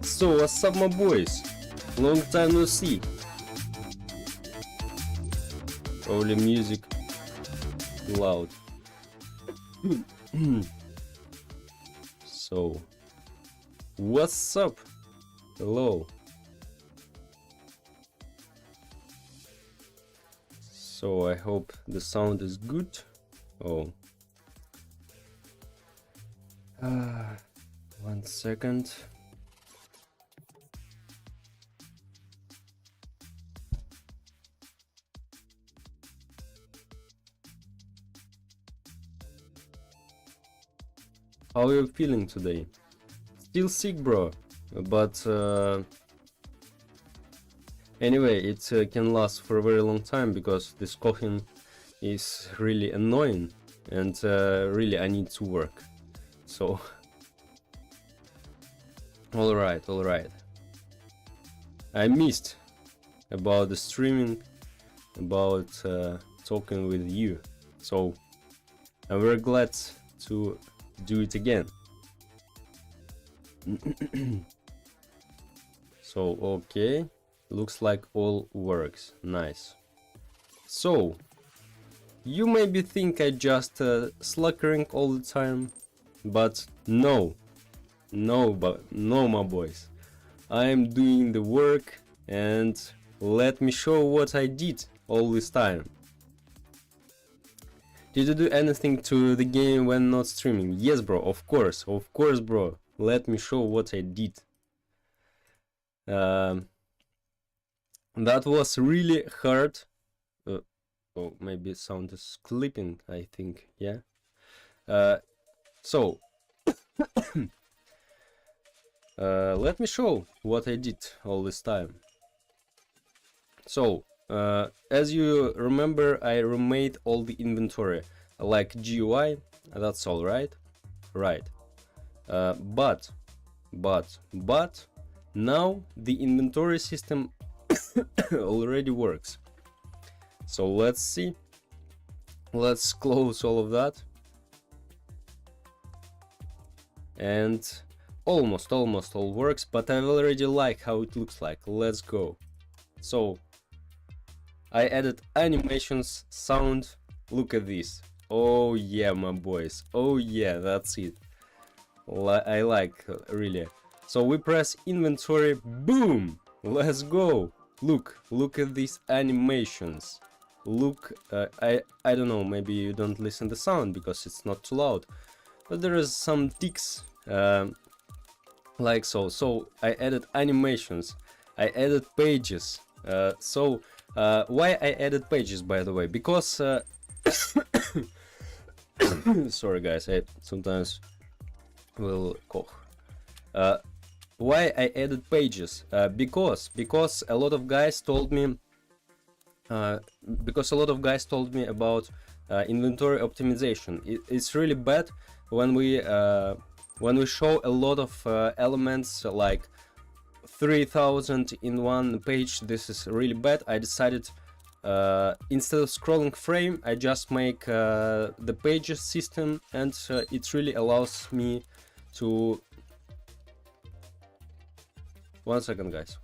So what's up, my boys? Long time no see. Probably music loud. So what's up? Hello. So I hope the sound is good. Oh. 1 second. How are you feeling today? Still sick, bro, but anyway, it can last for a very long time because this coughing is really annoying, and really I need to work. So all right. I missed about the streaming, about talking with you, so I'm very glad to do it again. So okay, looks like all works. Nice. So you maybe think I just slackering all the time, but no, my boys, I am doing the work, and let me show what I did all this time. Did you do anything to the game when not streaming? Yes, bro, of course, bro. Let me show what I did. That was really hard. Oh, maybe sound is clipping, I think, yeah. So let me show what I did all this time. So as you remember, I remade all the inventory like GUI. That's all right. But now the inventory system already works. So let's see. Let's close all of that, and almost all works, but I already like how it looks like. Let's go. So I added animations, sound. Look at this. Oh yeah, my boys. Oh yeah, that's it. I like, really. So we press inventory, boom, let's go. Look at these animations. Look, I don't know, maybe you don't listen the sound because it's not too loud, but there is some ticks, like so. So I added animations, I added pages. Why I added pages, by the way? Because sorry guys, I sometimes will cough. Why I added pages? Because a lot of guys told me about inventory optimization. It's really bad when we show a lot of elements, like 3000 in one page. This is really bad. I decided, instead of scrolling frame, I just make the pages system, and it really allows me to... 1 second, guys.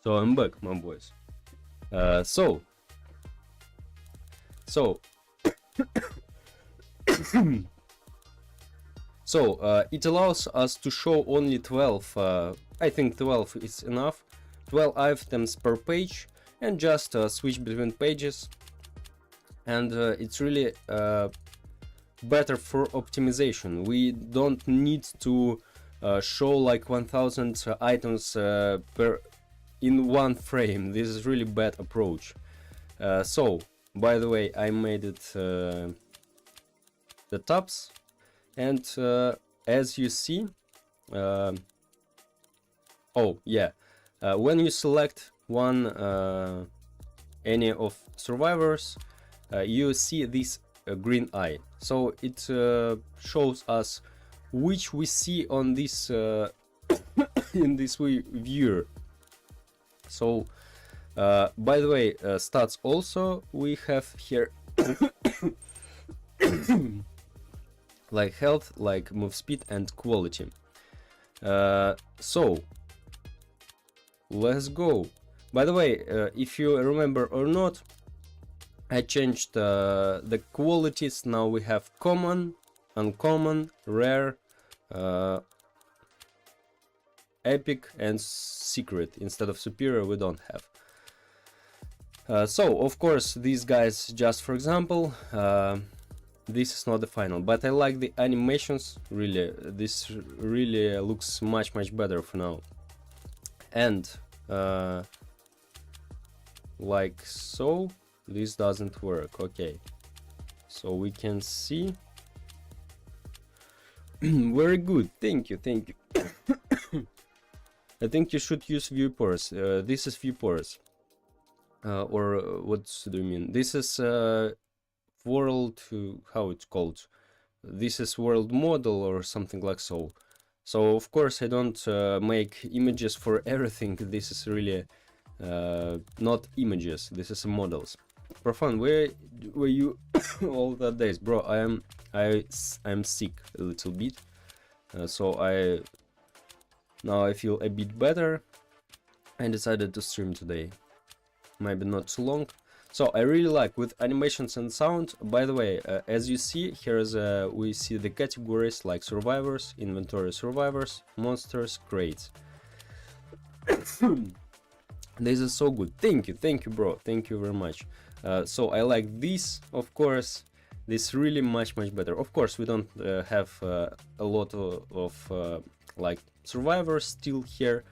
So I'm back, my boys. So it allows us to show only 12, I think 12 is enough, 12 items per page, and just switch between pages. And it's really better for optimization. We don't need to show like 1000 items in one frame. This is really bad approach. So by the way, I made it the tabs, and as you see, oh yeah, when you select one any of survivors, you see this green eye, so it shows us which we see on this in this viewer. So by the way, stats also we have here like health, like move speed and quality. So let's go. By the way, if you remember or not, I changed the qualities. Now we have common, uncommon, rare, epic and secret. Instead of superior we don't have. So of course these guys, just for example, this is not the final, but I like the animations. Really, this really looks much better for now. And like so, this doesn't work. Okay, so we can see. Very good, thank you. I think you should use viewports. This is viewports, or what do you mean? This is world, how it's called? This is world model or something like so. So of course I don't make images for everything. This is really not images. This is models. For fun, where were you all that days, bro? I'm sick a little bit, so now I feel a bit better. I decided to stream today, maybe not too long. So I really like with animations and sound. By the way, as you see here is we see the categories like survivors, inventory, survivors, monsters, crates. This is so good. Thank you bro, thank you very much. So I like this, of course. This really much better. Of course we don't have a lot of like survivors still here,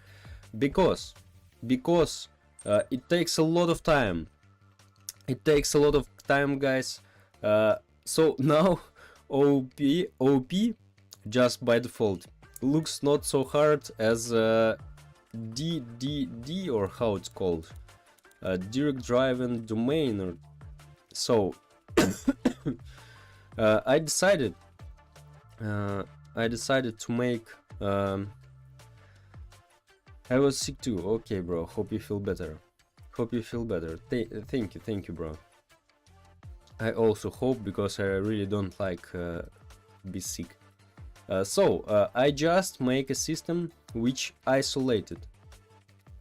because it takes a lot of time. It takes a lot of time, guys. So now OP just by default looks not so hard as DDD, or how it's called, direct driven domain, or so. I decided to make. I was sick too. Okay, bro. Hope you feel better. Hope you feel better. Thank you, bro. I also hope, because I really don't like be sick. So I just make a system which isolated.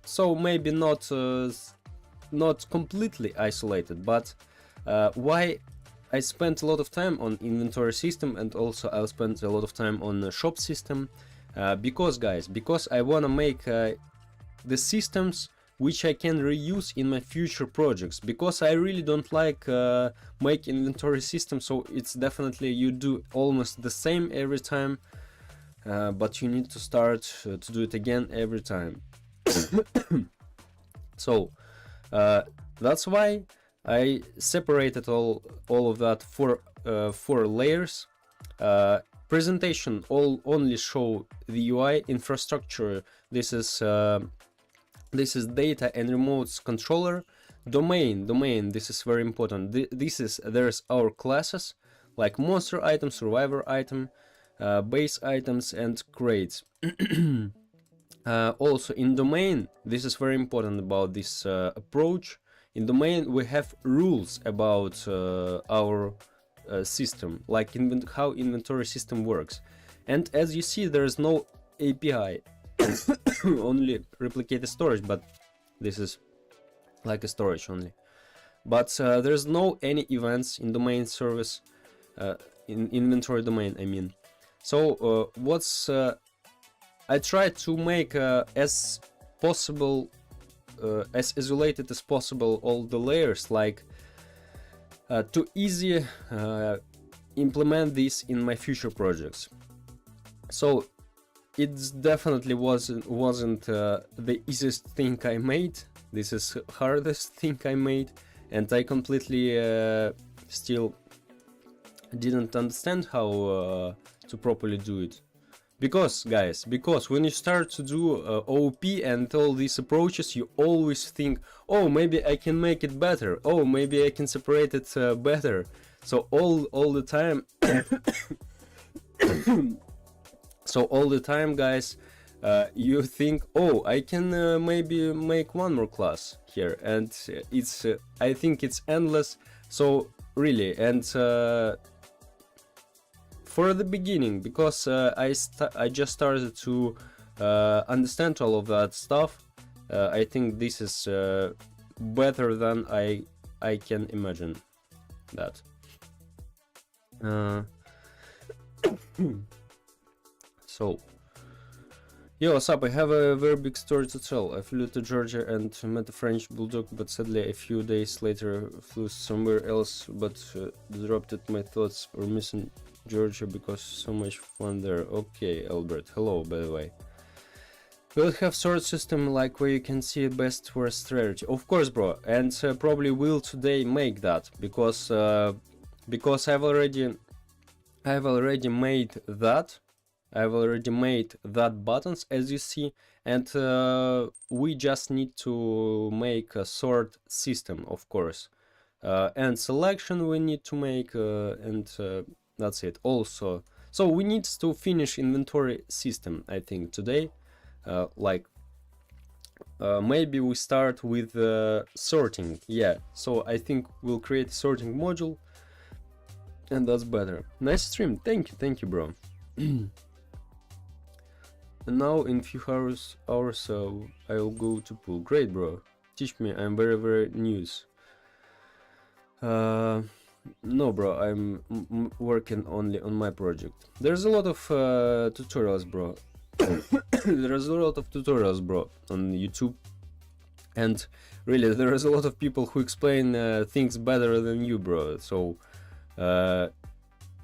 So maybe not completely isolated, but why I spent a lot of time on inventory system, and also I'll spend a lot of time on the shop system, because guys, because I wanna make the systems which I can reuse in my future projects, because I really don't like make inventory system, so it's definitely you do almost the same every time, but you need to start to do it again every time. So that's why I separated all of that for 4 layers. Presentation only show the UI. Infrastructure, this is data and remote controller. Domain, this is very important. There's our classes like monster item, survivor item, base items and crates. Also in domain, this is very important about this approach. In domain we have rules about our system, like how inventory system works. And as you see, there is no API, only replicated storage, but this is like a storage only. But there's no any events in domain service, in inventory domain, I mean. So I try to make as possible as isolated as possible all the layers, like to easy implement this in my future projects. So it definitely wasn't the easiest thing I made. This is hardest thing I made, and I completely still didn't understand how to properly do it. Because guys, because when you start to do OP and all these approaches, you always think, oh, maybe I can make it better, oh, maybe I can separate it better. So all the time so all the time, guys, you think, oh, I can maybe make one more class here, and it's I think it's endless. So really, and for the beginning, because I just started to understand all of that stuff, I think this is better than I can imagine that. So, yo, what's up? I have a very big story to tell. I flew to Georgia and met a French bulldog, but sadly a few days later flew somewhere else, but disrupted my thoughts or missing Georgia because so much fun there. Okay, Albert. Hello, by the way. We'll have sort system like where you can see best worst strategy. Of course, bro, and probably will today make that because I've already made that. I've already made that buttons, as you see, and we just need to make a sort system, of course, and selection we need to make, and that's it. Also, so we need to finish inventory system, I think, today. Maybe we start with sorting. Yeah, so I think we'll create a sorting module, and that's better. Nice stream. Thank you, bro. And now in few hours I'll go to pool. Great, bro. Teach me. I'm very news. No, bro. I'm working only on my project. There's a lot of tutorials, bro. There's a lot of tutorials, bro, on YouTube. And really, there is a lot of people who explain things better than you, bro. So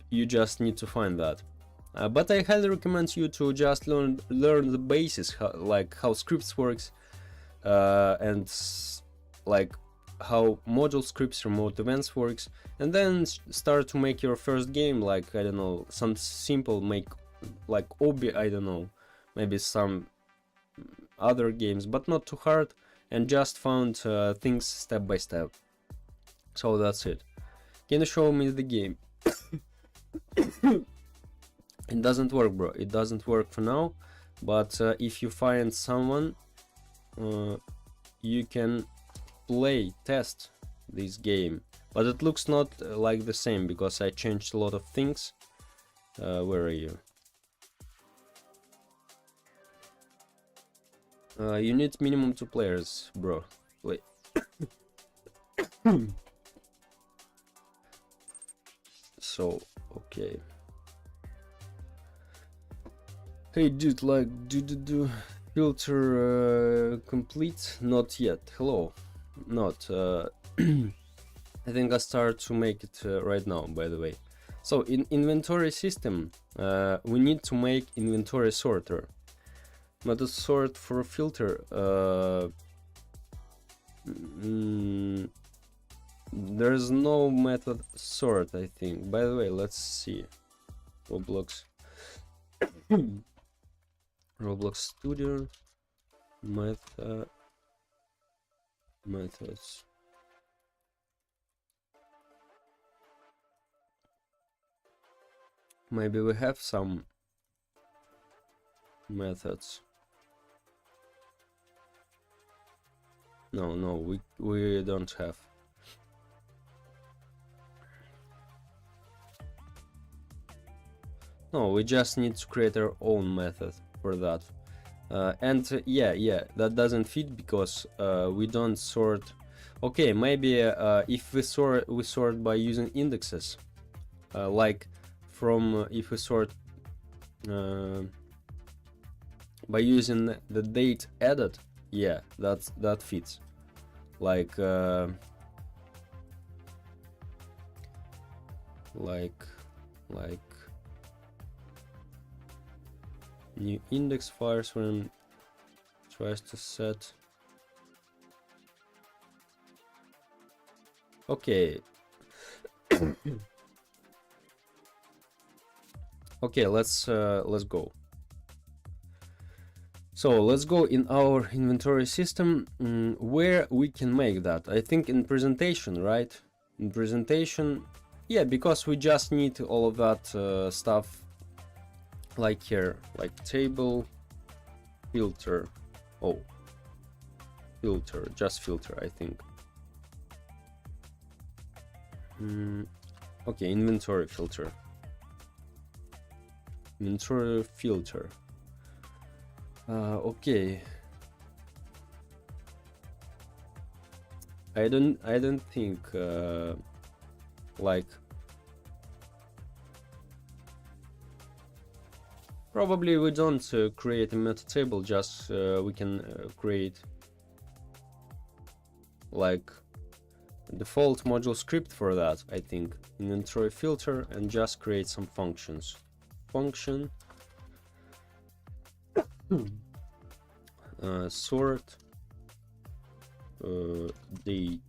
you just need to find that. But I highly recommend you to just learn the basis, like how scripts works, and like how module scripts, remote events works, and then start to make your first game, like, I don't know, some simple, make like Obi, I don't know, maybe some other games, but not too hard, and just found things step by step. So that's it. Can you show me the game? It doesn't work, bro. It doesn't work for now, but if you find someone, you can play test this game. But it looks not like the same because I changed a lot of things. Where are you? You need minimum 2 players, bro. Wait. So, okay. Hey dude, like, do filter complete? Not yet. Hello. Not. I think I start to make it right now, by the way. So in inventory system, we need to make inventory sorter. Method sort for filter. There's no method sort, I think. By the way, let's see. Roblox. Roblox Studio. Methods. Maybe we have some methods. No, we don't have. No, we just need to create our own method for that. Yeah, that doesn't fit because we don't sort. Okay, maybe if we sort by using indexes, like from if we sort by using the date added, Yeah, that fits. Like new index fires when tries to set. Okay. Okay, let's go. So let's go in our inventory system where we can make that. I think in presentation, right? In presentation, yeah, because we just need all of that stuff, like here, like table, filter. Oh, filter, just filter, I think. Okay, inventory filter. Inventory filter. Okay. I don't think like probably we don't create a meta table, just we can create like default module script for that. I think inventory filter and just create some functions. Function sort date,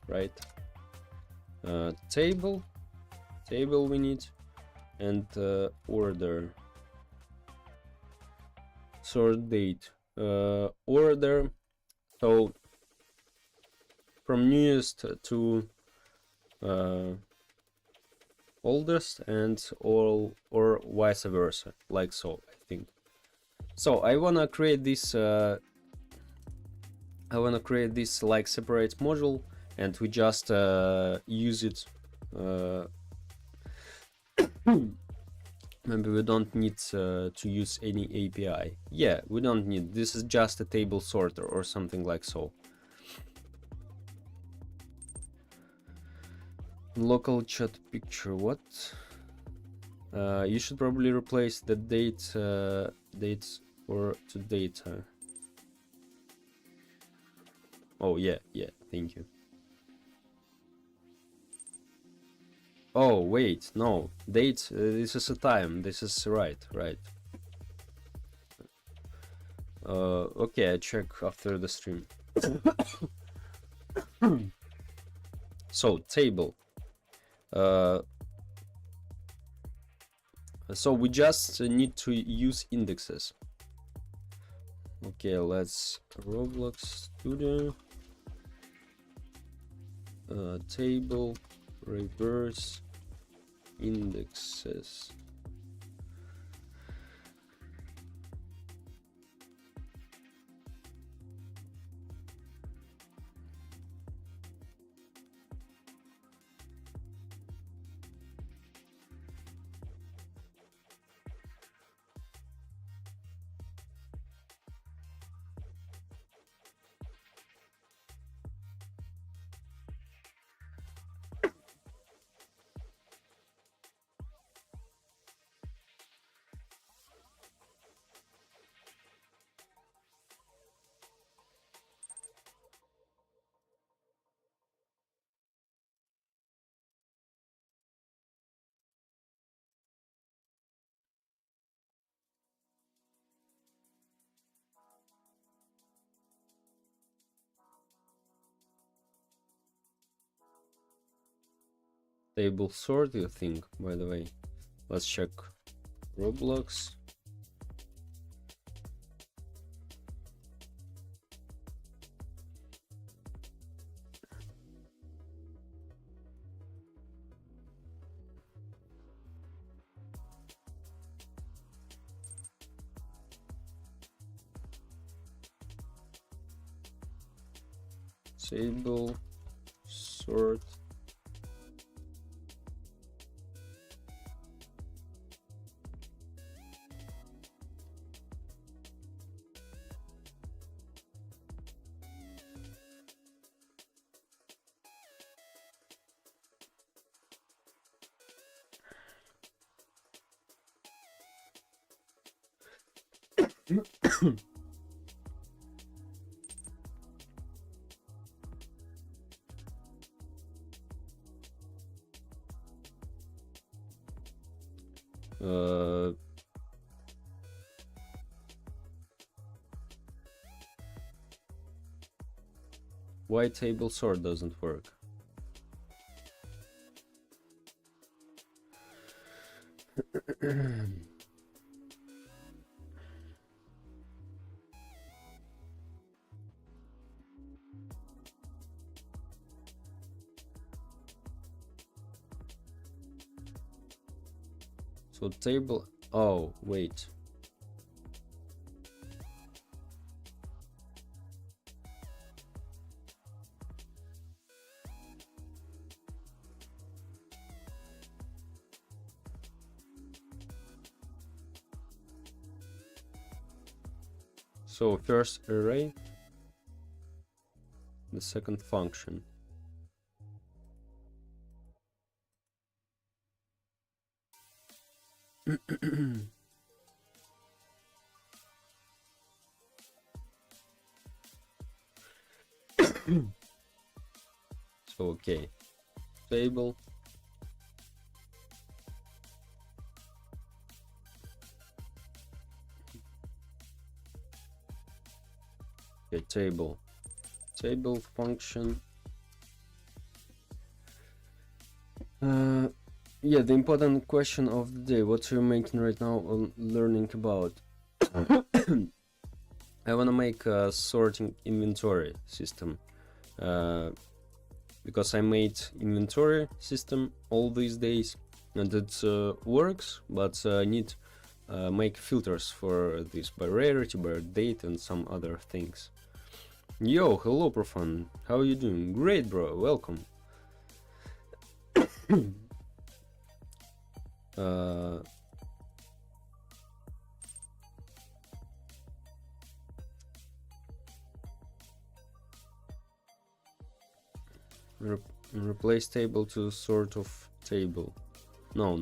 right? Table we need, and order, sort date, order, so from newest to oldest, and all, or vice versa, like so, I think. So I wanna create this like separate module, and we just use it. Maybe we don't need to use any API. Yeah, we don't need. This is just a table sorter or something like so. Local chat picture. What? You should probably replace the dates or to data. Oh yeah, thank you. Oh wait, no, date, this is a time, this is right. Okay, I check after the stream. So table, so we just need to use indexes. Okay, let's Roblox Studio, table, reverse indexes. Table sort, I think, by the way. Let's check Roblox. Table sort. Why table sort doesn't work? So table, oh wait, so first array, the second function. So okay, table, okay, table function. Yeah, the important question of the day, what you're making right now on learning about. I want to make a sorting inventory system, because I made inventory system all these days and it works, but I need make filters for this by rarity, by date and some other things. Yo, hello Profan, how are you doing? Great bro, welcome. Replace table to sort of table. No.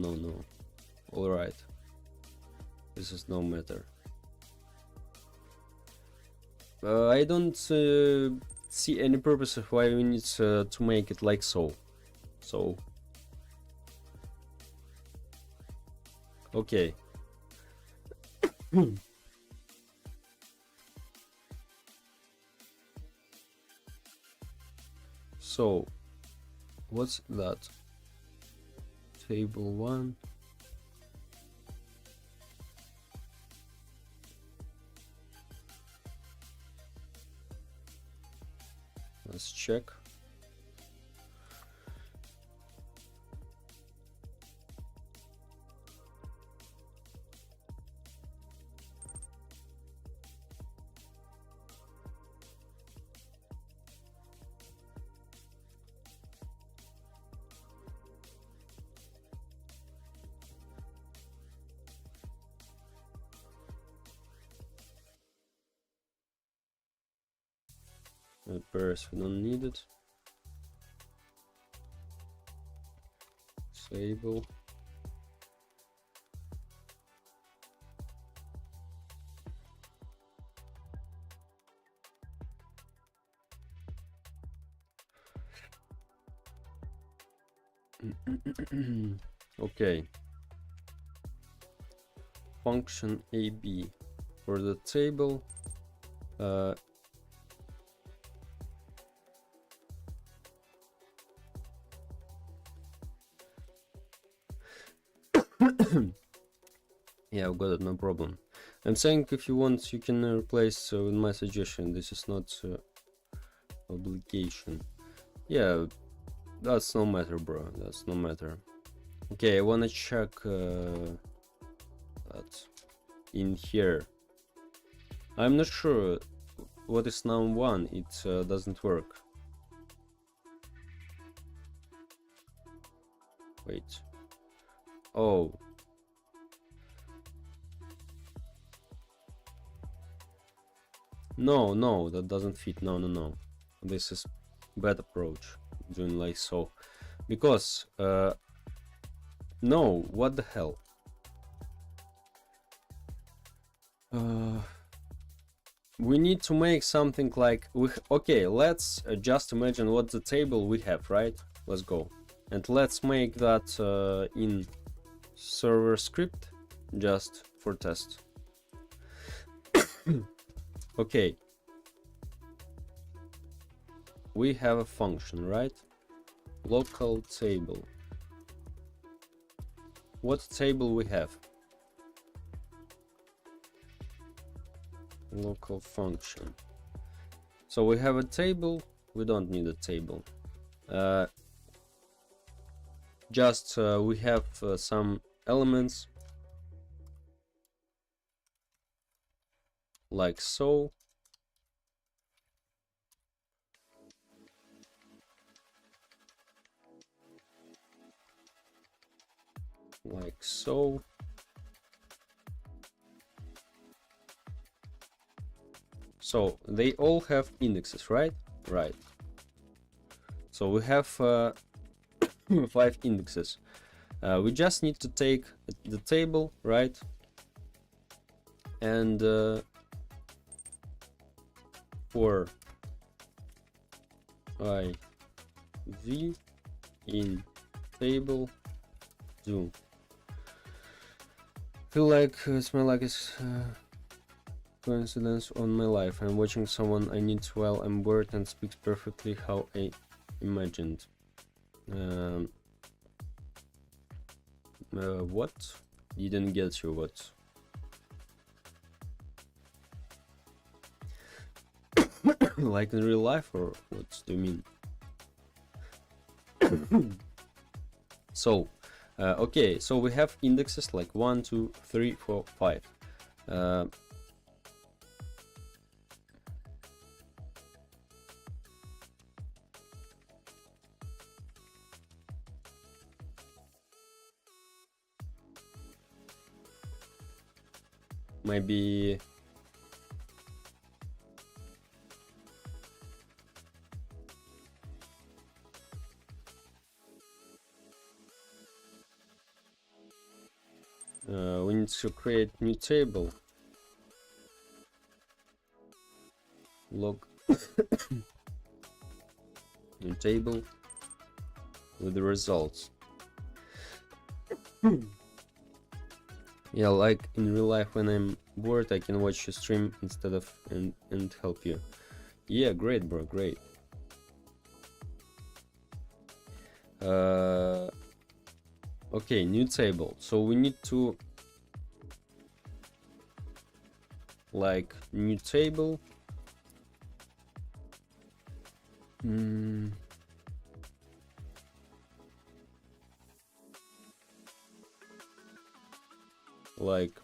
Alright. This is no matter. I don't see any purpose of why we need to make it like so. So. Okay. So, what's that? Table 1. Let's check. Pairs we don't need it. Disable. Okay. Function AB for the table. Yeah, I've got it, no problem. I'm saying if you want, you can replace with my suggestion. This is not obligation. Yeah, that's no matter, bro. That's no matter. Okay, I wanna check that in here. I'm not sure what is num1. It doesn't work. Wait. Oh. No, that doesn't fit. No. This is bad approach. Doing like so. Because, no, what the hell? we need to make something like okay, let's just imagine what the table we have, right? Let's go and let's make that in server script just for test. Okay, we have a function, right? Local table. What table we have? Local function. So we have a table. We don't need a table. Just we have some elements like so. Like so. So they all have indexes, right? Right. So we have 5 indexes. We just need to take the table, right? And for IV in table do. Feel like smell like it's coincidence on my life. I'm watching someone I need while I'm bored and speaks perfectly how I imagined. What? Didn't get you. What? Like in real life, or what do you mean? So okay, so we have indexes like 1, 2, 3, 4, 5. Maybe we need to create new table. Log new table with the results. Yeah, like in real life, when I'm bored, I can watch you stream instead of and help you. Yeah, great, bro, great. Okay, new table. So we need to like new table. Like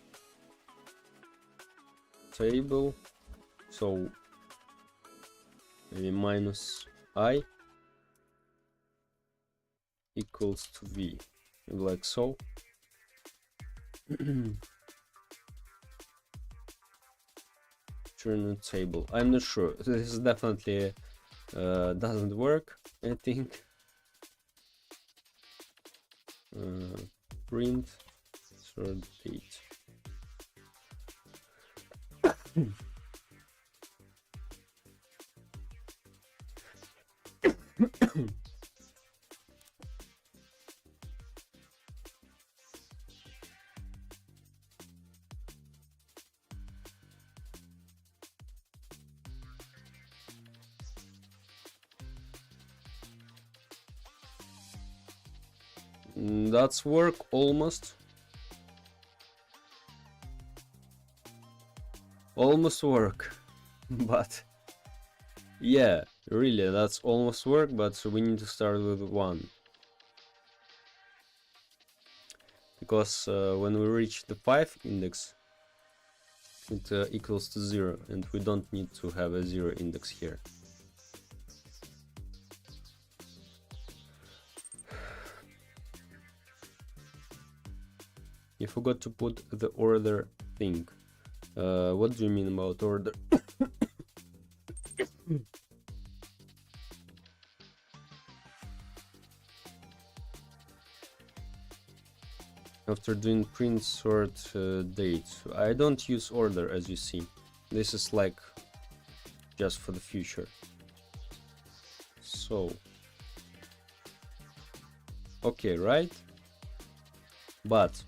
table, so maybe minus I equals to V, like so. Turn table. I'm not sure. This is definitely doesn't work, I think. Print third date. That's work almost. Almost work. But yeah, really, that's almost work, but we need to start with 1. Because when we reach the 5 index, it equals to 0, and we don't need to have a 0 index here. You forgot to put the order thing. What do you mean about order? After doing print sort date, I don't use order, as you see. This is like just for the future. So okay, right? But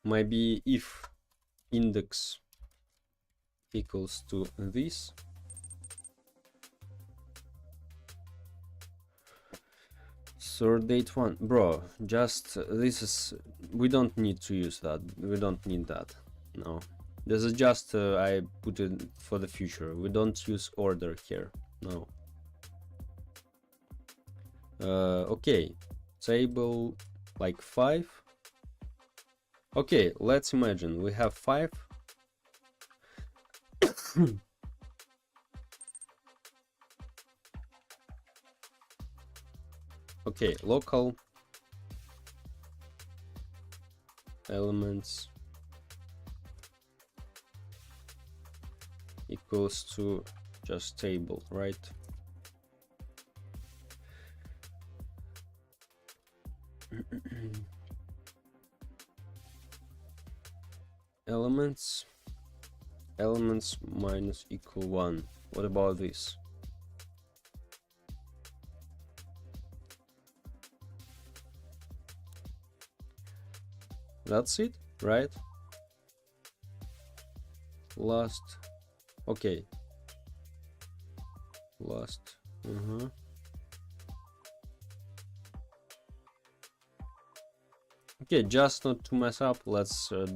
maybe if index equals to this, sort date one, bro, just this is, we don't need to use that, we don't need that. No, this is just I put it for the future. We don't use order here. No. Okay, table like 5. Okay, let's imagine we have 5. Okay, local elements equals to just table, right? elements minus equal 1. What about this? That's it, right? Last, okay, last, okay, just not to mess up, let's to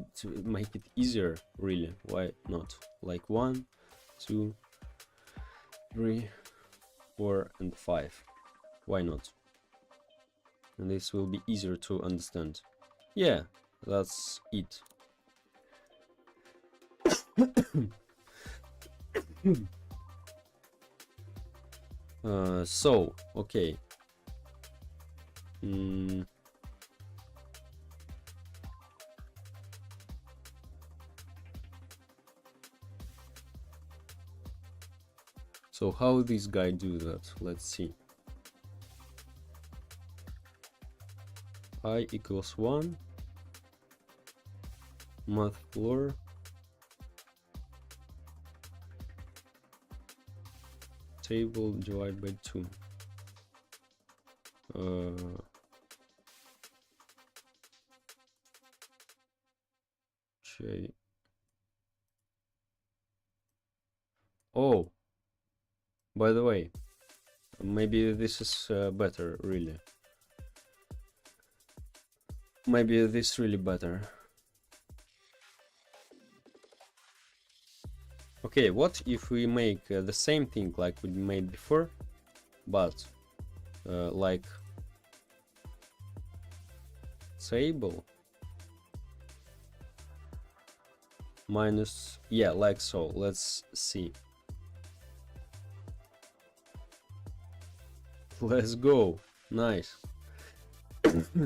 make it easier, really. Why not? Like 1, 2, 3, 4, and 5. Why not? And this will be easier to understand. Yeah, that's it. So, okay. So how this guy do that? Let's see. I equals 1, math floor, table divided by 2. Oh, by the way, maybe this is better, really. Maybe this really better. Okay, what if we make the same thing like we made before, but like table minus, yeah, like so. Let's see. Let's go. Nice.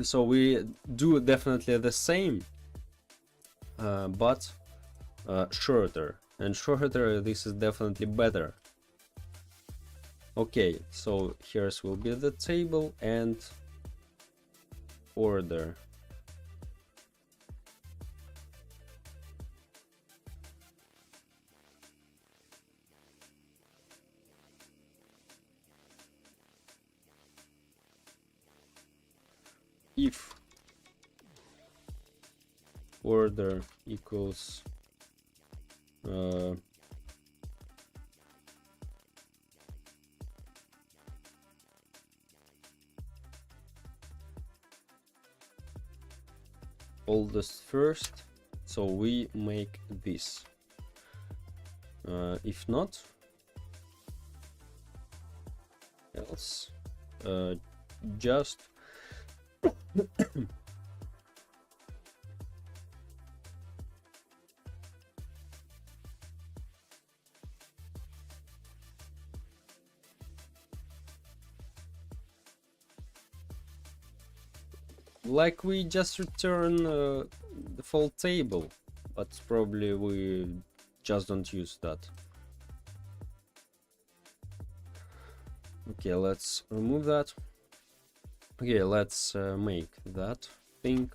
So we do definitely the same, but shorter. And shorter, this is definitely better. Okay, so here's will be the table and order. If order equals oldest first, so we make this. If not, else, just like we just return default table, but probably we just don't use that. Okay, let's remove that. Okay, let's make that thing,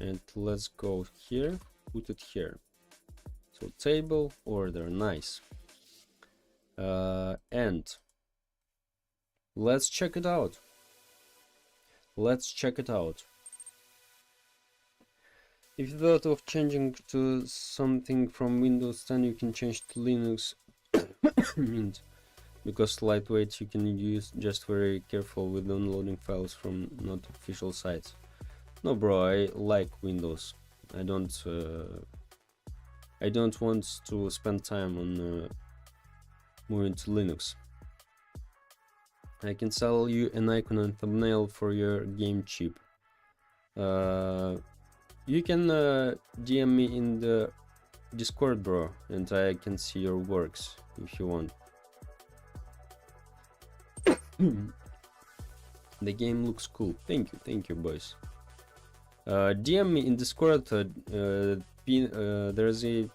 and let's go here, put it here. So table order, nice. And let's check it out. Let's check it out. If you thought of changing to something from Windows 10, you can change to Linux. Mint. Because lightweight, you can use, just very careful with downloading files from not official sites. No bro, I like Windows. I don't want to spend time on moving to Linux. I can sell you an icon and thumbnail for your game cheap. You can DM me in the Discord, bro, and I can see your works if you want. The game looks cool. Thank you boys. DM me in Discord. There's a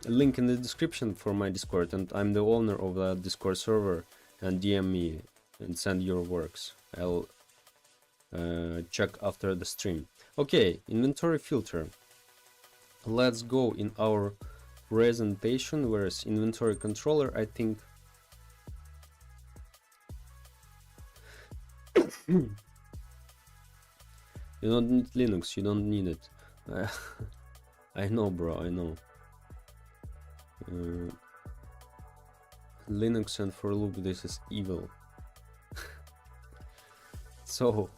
link in the description for my Discord, and I'm the owner of that Discord server. And DM me and send your works. I'll check after the stream. Okay, inventory filter. Let's go in our presentation. Where's inventory controller? I think. You don't need Linux, you don't need it. I know, bro, I know. Linux and for loop, this is evil. So,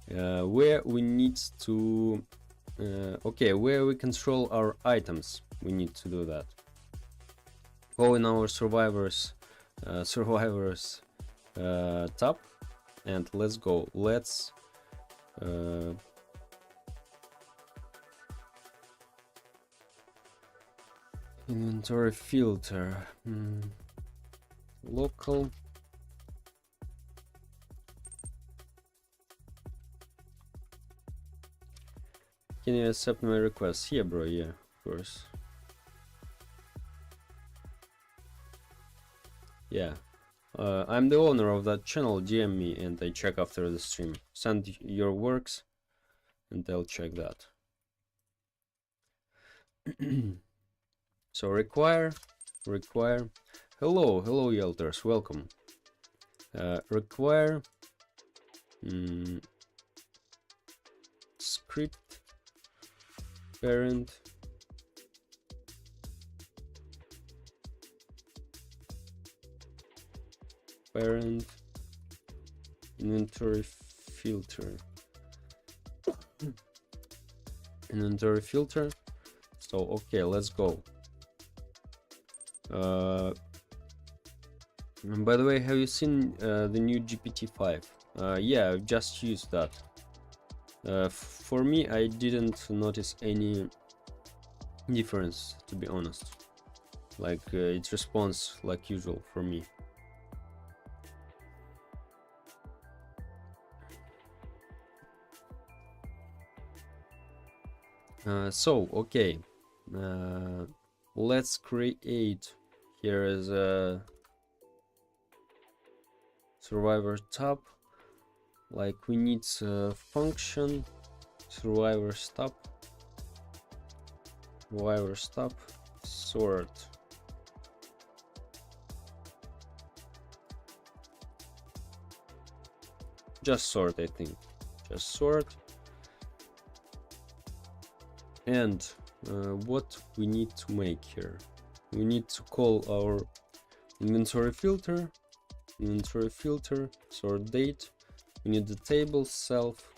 where we need to... okay, where we control our items, we need to do that. Go in our survivors tab. And let's go. Let's inventory filter, local. Can you accept my request? Yeah, bro. Yeah, of course. Yeah. I'm the owner of that channel. DM me and I check after the stream. Send your works and I'll check that. So require. Hello Yelters, welcome. Require script parent inventory filter. So okay, let's go. By the way, have you seen the new GPT-5? Yeah, I've just used that. For me, I didn't notice any difference, to be honest. Like it responds like usual for me. So okay, let's create. Here is a survivor tab. Like we need a function survivor stop sort. Just sort, I think. Just sort. And what we need to make here, we need to call our inventory filter sort date. We need the table self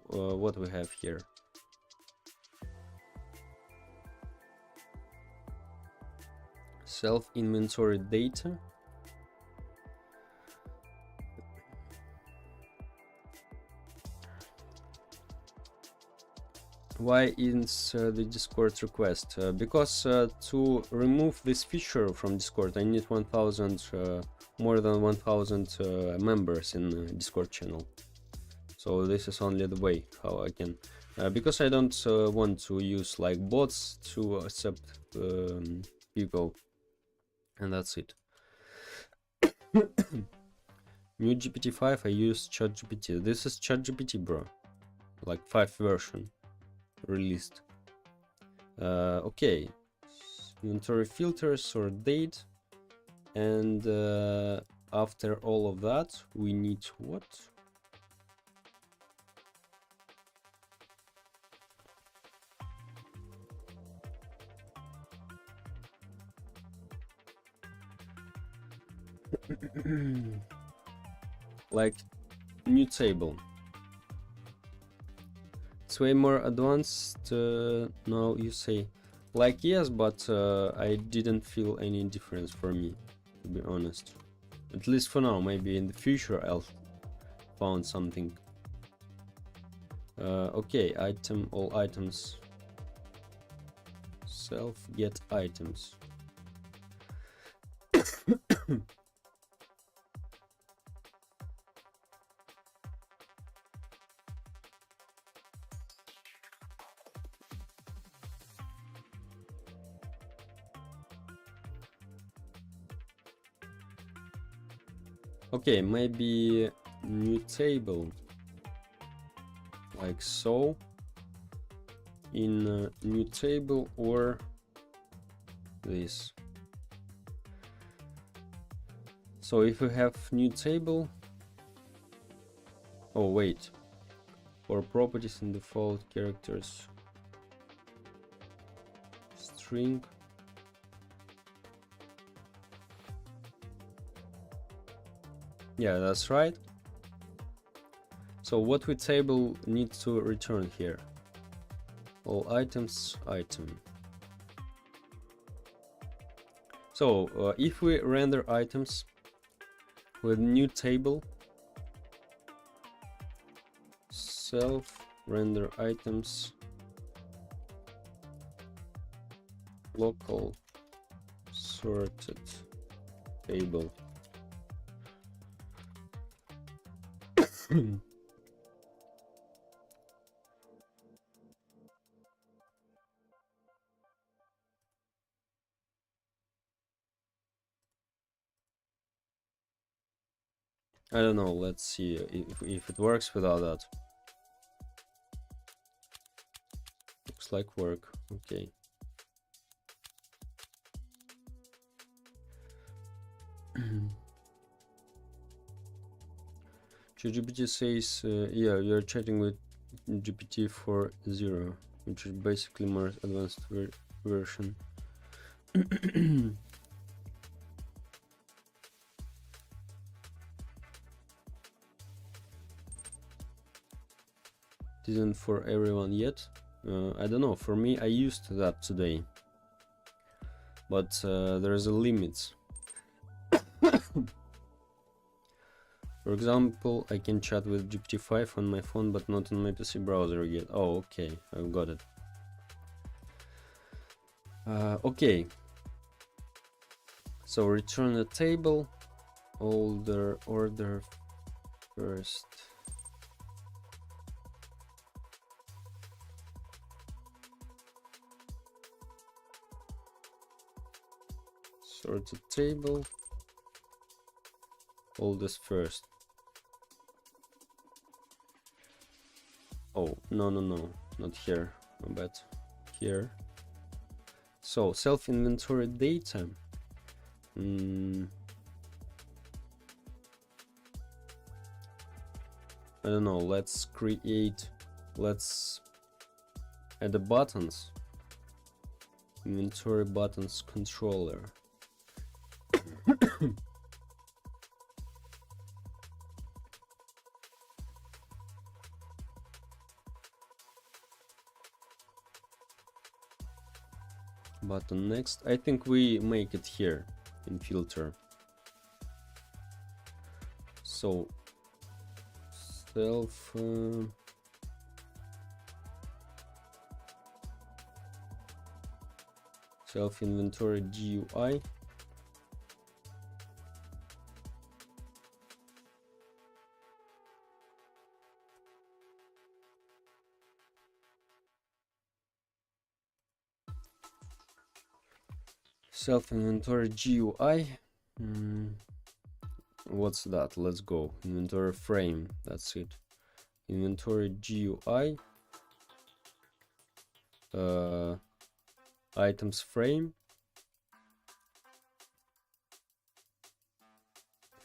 what we have here, self inventory data. Why is the Discord request? Because to remove this feature from Discord, I need 1000 more than 1000 members in Discord channel. So this is only the way how I can, because I don't want to use like bots to accept people, and that's it. New GPT-5, I use ChatGPT. This is ChatGPT, bro. Like 5 version released. Okay. Inventory filter, sort date. And after all of that, we need what? Like new table. It's way more advanced now, you say. Like yes, but I didn't feel any difference for me, to be honest. At least for now. Maybe in the future I'll found something. Okay, item, all items. Self get items. Okay, maybe new table, like so, in new table, or this. So if we have new table, oh wait, for properties and default characters, string. Yeah, that's right. So what we table needs to return here? All items, item. So if we render items with new table, self render items, local sorted table. I don't know, let's see if it works without that. Looks like work, okay. GPT says, yeah, we are chatting with GPT-4.0, which is basically more advanced version. It isn't for everyone yet. I don't know, for me I used that today, but there's a limit. For example, I can chat with GPT-5 on my phone but not on my PC browser yet. Oh, okay, I've got it. Okay, so return the table, order first. Sorted table, oldest first. Oh, no, not here, my bad. Here. So, self-inventory data. I don't know, let's add the buttons. Inventory buttons controller. Button next. I think we make it here in filter. So self inventory GUI. self inventory GUI. What's that? Let's go. Inventory frame. That's it. Inventory GUI. Items frame.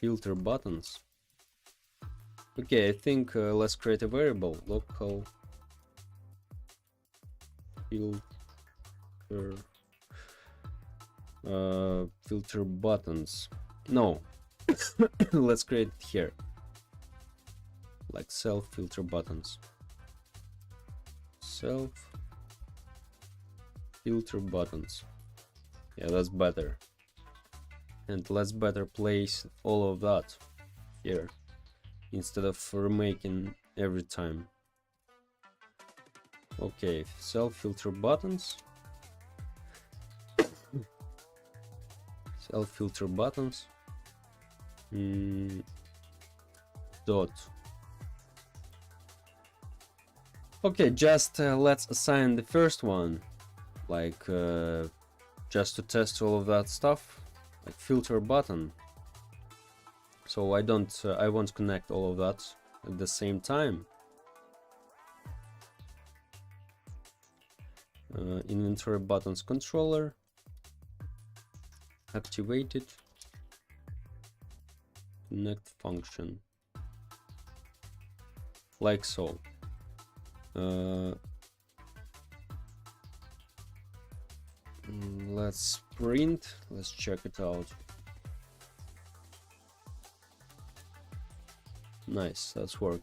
Filter buttons. Okay, I think let's create a variable. Local filter filter buttons. No. Let's create it here. Like self filter buttons. Self filter buttons. Yeah, that's better. And let's better place all of that here instead of remaking every time. Okay, self filter buttons. Self filter buttons. Dot. Okay, just let's assign the first one, like just to test all of that stuff, like filter button. So I won't connect all of that at the same time. Inventory buttons controller activated. Connect function, like so. Let's print, let's check it out. Nice, that's work.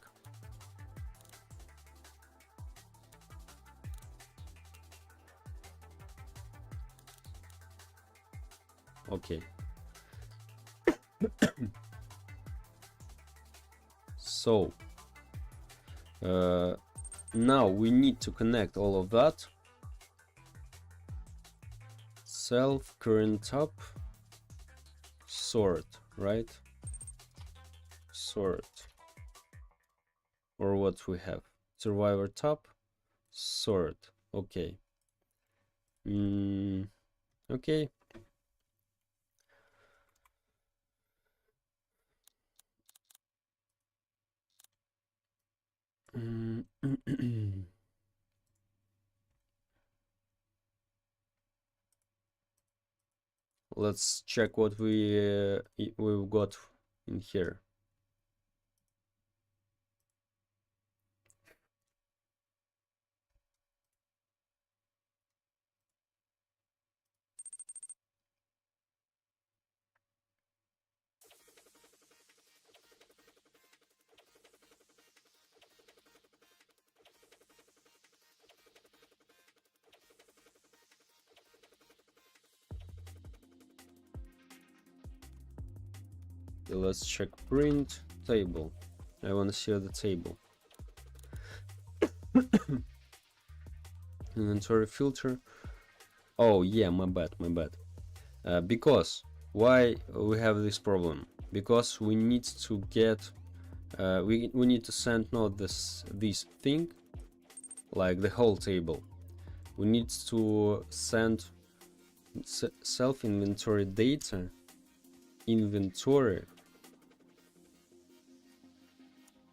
Okay. So now we need to connect all of that. Self current top sort, right? Sort, or what we have, survivor top sort. Okay. Okay. Let's check what we've got in here. Let's check print table. I want to see the table. Inventory filter. Oh yeah, my bad. Because why we have this problem? Because we need to get we need to send not this thing, like the whole table. We need to send self inventory data inventory,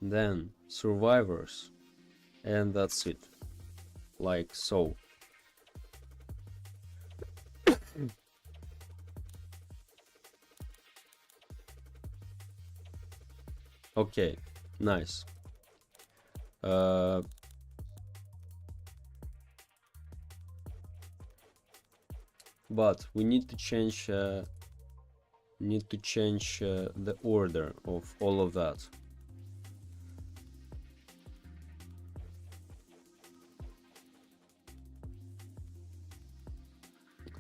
then survivors, and that's it, like so. Okay, nice. But we need to change the order of all of that.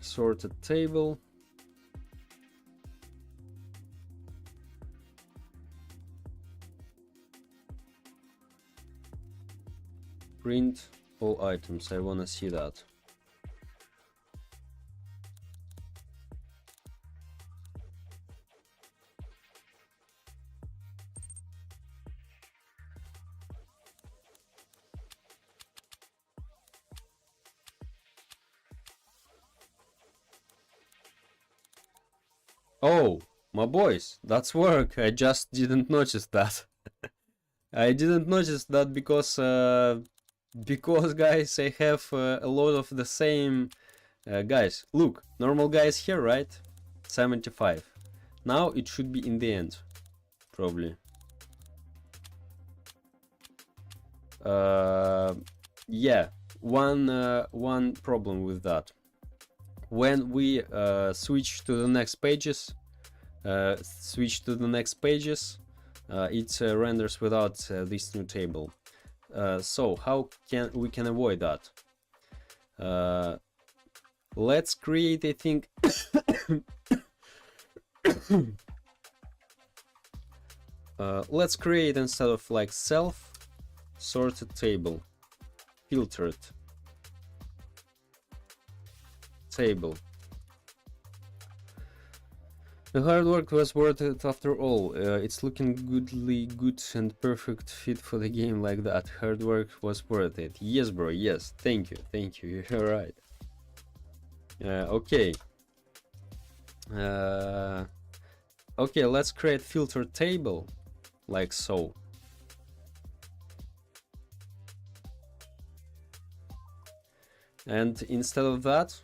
Sorted table. Print all items. I want to see that. Oh, my boys, that's work. I just didn't notice that. I didn't notice that because guys, I have a lot of the same guys. Look, normal guys here, right? 75. Now it should be in the end, probably. Yeah, one problem with that. When we switch to the next pages, it renders without this new table. So how can we avoid that? Let's create, I think, let's create, instead of like self, sorted table, filtered table. The hard work was worth it after all. It's looking good and perfect fit for the game like that. Hard work was worth it. Yes, bro. Yes. Thank you. You're right. Okay. Okay, let's create filter table like so. And instead of that,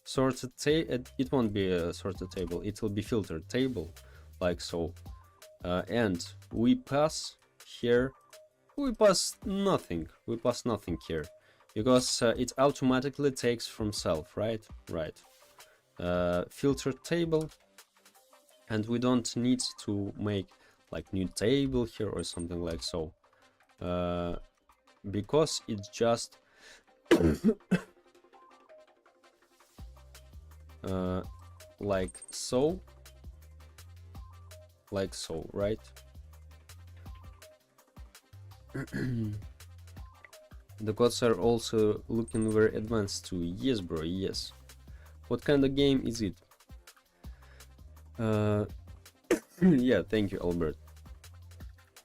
sorted it won't be a sorted table, it will be filtered table like so. And we pass here, we pass nothing here, because it automatically takes from self, right? Filtered table, and we don't need to make like new table here or something like so, because it's just like so, right? The codes are also looking very advanced too. Yes, bro, yes. What kind of game is it? Yeah, thank you, Albert.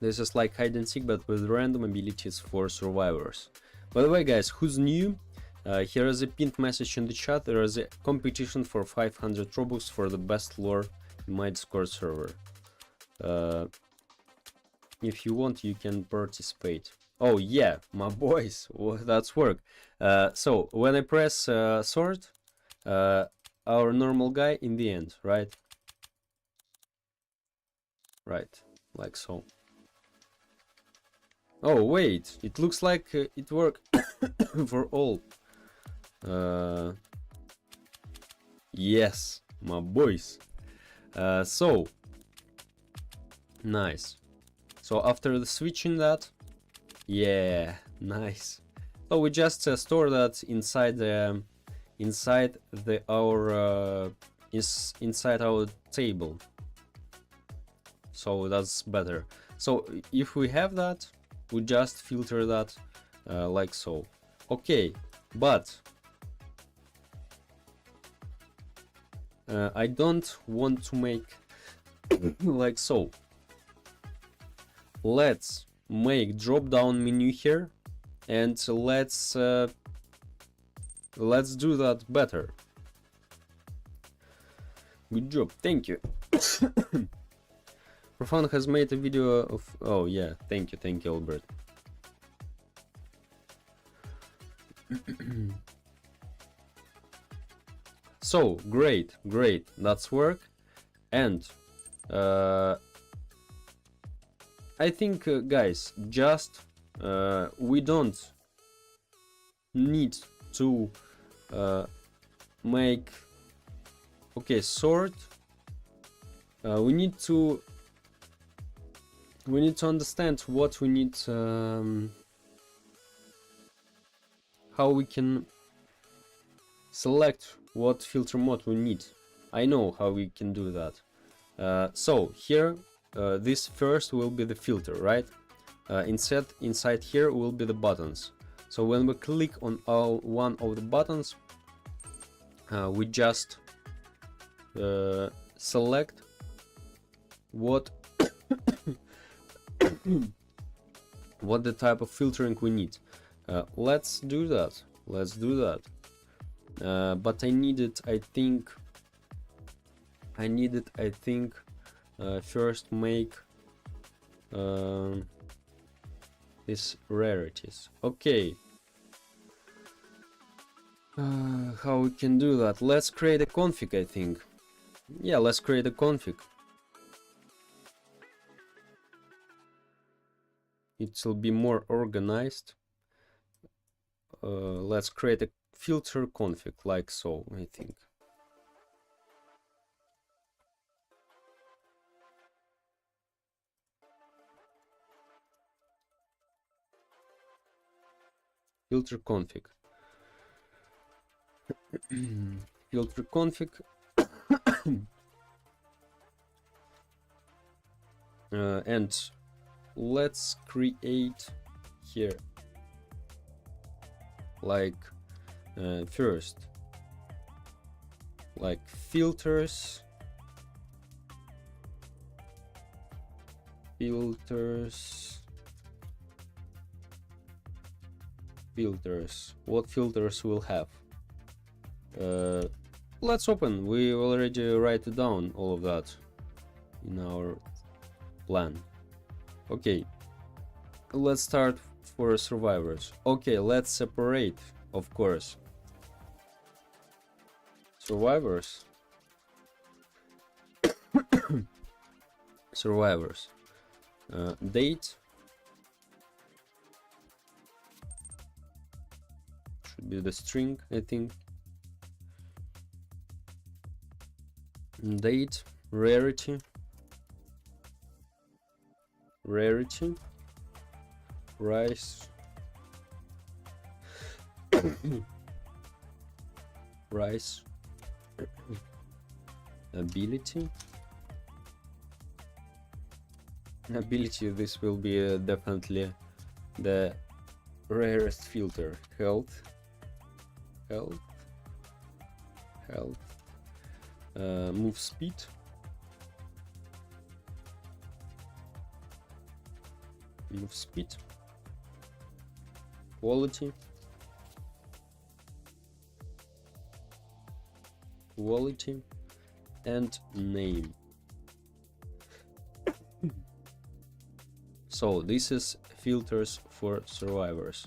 This is like hide and seek, but with random abilities for survivors. By the way, guys, who's new? Here is a pinned message in the chat. There is a competition for 500 Robux for the best lore in my Discord server. If you want, you can participate. Oh yeah, my boys, that's work. So when I press sort, our normal guy in the end, right? Right, like so. Oh wait, it looks like it worked for all. Yes, my boys. So nice. So after the switching that, yeah, nice. So we just store that inside our table. So that's better. So if we have that, we just filter that like so. Okay, but I don't want to make like so. Let's make drop down menu here, and let's do that better. Good job, thank you. Profound has made a video of, oh yeah, thank you Albert. So great, that's work. And I think guys, just we don't need to make, okay, sort. We need to understand what we need, how we can select what filter mode we need. I know how we can do that. So here, this first will be the filter, right? Inside here will be the buttons. So when we click on one of the buttons, we just select what what the type of filtering we need. Let's do that. But I think I needed, I think, first make these rarities. Okay. How we can do that? Let's create a config, I think. Yeah, let's create a config. It will be more organized. Let's create a filter config like so, I think. Filter config. Filter config. And let's create here like first like filters what filters we'll have. Let's open. We already write down all of that in our plan. Okay, let's start for survivors. Okay, let's separate, of course, survivors. Date should be the string, I think. Date, rarity, price, price, ability. This will be definitely the rarest filter. Health, move speed, quality, and name. So this is filters for survivors.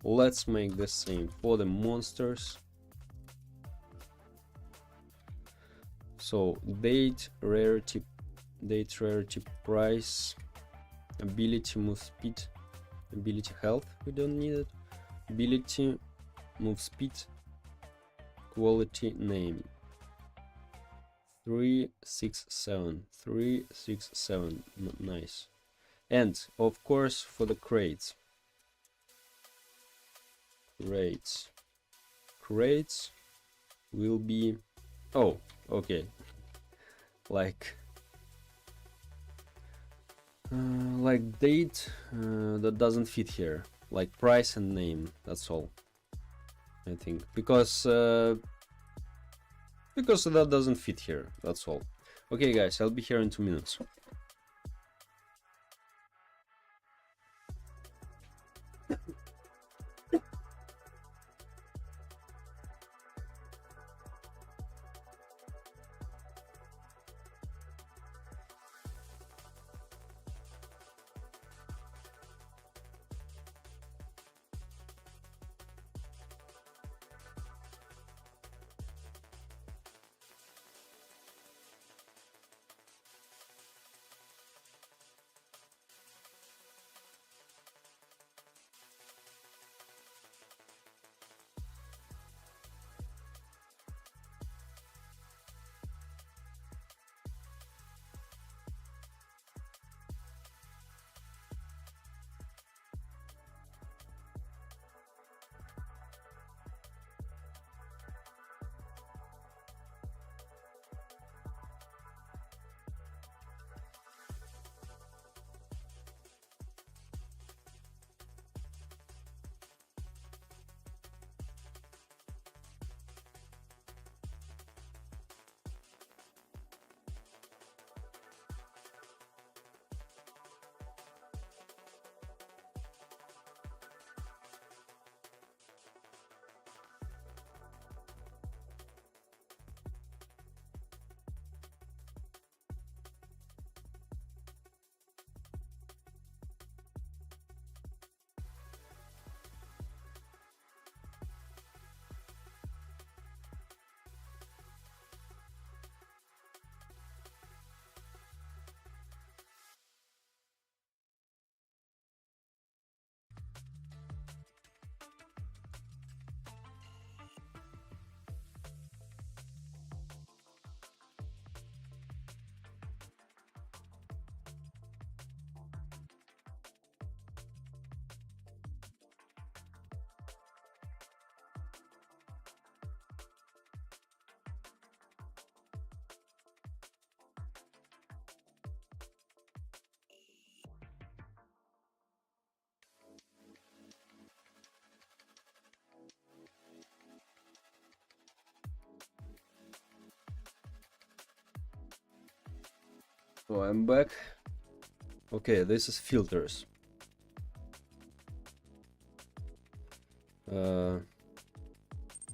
Let's make the same for the monsters. So date, rarity, price, ability, move speed, ability, health, we don't need it, ability, move speed, quality, name. 367, nice. And of course for the crates will be, oh, okay, like date, that doesn't fit here, like price and name, that's all, I think, because that doesn't fit here, that's all. Okay guys, I'll be here in 2 minutes. So I'm back. Okay, this is filters.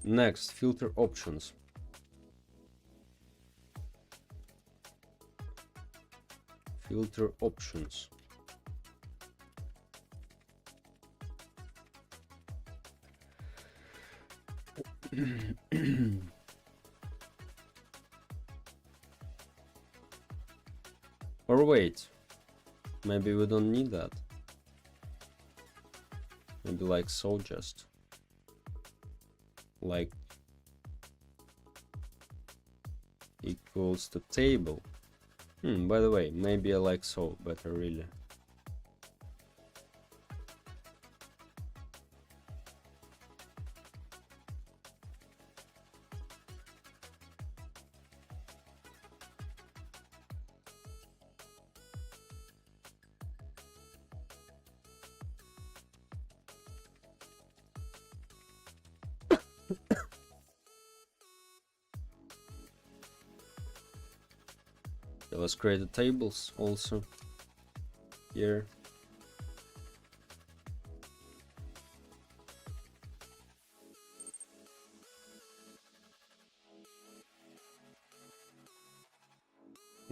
Next, filter options. Filter options. Or wait, maybe we don't need that. Maybe like so, just like equals to table. By the way, maybe I like so better, really. Let's create the tables also here.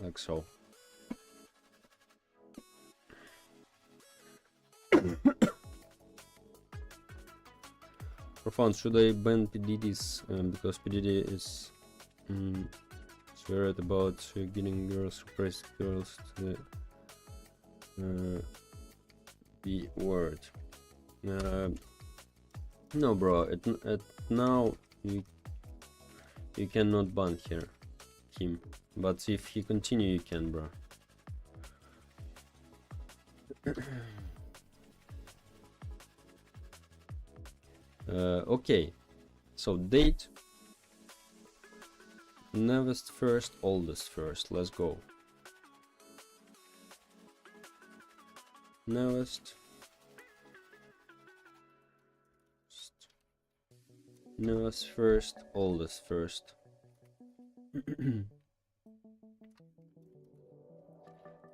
Like so. For fun, should I ban PDDs because PDD is worried about getting girls, suppressed girls to the B word? No, bro. At now you cannot ban him, but if he continue, you can, bro. Okay, so date. Newest first, oldest first. Let's go. Newest first, oldest first.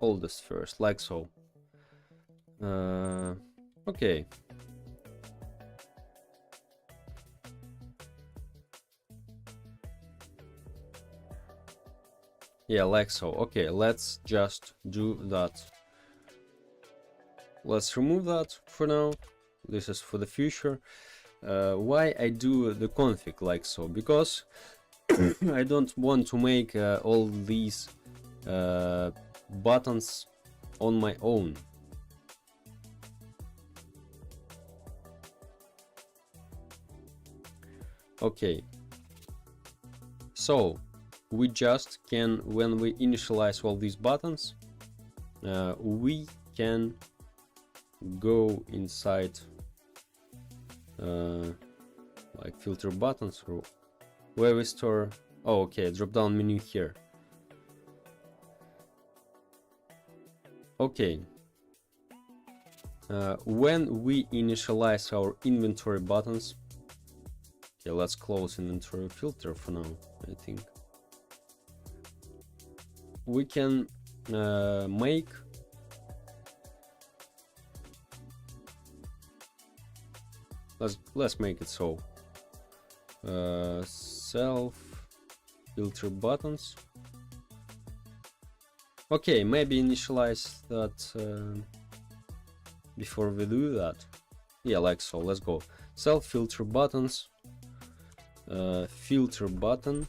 Oldest first, like so. Okay. Yeah, like so. Okay, let's just do that. Let's remove that for now. This is for the future. Why I do the config like so? Because I don't want to make all these buttons on my own. Okay, so we just can, when we initialize all these buttons, we can go inside like filter buttons, or where we store. Oh, okay, drop down menu here. Okay, when we initialize our inventory buttons, okay, let's close inventory filter for now. I think we can make let's make it so self filter buttons. Okay, maybe initialize that before we do that. Yeah, like so. Let's go. Self filter buttons. Filter button.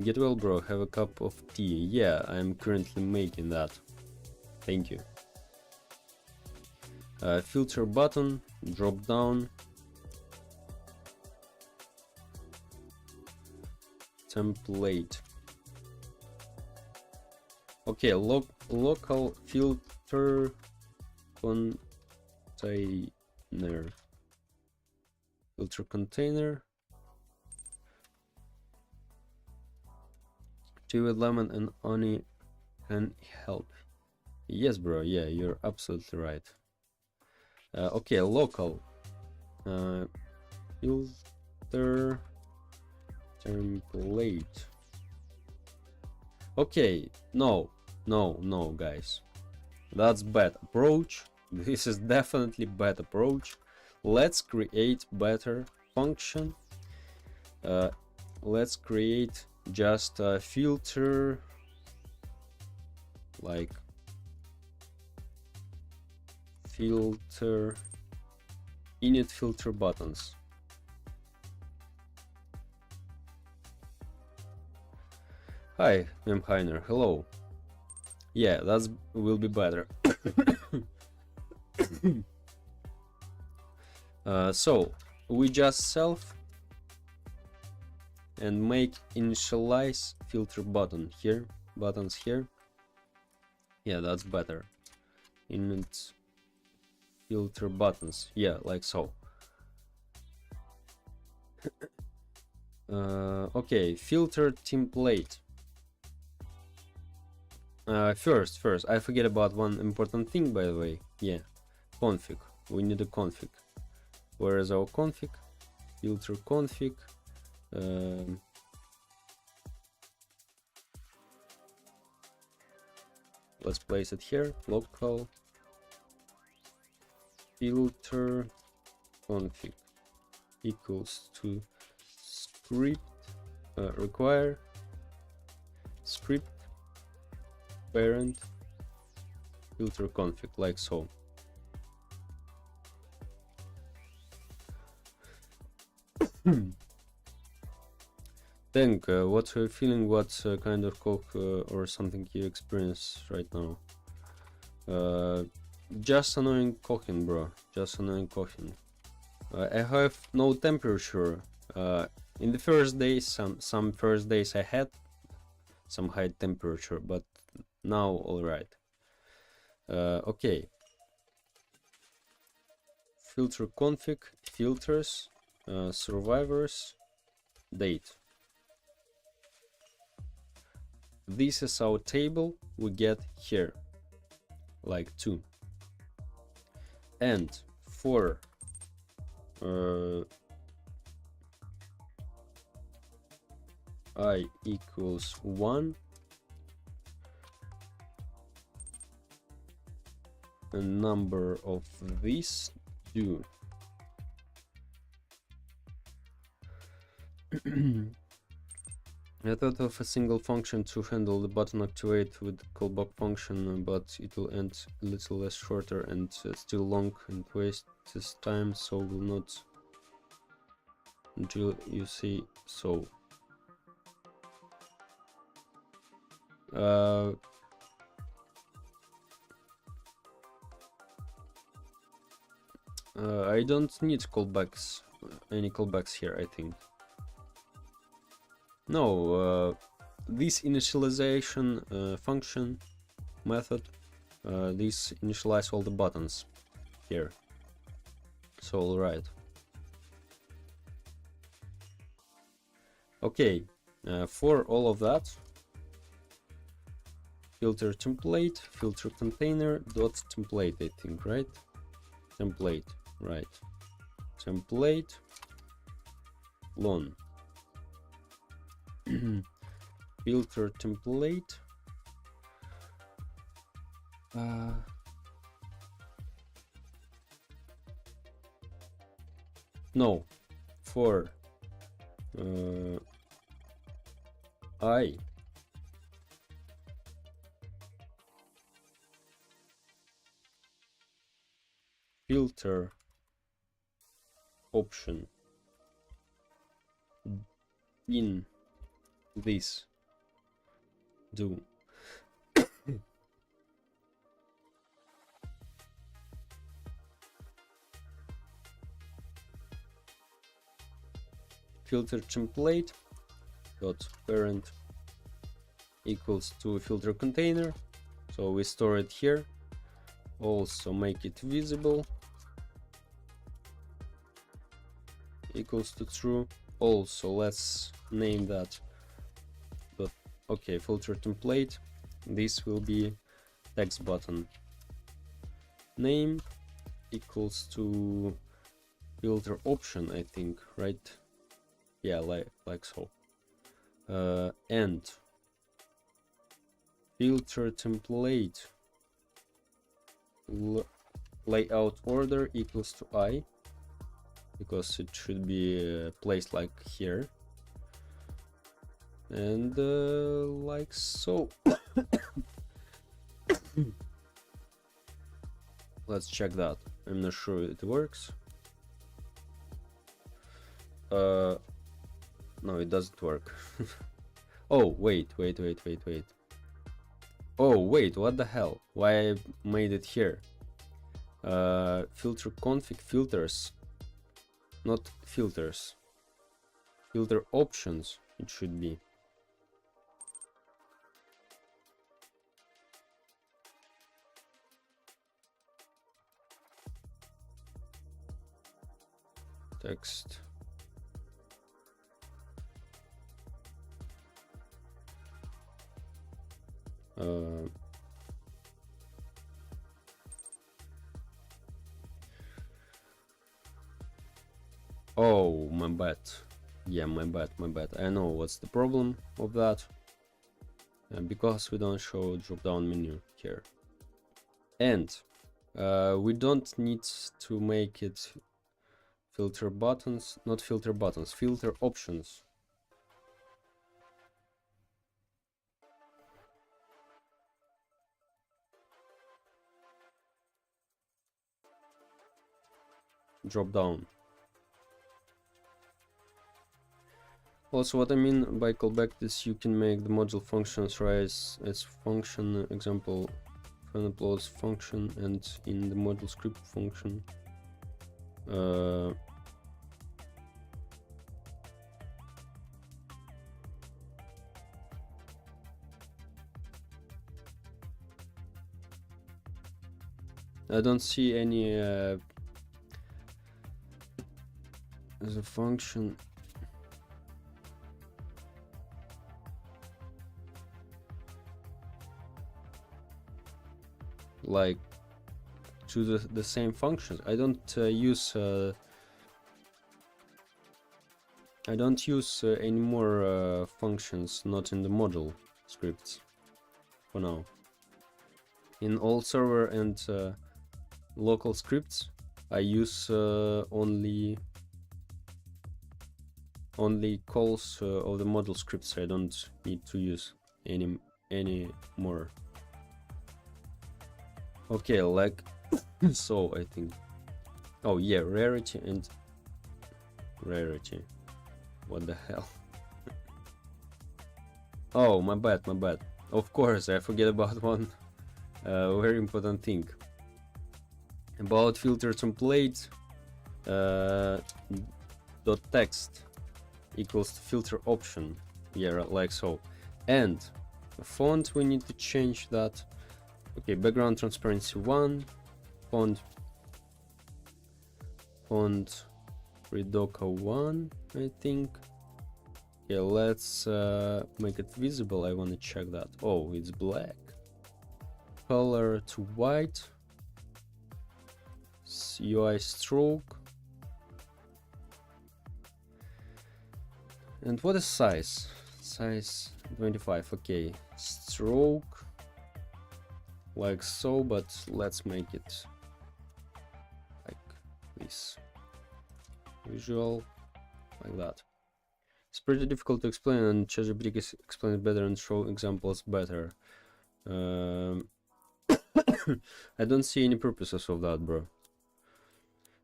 Get well, bro. Have a cup of tea. Yeah, I'm currently making that. Thank you. Filter button. Drop down. Template. Okay, local filter container. Filter container. Tea with lemon and honey can help. Yes, bro. Yeah, you're absolutely right. Okay, local filter template. Okay, no, guys, that's bad approach. This is definitely bad approach. Let's create better function. Let's create just a filter, like filter init filter buttons. Hi, Memheiner, hello. Yeah, that will be better. So we just self and make initialize filter button here, buttons here. Yeah, that's better. Init filter buttons, yeah, like so. Okay, filter template. First, I forget about one important thing, by the way. Yeah, config. We need a config. Where is our config? Filter config. Let's place it here. Local filter config equals to script require script parent filter config, like so. Think, what's your feeling? What kind of coke or something you experience right now? Just annoying coughing, bro. Just annoying coughing. I have no temperature. In the first days, some first days I had some high temperature, but now all right. Okay. Filter config, filters, survivors, date. This is our table we get here, like 2. And for I equals 1, a number of these 2. I thought of a single function to handle the button activate with callback function, but it will end a little less shorter and still long and waste this time, so will not until you see so. I don't need callbacks, any callbacks here, I think. No, this initialization function method, this initialize all the buttons here. So all right. Okay, for all of that, filter template, filter container dot template, I think, right? Template, right? Template lon. Filter template. No, for I filter option in this do filter template dot parent equals to filter container, so we store it here. Also make it visible equals to true. Also let's name that dot, okay, filter template. This will be text button name equals to filter option, I think, right? Yeah, like so. and filter template layout order equals to I, because it should be placed like here, and like so. Let's check that. I'm not sure it works. No, it doesn't work. Oh, wait. Oh, wait, what the hell? Why I made it here? Filter config filters, not filters. Filter options, it should be. Text. Oh, my bad. Yeah, my bad. I know what's the problem of that. Because we don't show drop-down menu here. And we don't need to make it filter buttons, not filter buttons, filter options. Drop down. Also, what I mean by callback is you can make the module functions rise as function, example fun uploads function, and in the module script function I don't see any as a function. Like to the same functions. I don't use any more functions not in the module scripts for now. In all server and local scripts I use only calls of the module scripts. I don't need to use any more. Okay, like so I think. Oh yeah, rarity and rarity. What the hell? Oh, my bad. Of course, I forget about one very important thing. About filter template dot text equals to filter option. Yeah, like so. And the font, we need to change that. Okay, background transparency 1, font Redoka 1, I think. Okay, let's make it visible. I want to check that. Oh, it's black. Color to white. UI stroke. And what is size? Size 25. Okay, stroke like so, but let's make it like this. Visual like that. It's pretty difficult to explain, and ChatGPT can explain it better and show examples better. I don't see any purposes of that, bro.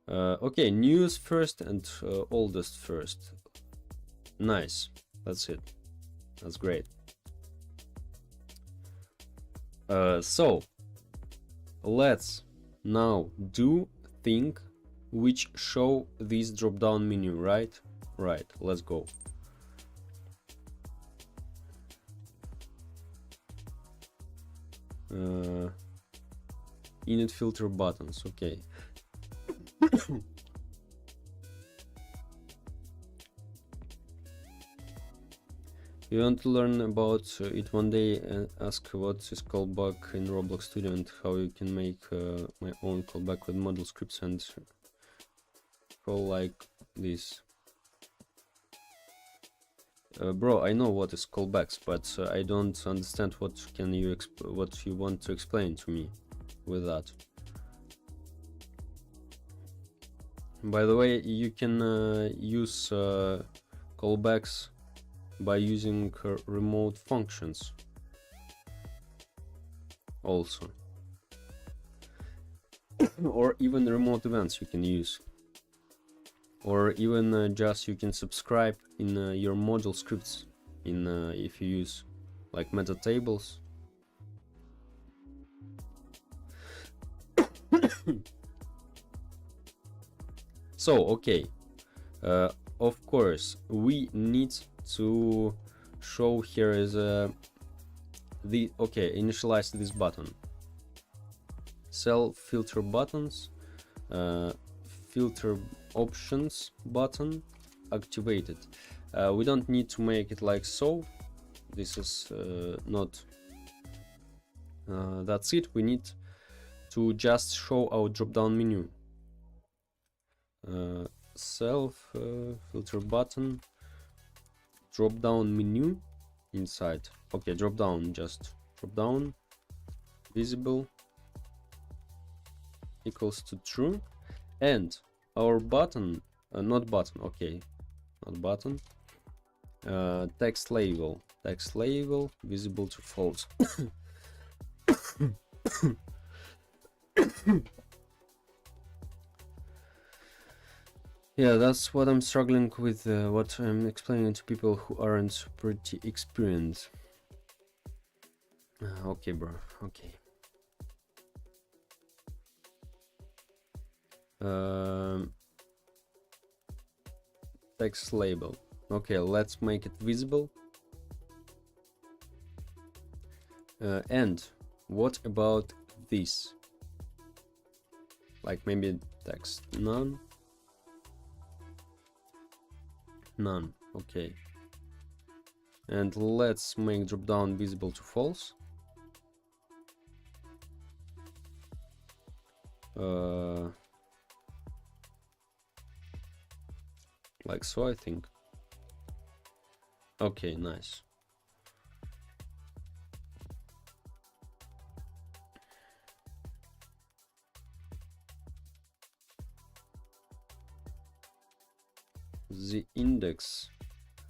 Okay, newest first and oldest first. Nice. That's it. That's great. So let's now do thing which show this drop down menu, right? Right, let's go. Init filter buttons. Okay. You want to learn about it one day and ask what is callback in Roblox Studio and how you can make my own callback with module scripts and call like this. Bro, I know what is callbacks, but I don't understand what you want to explain to me with that. By the way, you can use callbacks by using remote functions also, or even remote events you can use, or even just you can subscribe in your module scripts in if you use like meta tables. So okay, of course we need to show here is initialize this button, self filter buttons, filter options button activated. We don't need to make it like so. This is not that's it. We need to just show our drop down menu. Self filter button, drop down menu inside. Okay, drop down, just drop down, visible equals to true, and our button, not button, okay, not button, text label visible to false. Yeah, that's what I'm struggling with, what I'm explaining to people who aren't pretty experienced. Okay, bro, okay. Text label. Okay, let's make it visible. And what about this? Like maybe text none. None. Okay. And let's make drop down visible to false. Like so, I think. Okay, nice. The index,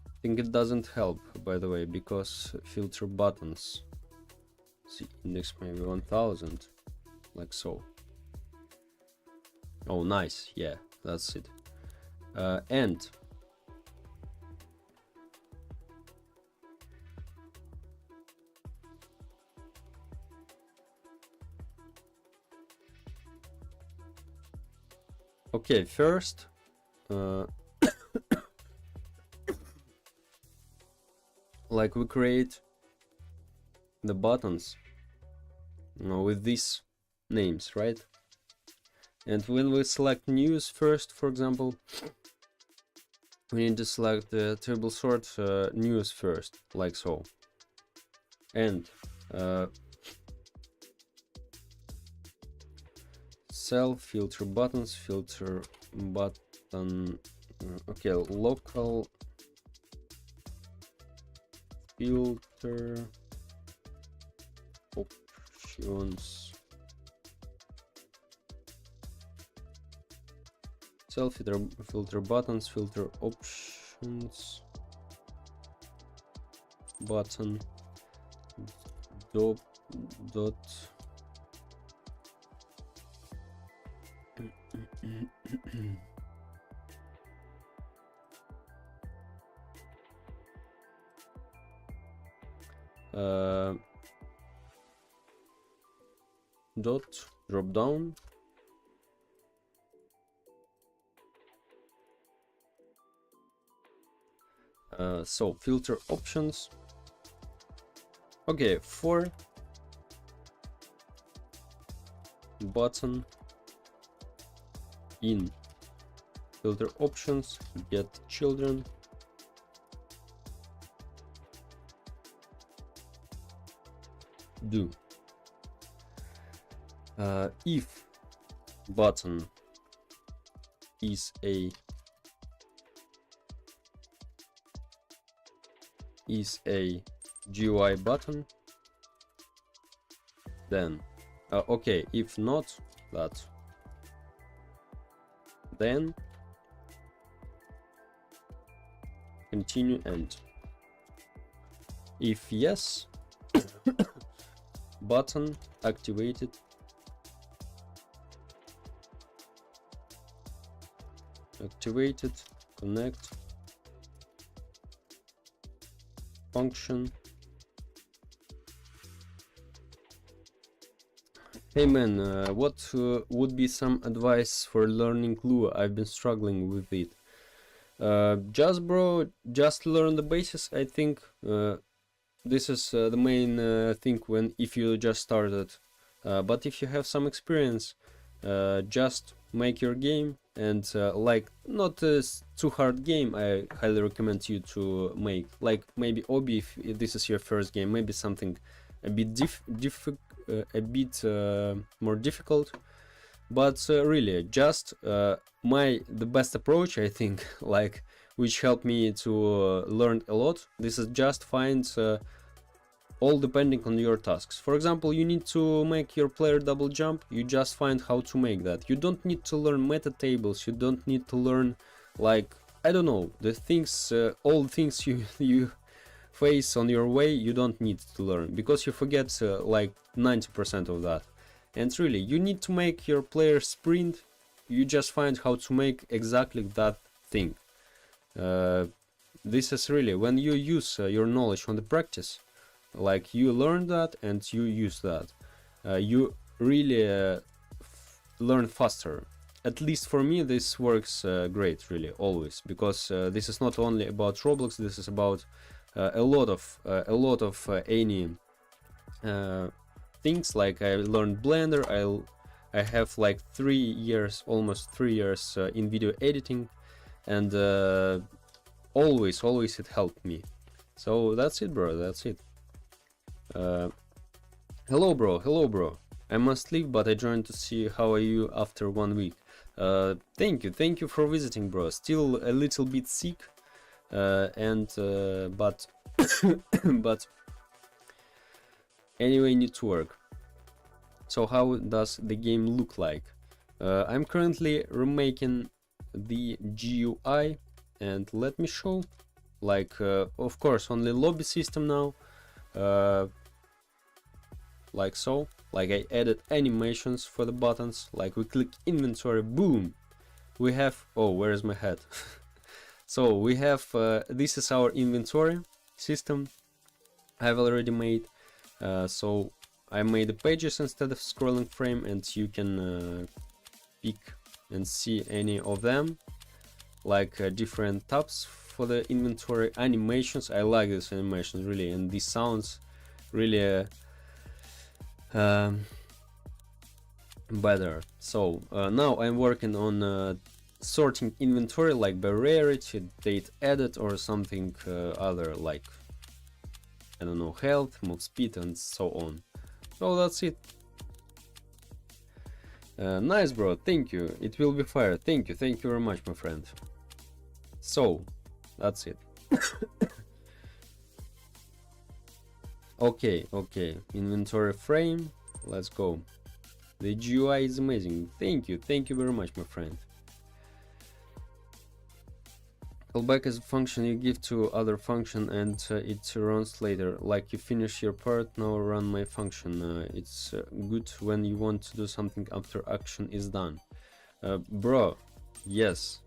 I think it doesn't help, by the way, because filter buttons. The index maybe 1000, like so. Oh, nice. Yeah, that's it. And okay, first like we create the buttons with these names, right? And when we select news first, for example, we need to select the table sort news first, like so. And self filter buttons, filter button, okay, local filter options, self filter buttons, filter options button dot dot drop down so filter options. Okay, for button in filter options get children do if button is a is a GUI button, then okay, if not that, then continue and if yes, button activated, connect function. Hey man, what would be some advice for learning Lua? I've been struggling with it. Just bro, just learn the basics. I think this is the main thing when if you just started. But if you have some experience, just make your game and like not a too hard game. I highly recommend you to make like maybe Obi if this is your first game, maybe something a bit more difficult. But really, just the best approach, I think, like which helped me to learn a lot. This is just find all depending on your tasks. For example, you need to make your player double jump. You just find how to make that. You don't need to learn meta tables. You don't need to learn like I don't know the things, all the things you face on your way. You don't need to learn because you forget like 90% of that. And really, you need to make your player sprint. You just find how to make exactly that thing. This is really when you use your knowledge on the practice, like you learn that and you use that, you really learn faster. At least for me, this works great, really, always, because this is not only about Roblox. This is about a lot of any things. Like I learned Blender. I have like almost 3 years in video editing, and always it helped me. So that's it, bro. That's it. Hello bro, I must leave, but I joined to see how are you after 1 week. Thank you for visiting, bro. Still a little bit sick, and but but anyway, need to work. So how does the game look like? I'm currently remaking the GUI, and let me show. Like of course only lobby system now. Like so, like I added animations for the buttons. Like we click inventory, boom, we have, oh, where is my head? So we have this is our inventory system I've already made. So I made the pages instead of scrolling frame, and you can pick and see any of them, like different tabs for the inventory. Animations, I like these animations really, and these sounds really better. So now I'm working on sorting inventory, like by rarity, date added, or something other, like I don't know, health, move speed, and so on. So that's it. Nice, bro, thank you. It will be fire. Thank you very much, my friend. So that's it. Okay, inventory frame, let's go. The GUI is amazing. Thank you very much, my friend. Callback is a function you give to other function, and it runs later. Like you finish your part, now run my function. It's good when you want to do something after action is done. Bro, yes,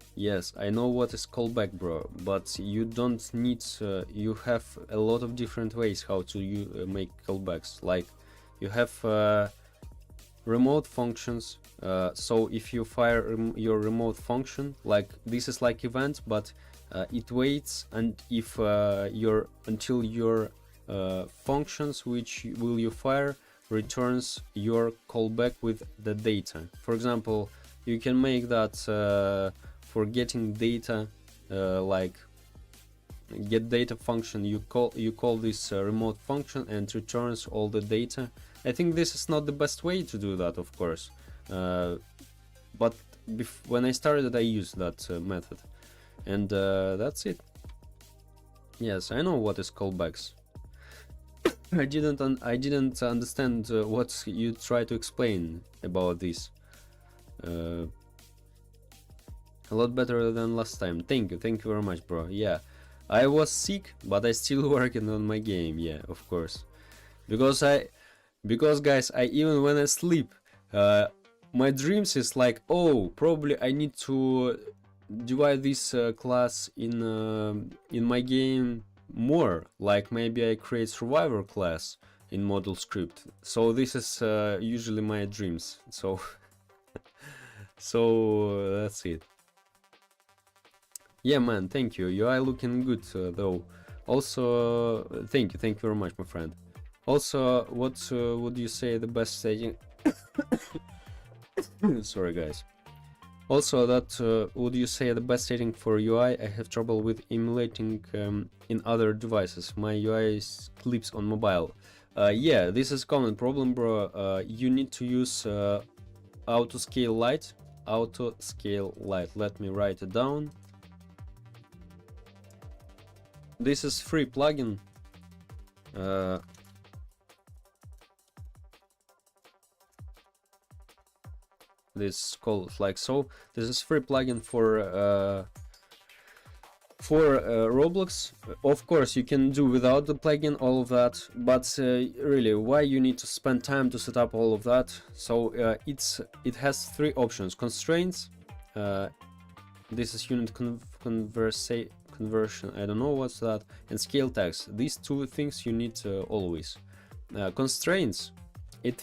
I know what is callback, bro, but you don't need, you have a lot of different ways how to make callbacks. Like you have remote functions, so if you fire your remote function, like this is like event, but it waits, and if until your functions which will you fire returns your callback with the data. For example, you can make that for getting data, like get data function. You call this remote function and returns all the data. I think this is not the best way to do that, of course, but when I started I used that method, and that's it. Yes, I know what is callbacks. I didn't understand what you try to explain about this. A lot better than last time. Thank you very much, bro. Yeah, I was sick, but I still working on my game. Yeah, of course. Because guys, I even when I sleep, my dreams is like, oh, probably I need to divide this class in my game more. Like maybe I create survivor class in model script. So this is usually my dreams. So so that's it. Yeah, man, thank you. UI looking good though. Also, thank you very much, my friend. Also, what would you say the best setting? Sorry, guys. Also, that would you say the best setting for UI? I have trouble with emulating in other devices. My UI clips on mobile. Yeah, this is common problem, bro. You need to use auto scale light. Auto scale light. Let me write it down. This is free plugin. This called like so. This is free plugin for Roblox. Of course, you can do without the plugin all of that, but really, why you need to spend time to set up all of that? So it has three options: constraints. This is unit conversion. I don't know what's that, and scale text. These two things you need always. Constraints. It's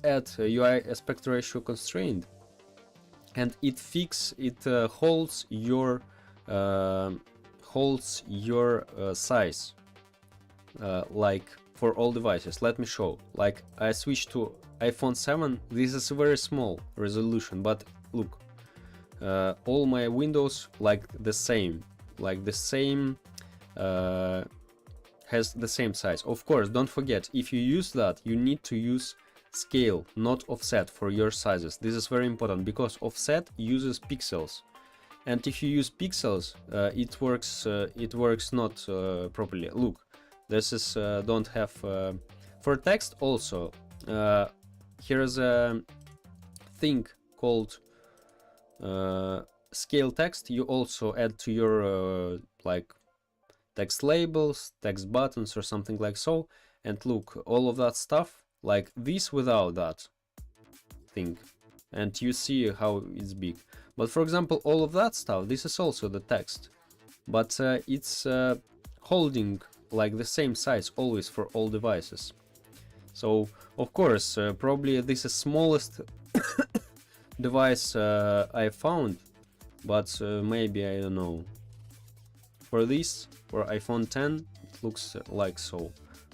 at UI aspect ratio constraint, and it holds your size like for all devices. Let me show. Like I switched to iPhone 7. This is a very small resolution, but look, all my windows like the same has the same size. Of course, don't forget, if you use that, you need to use scale, not offset, for your sizes. This is very important because offset uses pixels, and if you use pixels, it works not properly. Look, this is don't have for text also. Here's a thing called scale text. You also add to your like text labels, text buttons, or something like so. And look, all of that stuff, like this without that thing, and you see how it's big. But for example, all of that stuff, this is also the text, but it's holding like the same size always for all devices. So of course, probably this is smallest device I found, but maybe, I don't know, for this, for iPhone 10, it looks like so.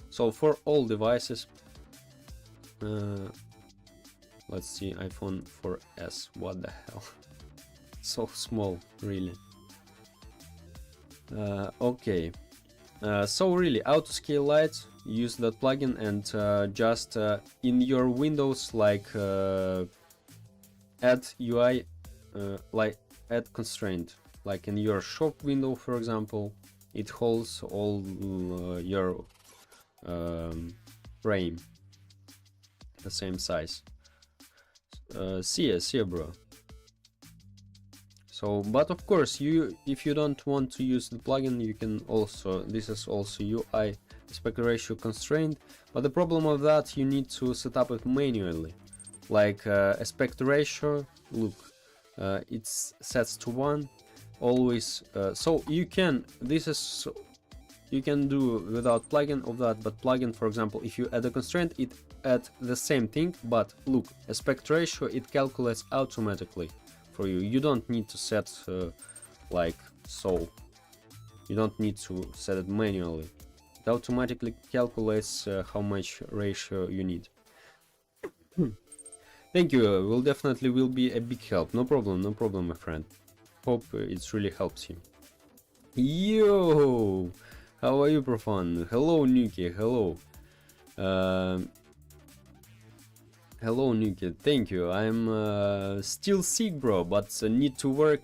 So for all devices, let's see, iPhone 4S, what the hell, so small, really. Okay, so really, auto scale light, use that plugin, and just in your Windows, like add UI, like add constraint, like in your shop window, for example, it holds all your frame the same size. See ya, bro. So, but of course, if you don't want to use the plugin, you can also, this is also UI aspect ratio constraint, but the problem of that, you need to set up it manually. Like aspect ratio, look, it's sets to 1 always. So you can, you can do without plugin of that, but plugin, for example, if you add a constraint, it add the same thing, but look, aspect ratio, it calculates automatically for you. You don't need to set like so. You don't need to set it manually. It automatically calculates how much ratio you need. Thank you. Will definitely be a big help. No problem, my friend. Hope it really helps you. Yo, how are you, Profan? Hello, Nuki. Hello. Hello, Nuki. Thank you. I'm still sick, bro, but need to work.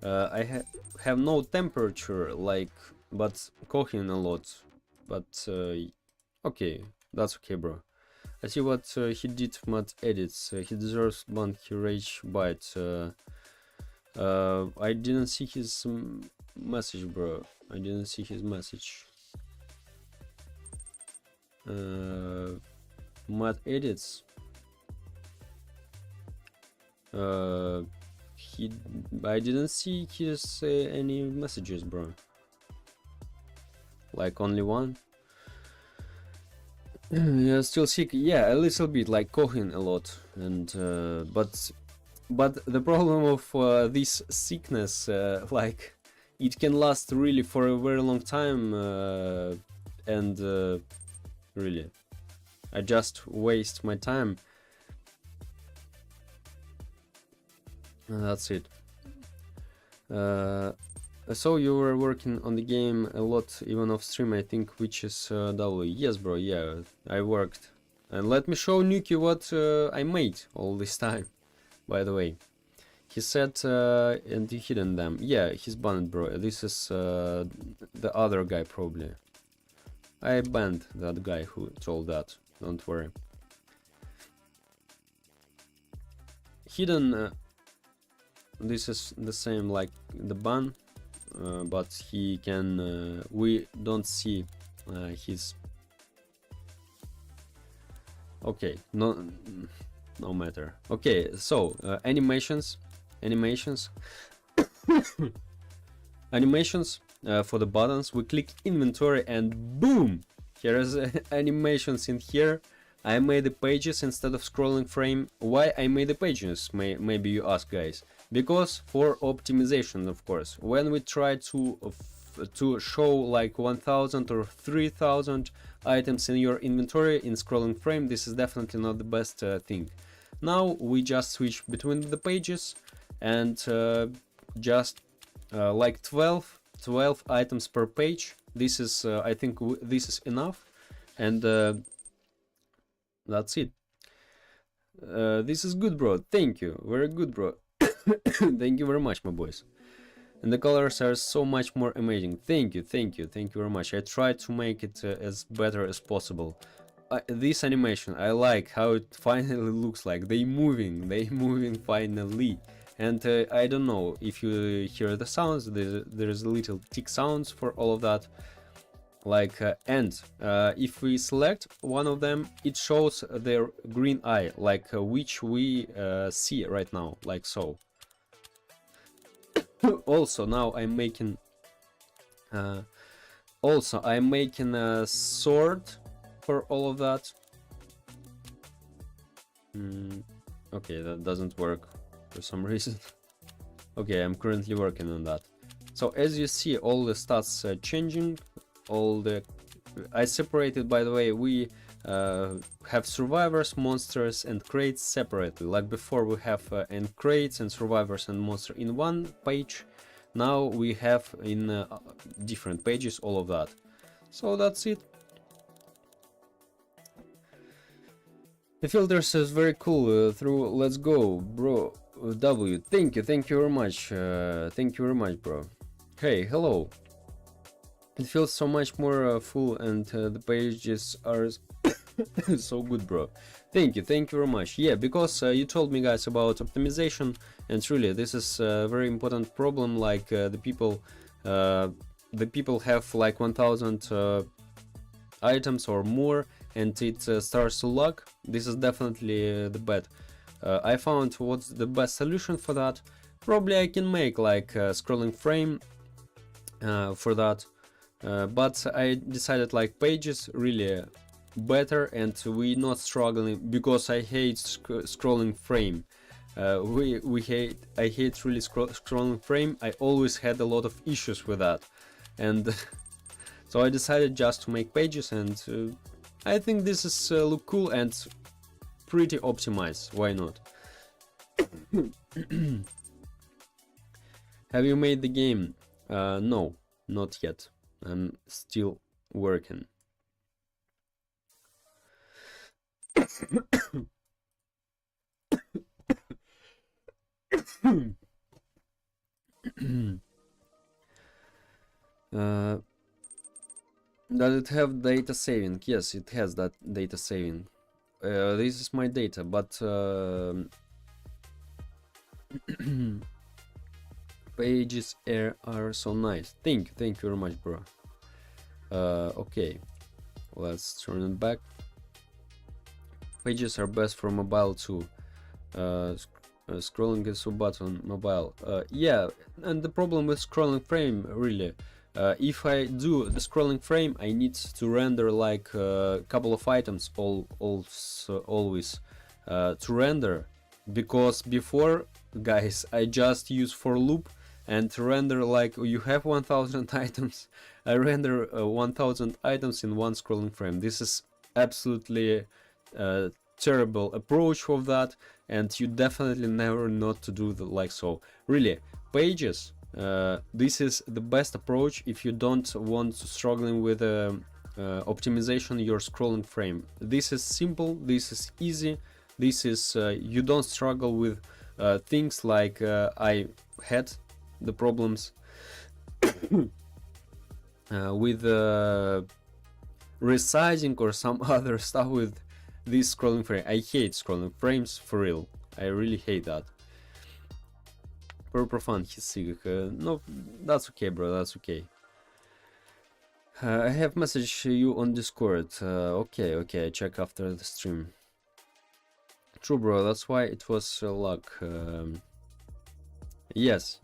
I have no temperature, like but coughing a lot. But okay, that's okay, bro. I see what he did mod edits. He deserves ban. He rage bite. I didn't see his message, bro. I didn't see his message. Mod edits. I didn't see his any messages, bro. Like only one. Yeah, still sick. Yeah, a little bit, like coughing a lot, and but the problem of this sickness, like it can last really for a very long time, and really, I just waste my time. And that's it. So you were working on the game a lot, even off stream, I think, which is W. Yes, bro, yeah, I worked. And let me show Nuki what I made all this time, by the way. He said, and he hidden them. Yeah, he's banned, bro. This is the other guy, probably. I banned that guy who told that, don't worry. Hidden, this is the same like the ban. But he can we don't see his okay, no matter. Okay, so animations for the buttons. We click inventory and boom, here is animations in here. I made the pages instead of scrolling frame. Why I made the pages, maybe you ask, guys? Because for optimization, of course. When we try to show like 1000 or 3000 items in your inventory in scrolling frame, this is definitely not the best thing. Now we just switch between the pages and just like 12 items per page. This is I think this is enough, and that's it. This is good, bro. Thank you. Very good, bro. Thank you very much, my boys. And the colors are so much more amazing. Thank you very much. I tried to make it as better as possible. This animation, I like how it finally looks like. They moving finally. And I don't know if you hear the sounds. There's a little tick sounds for all of that. Like if we select one of them, it shows their green eye, like which we see right now, like so. Also now I'm making a sword for all of that. Okay, that doesn't work for some reason. Okay, I'm currently working on that. So as you see, all the stats changing. I separated, by the way. We have survivors, monsters and crates separately. Like before we have and crates and survivors and monster in one page. Now we have in different pages all of that. So that's it. The filters is very cool through Let's Go, bro. W, thank you very much. Thank you very much, bro. Hey, hello. It feels so much more full, and the pages are so good, bro. Thank you very much. Yeah, because you told me, guys, about optimization, and really this is a very important problem. Like the people have like 1000 items or more, and it starts to lag. This is definitely the bad. I found what's the best solution for that. Probably I can make like a scrolling frame for that. But I decided like pages really better, and we not struggling, because I hate scrolling frame. I hate really scrolling frame. I always had a lot of issues with that, and so I decided just to make pages, and I think this is look cool and pretty optimized. Why not? Have you made the game? No, not yet. I'm still working. Does it have data saving? Yes, it has that data saving. This is my data, but pages are so nice. Thank you very much, bro. Okay, let's turn it back. Pages are best for mobile too. Scrolling is a button mobile. Yeah, and the problem with scrolling frame, really, if I do the scrolling frame, I need to render like a couple of items always to render, because before, guys, I just use for loop and render like you have 1000 items. I render 1000 items in one scrolling frame. This is absolutely terrible approach of that, and you definitely never not to do the like so. Really, pages, this is the best approach if you don't want to struggling with optimization your scrolling frame. This is simple, this is easy, this is you don't struggle with things like I had the problems with resizing or some other stuff with this scrolling frame. I hate scrolling frames, for real. I really hate that. Purple fun, he's sick. No, that's okay, bro, that's okay. I have messaged you on Discord. Okay, I check after the stream. True, bro, that's why it was luck. Yes,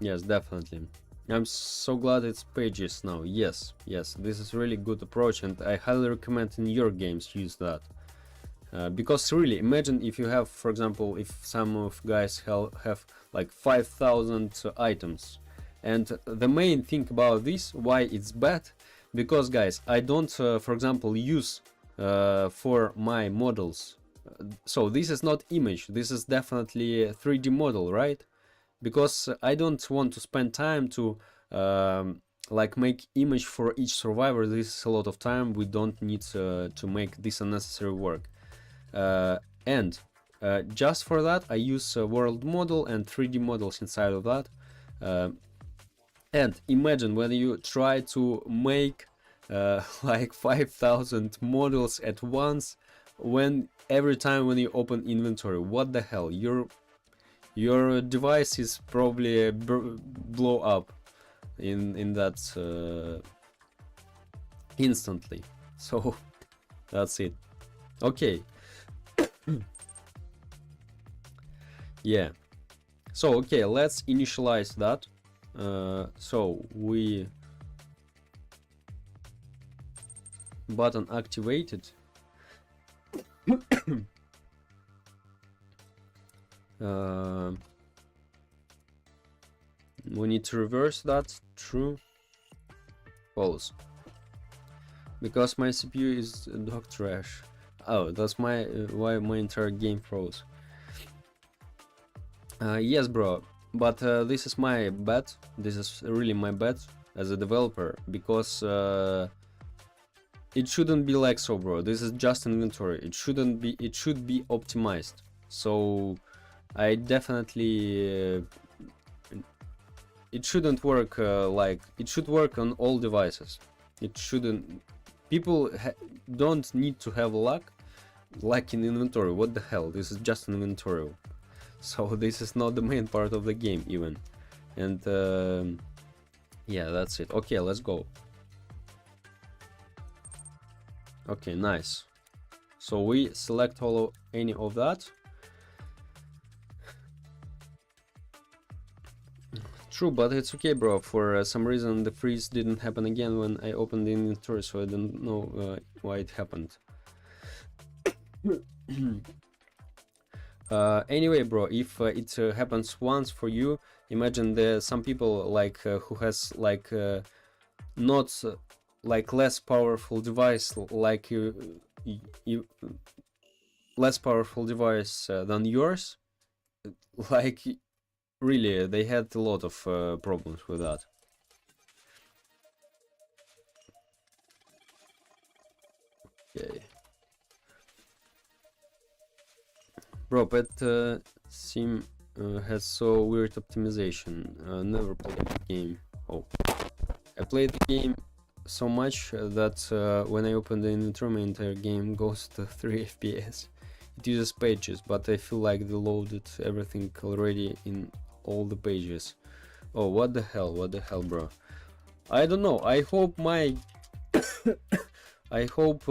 definitely. I'm so glad it's pages now. Yes, this is really good approach, and I highly recommend in your games use that. Because really, imagine if you have, for example, if some of guys have like 5000 items, and the main thing about this, why it's bad, because guys, I don't, for example, use for my models. So this is not image, this is definitely a 3D model, right? Because I don't want to spend time to like make image for each survivor. This is a lot of time. We don't need to make this unnecessary work. And just for that, I use a world model and 3D models inside of that. And imagine when you try to make like 5000 models at once, when every time when you open inventory, what the hell, your device is probably blow up in that instantly. So that's it. Okay. Yeah, so okay, let's initialize that. So we button activated. We need to reverse that. True, false, because my CPU is dog trash. Oh, that's my why my entire game froze. Yes, bro, but this is my bet. This is really my bet as a developer, because it shouldn't be like so, bro. This is just inventory. It shouldn't be. It should be optimized. So I definitely it shouldn't work like it should work on all devices. It shouldn't. People don't need to have luck like in inventory. What the hell? This is just an inventory. So this is not the main part of the game even. And yeah, that's it. Okay, let's go. Okay, nice. So we select any of that. True, but it's okay, bro. For some reason the freeze didn't happen again when I opened the inventory, so I don't know why it happened. Anyway, bro, if it happens once for you, imagine some people like who has like not like less powerful device like you less powerful device than yours, like really they had a lot of problems with that. Okay, bro, but sim has so weird optimization. Never played the game. Oh, I played the game so much that when I open the inventory, my entire game goes to 3 FPS. It uses pages, but I feel like they loaded everything already in all the pages. Oh, what the hell, bro? I don't know. I hope my I hope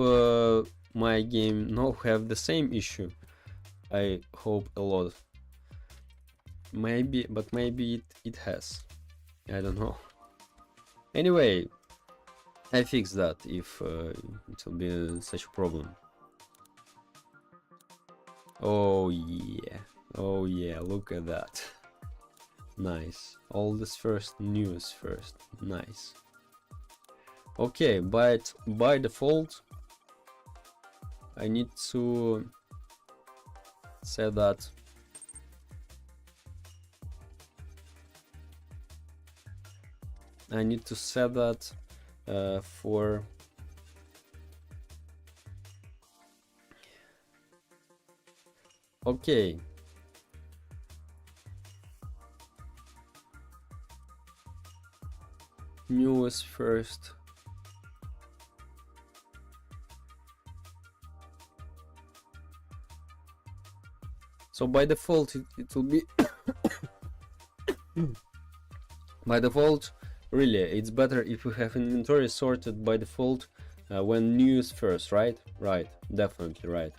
my game no have the same issue. I hope a lot. Maybe, but maybe it has. I don't know. Anyway, I fix that if it will be such a problem. Oh yeah, look at that. Nice. All this first, news first. Nice. Okay, but by default, I need to set that for okay. News first. So by default it will be by default, really it's better if we have inventory sorted by default when news first, right? Right, definitely right.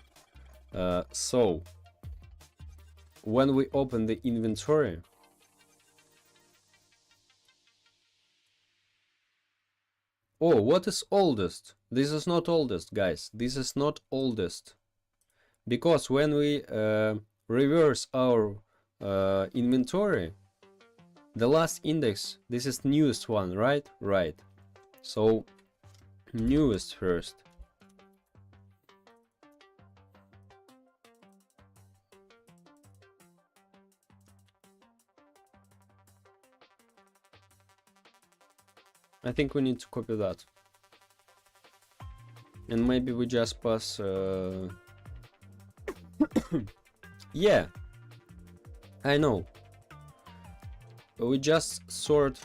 So when we open the inventory, oh, what is oldest? This is not oldest, guys. This is not oldest. Because when we reverse our inventory, the last index, this is newest one, right? Right. So newest first. I think we need to copy that. And maybe we just pass yeah, I know. We just sort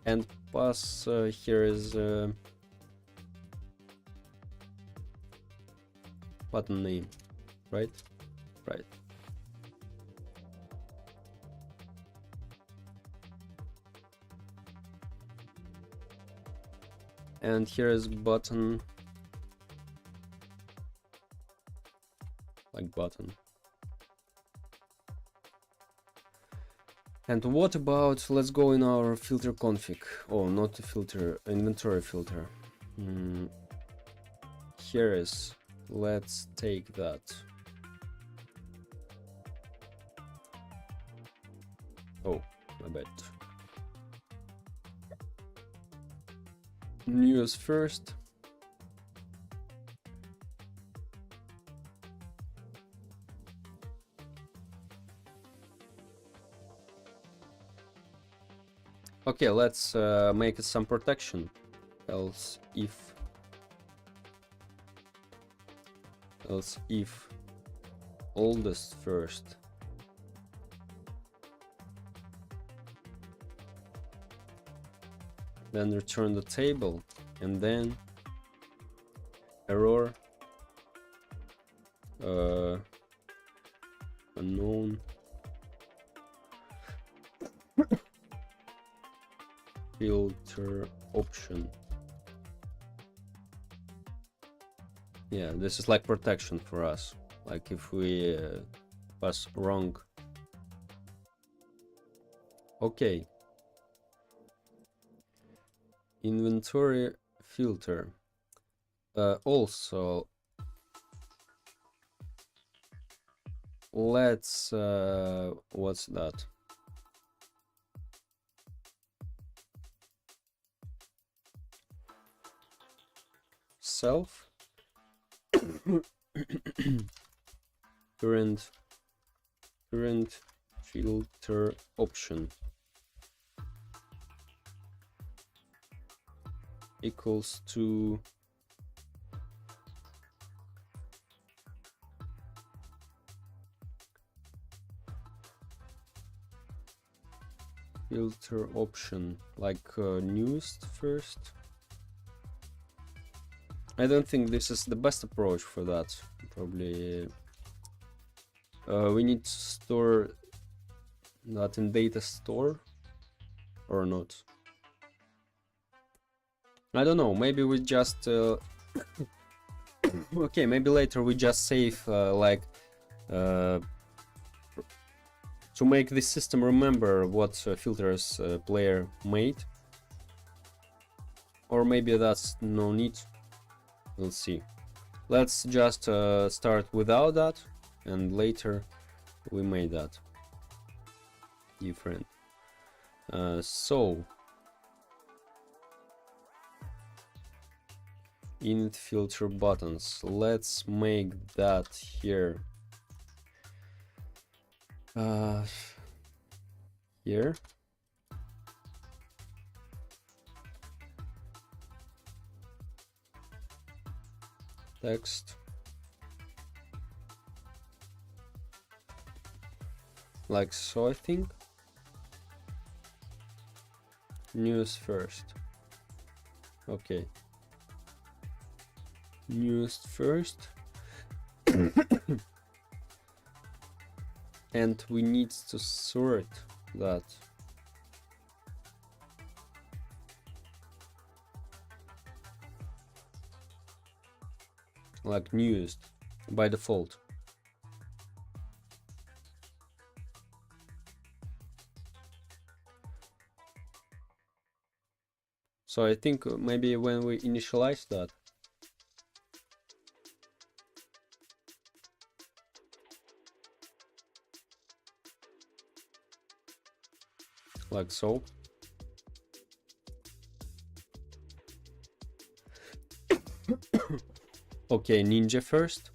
and pass here is button name, right? Right. And here is button, like button. And what about, let's go in our filter config. Oh, not the filter, inventory filter. Here is, let's take that. Oh, my bad. News first. Okay, let's make it some protection. Else if oldest first. Then return the table, and then error unknown filter option. Yeah, this is like protection for us, like if we pass wrong. Okay, inventory filter. Also, let's what's that? Self current filter option equals to filter option, like newest first. I don't think this is the best approach for that. Probably we need to store that in data store or not. I don't know, maybe we just okay, maybe later we just save like to make this system remember what filters player made, or maybe that's no need. We'll see. Let's just start without that, and later we made that different. So init filter buttons, let's make that here. Here. Text. Like so, I think. News first. Okay. News first. And we need to sort that. Like newest by default. So I think maybe when we initialize that, like so. Okay, ninja first.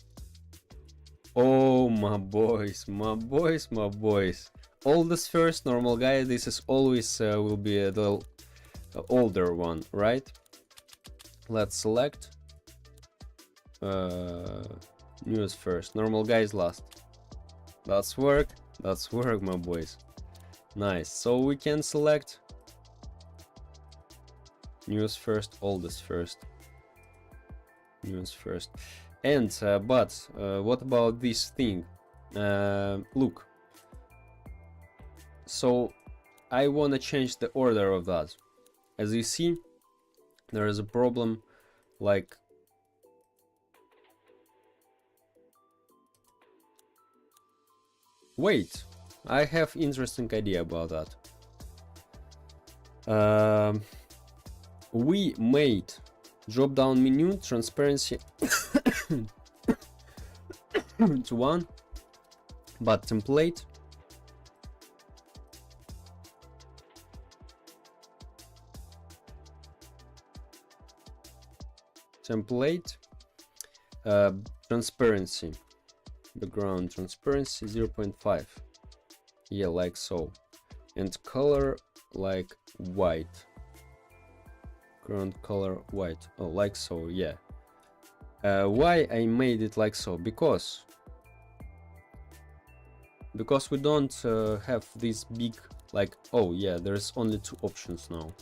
Oh, my boys, my boys, my boys. Oldest first, normal guy. This is always will be the older one, right? Let's select news first, normal guys last. That's work, my boys. Nice. So we can select news first, oldest first. News first. And but what about this thing? Look, so I want to change the order of that. As you see, there is a problem, like wait, I have interesting idea about that. We made drop down menu transparency to 1, but template transparency, background transparency 0.5, yeah, like so, and color like white, ground color white, oh, like so, yeah. Why I made it like so? Because we don't have this big, like, oh yeah, there's only 2 options now.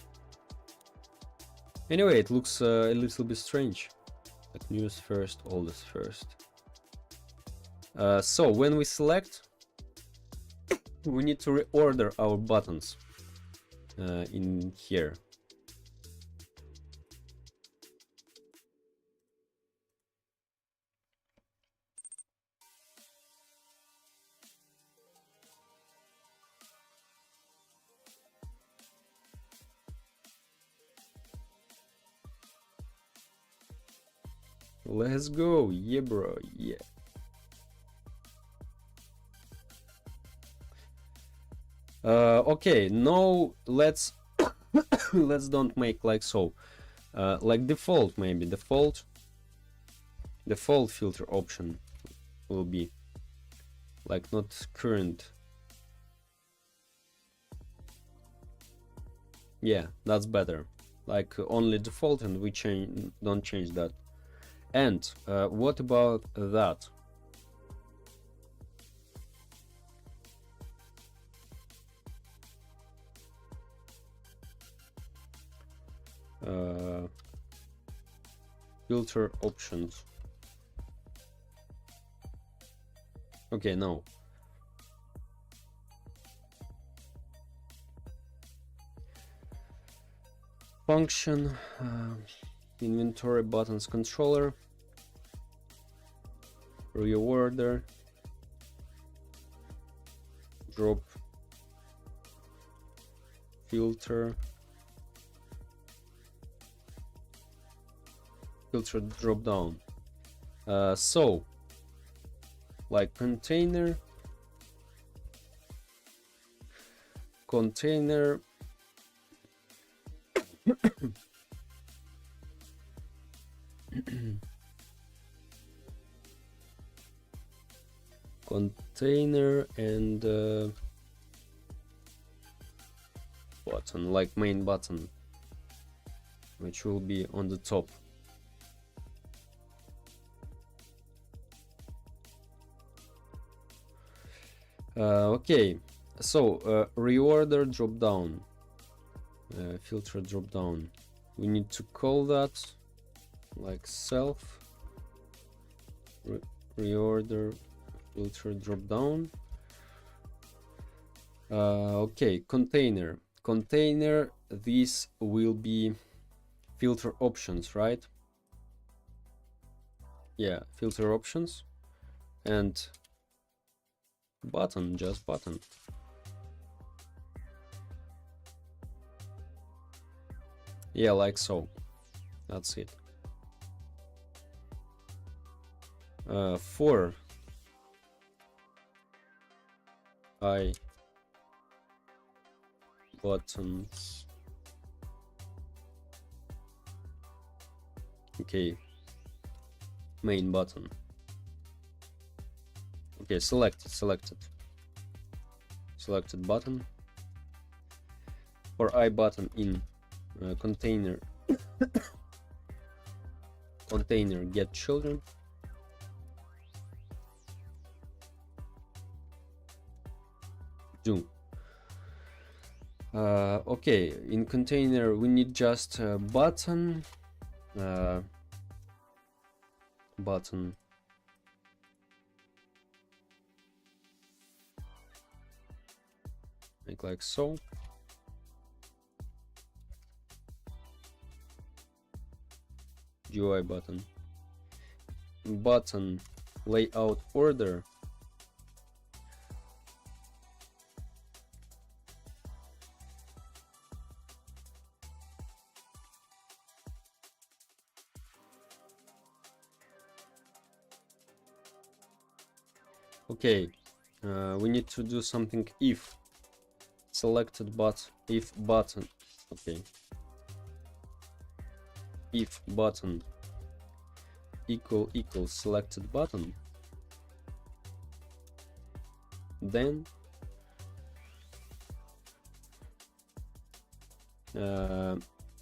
Anyway, it looks a little bit strange, like news first, oldest first. So when we select, we need to reorder our buttons in here. Let's go, yeah bro, yeah. Okay, now let's let's don't make like so, like default, maybe default filter option will be like not current. Yeah, that's better, like only default, and we don't change that. And what about that? filter options. Okay, no. Function inventory buttons controller, reorder, drop filter drop down. So like container container and button, like main button, which will be on the top. Okay, so reorder drop down, filter drop down. We need to call that like self reorder filter drop down. Okay, container. These will be filter options, right? Yeah, filter options, and button, just button. Yeah, like so. That's it. For buttons. Okay, main button. Okay, selected button. For I button in container get children. Do. Okay, in container we need just button, button, make like so. UI button layout order. Okay, we need to do something if selected if button. Okay, if button equals selected button, then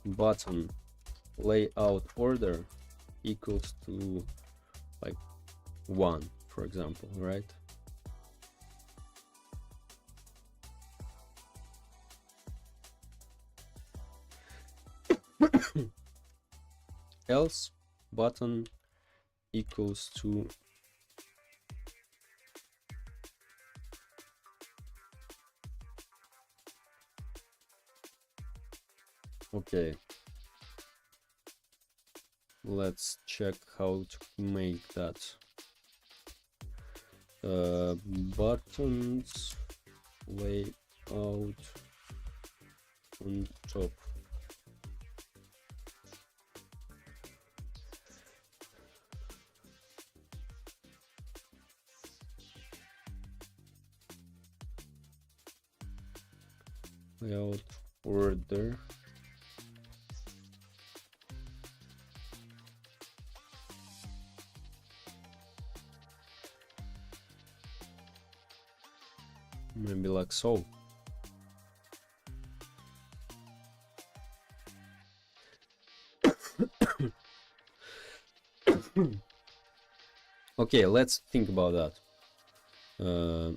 button layout order equals to like 1, for example, right? Else button equals to okay, let's check how to make that. Buttons layout on top. Layout order. Maybe like so. Okay, let's think about that.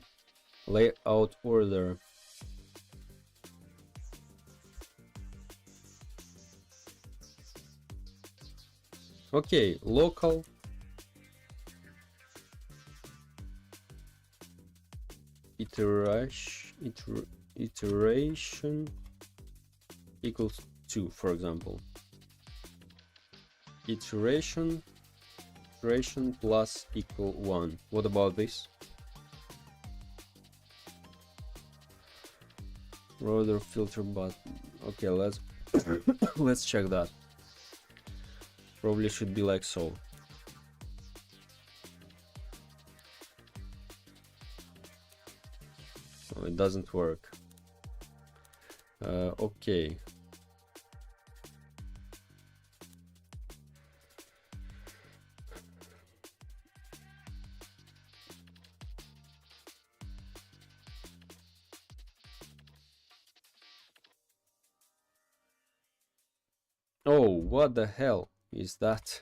Layout order. Okay, local iteration equals 2, for example. Iteration plus equal 1. What about this? Rotor filter button. Okay, let's let's check that. Probably should be like so. Oh, it doesn't work. Okay. Oh, what the hell is that?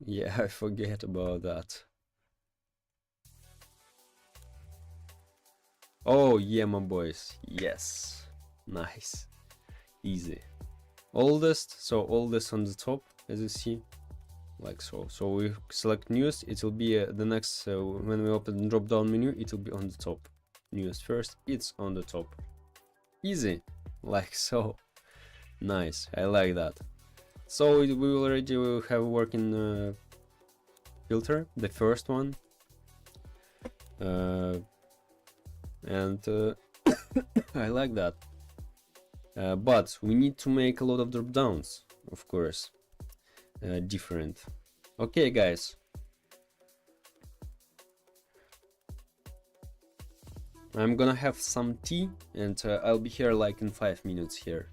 Yeah, I forget about that. Oh, yeah, my boys. Yes. Nice. Easy. Oldest, so oldest on the top, as you see. Like so. So we select newest, it will be the next, when we open the drop down menu, it will be on the top. Newest first, it's on the top. Easy. Like so. Nice. I like that. So we already will have a working filter, the first one. And I like that. But we need to make a lot of drop downs, of course. Different. Okay, guys. I'm gonna have some tea and I'll be here like in 5 minutes here.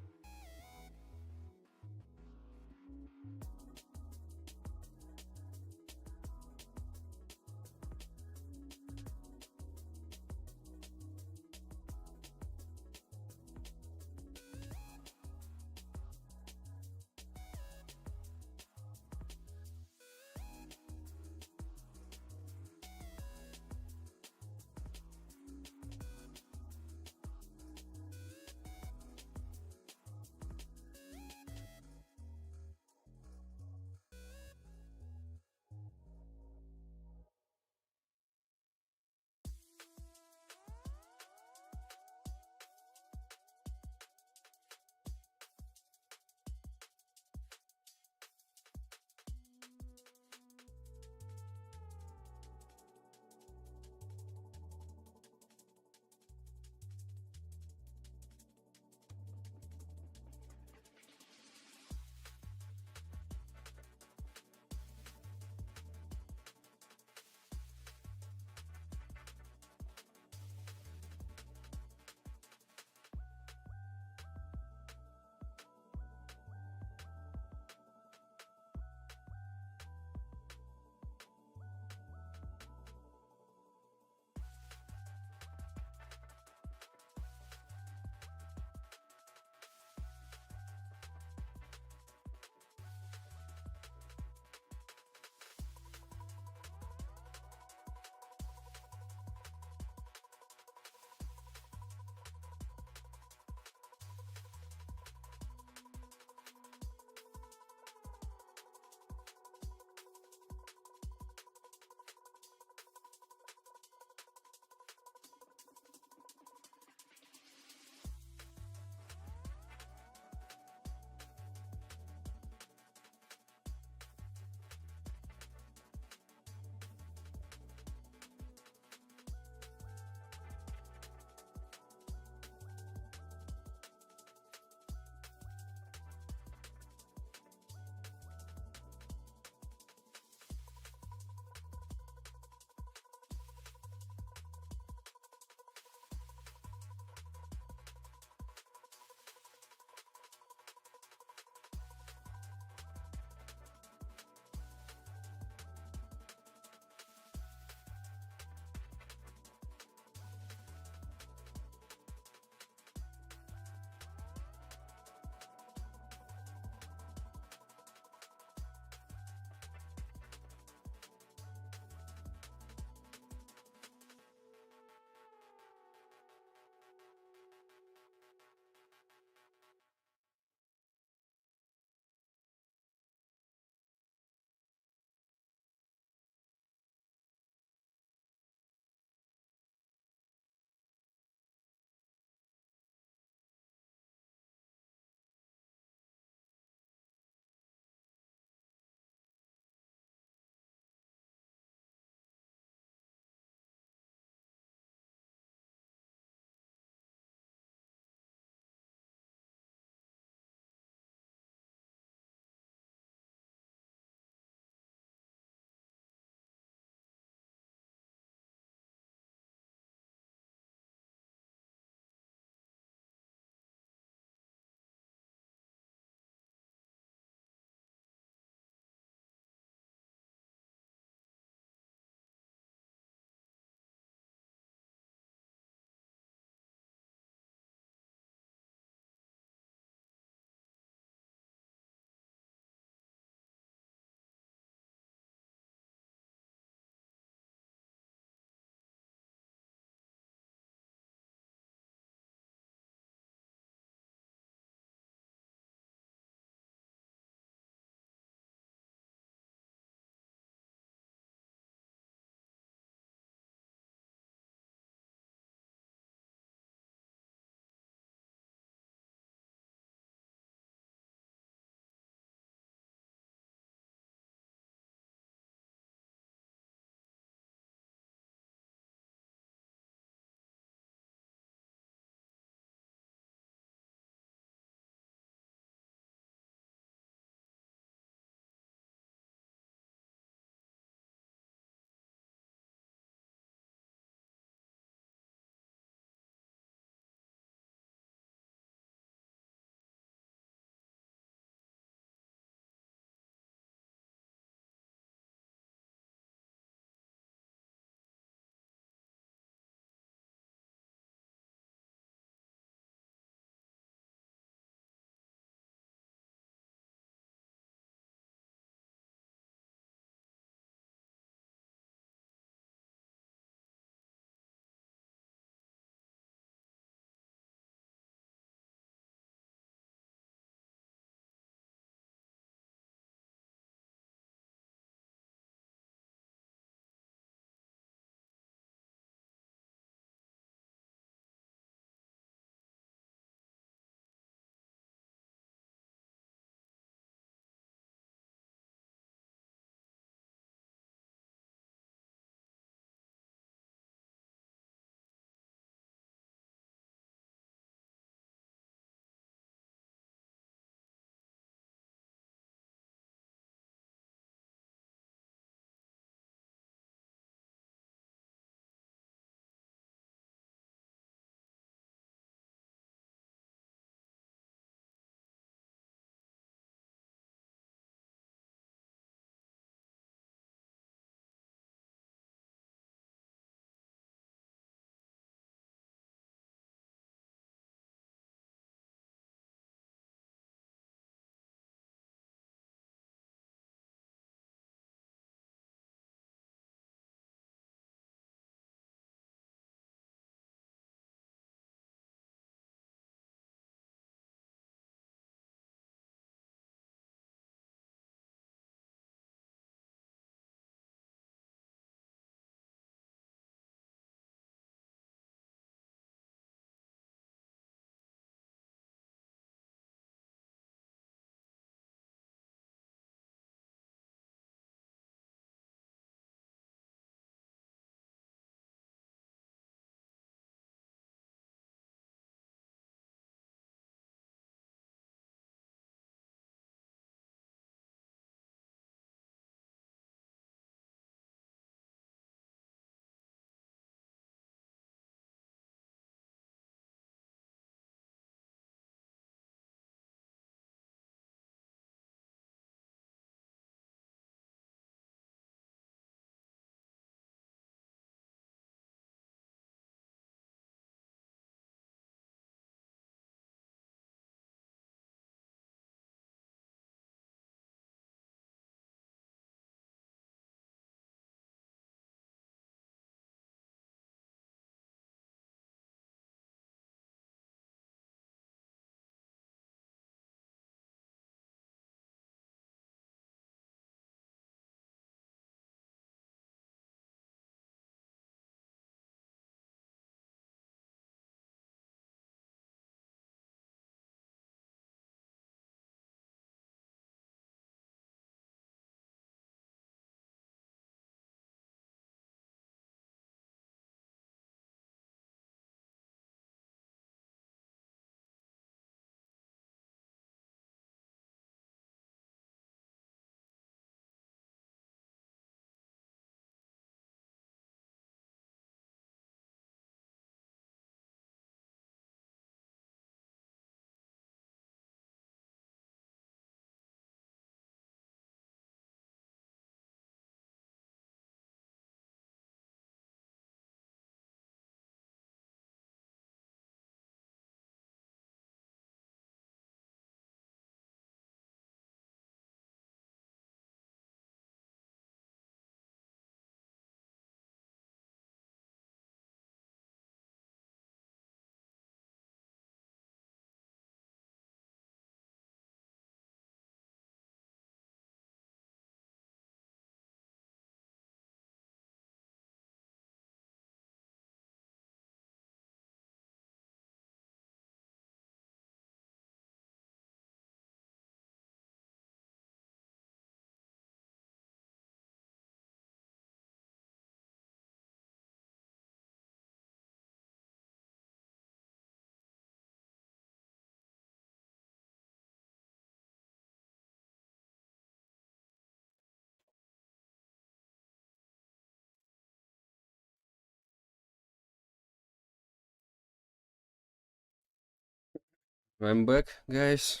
I'm back, guys.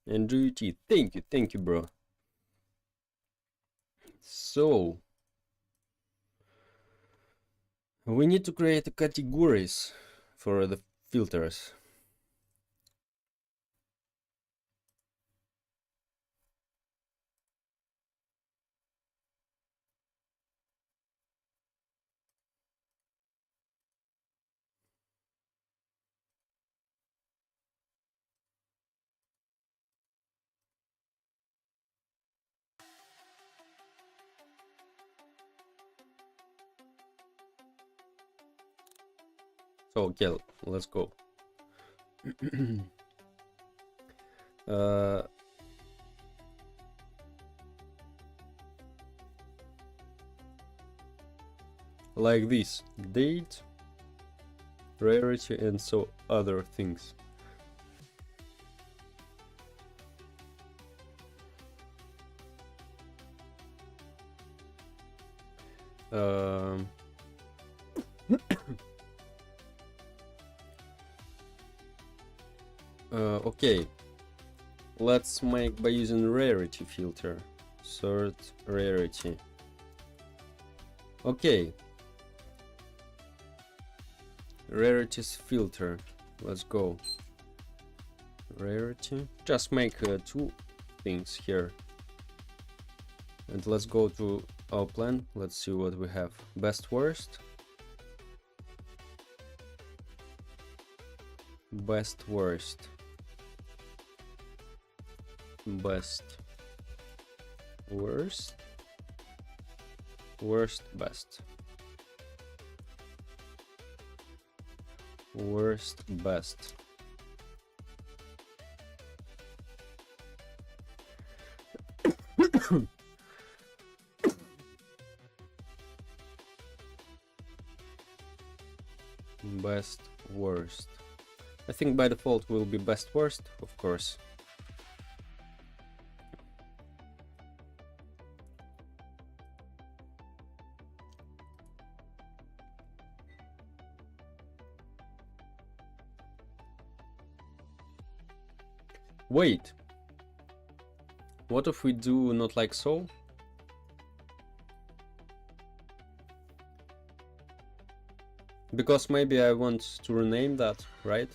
And GUT, thank you, bro. So we need to create categories for the filters. So okay, let's go. uh, like this, date, rarity, and so other things. Um, okay, let's make by using rarity filter. Sort rarity. Okay, rarities filter. Let's go. Rarity. Just make two things here. And let's go to our plan. Let's see what we have. Best worst. Best worst. Best worst. Worst best. Worst best. Best worst. I think by default will be best worst, of course. Wait, what if we do not like so? Because maybe I want to rename that, right?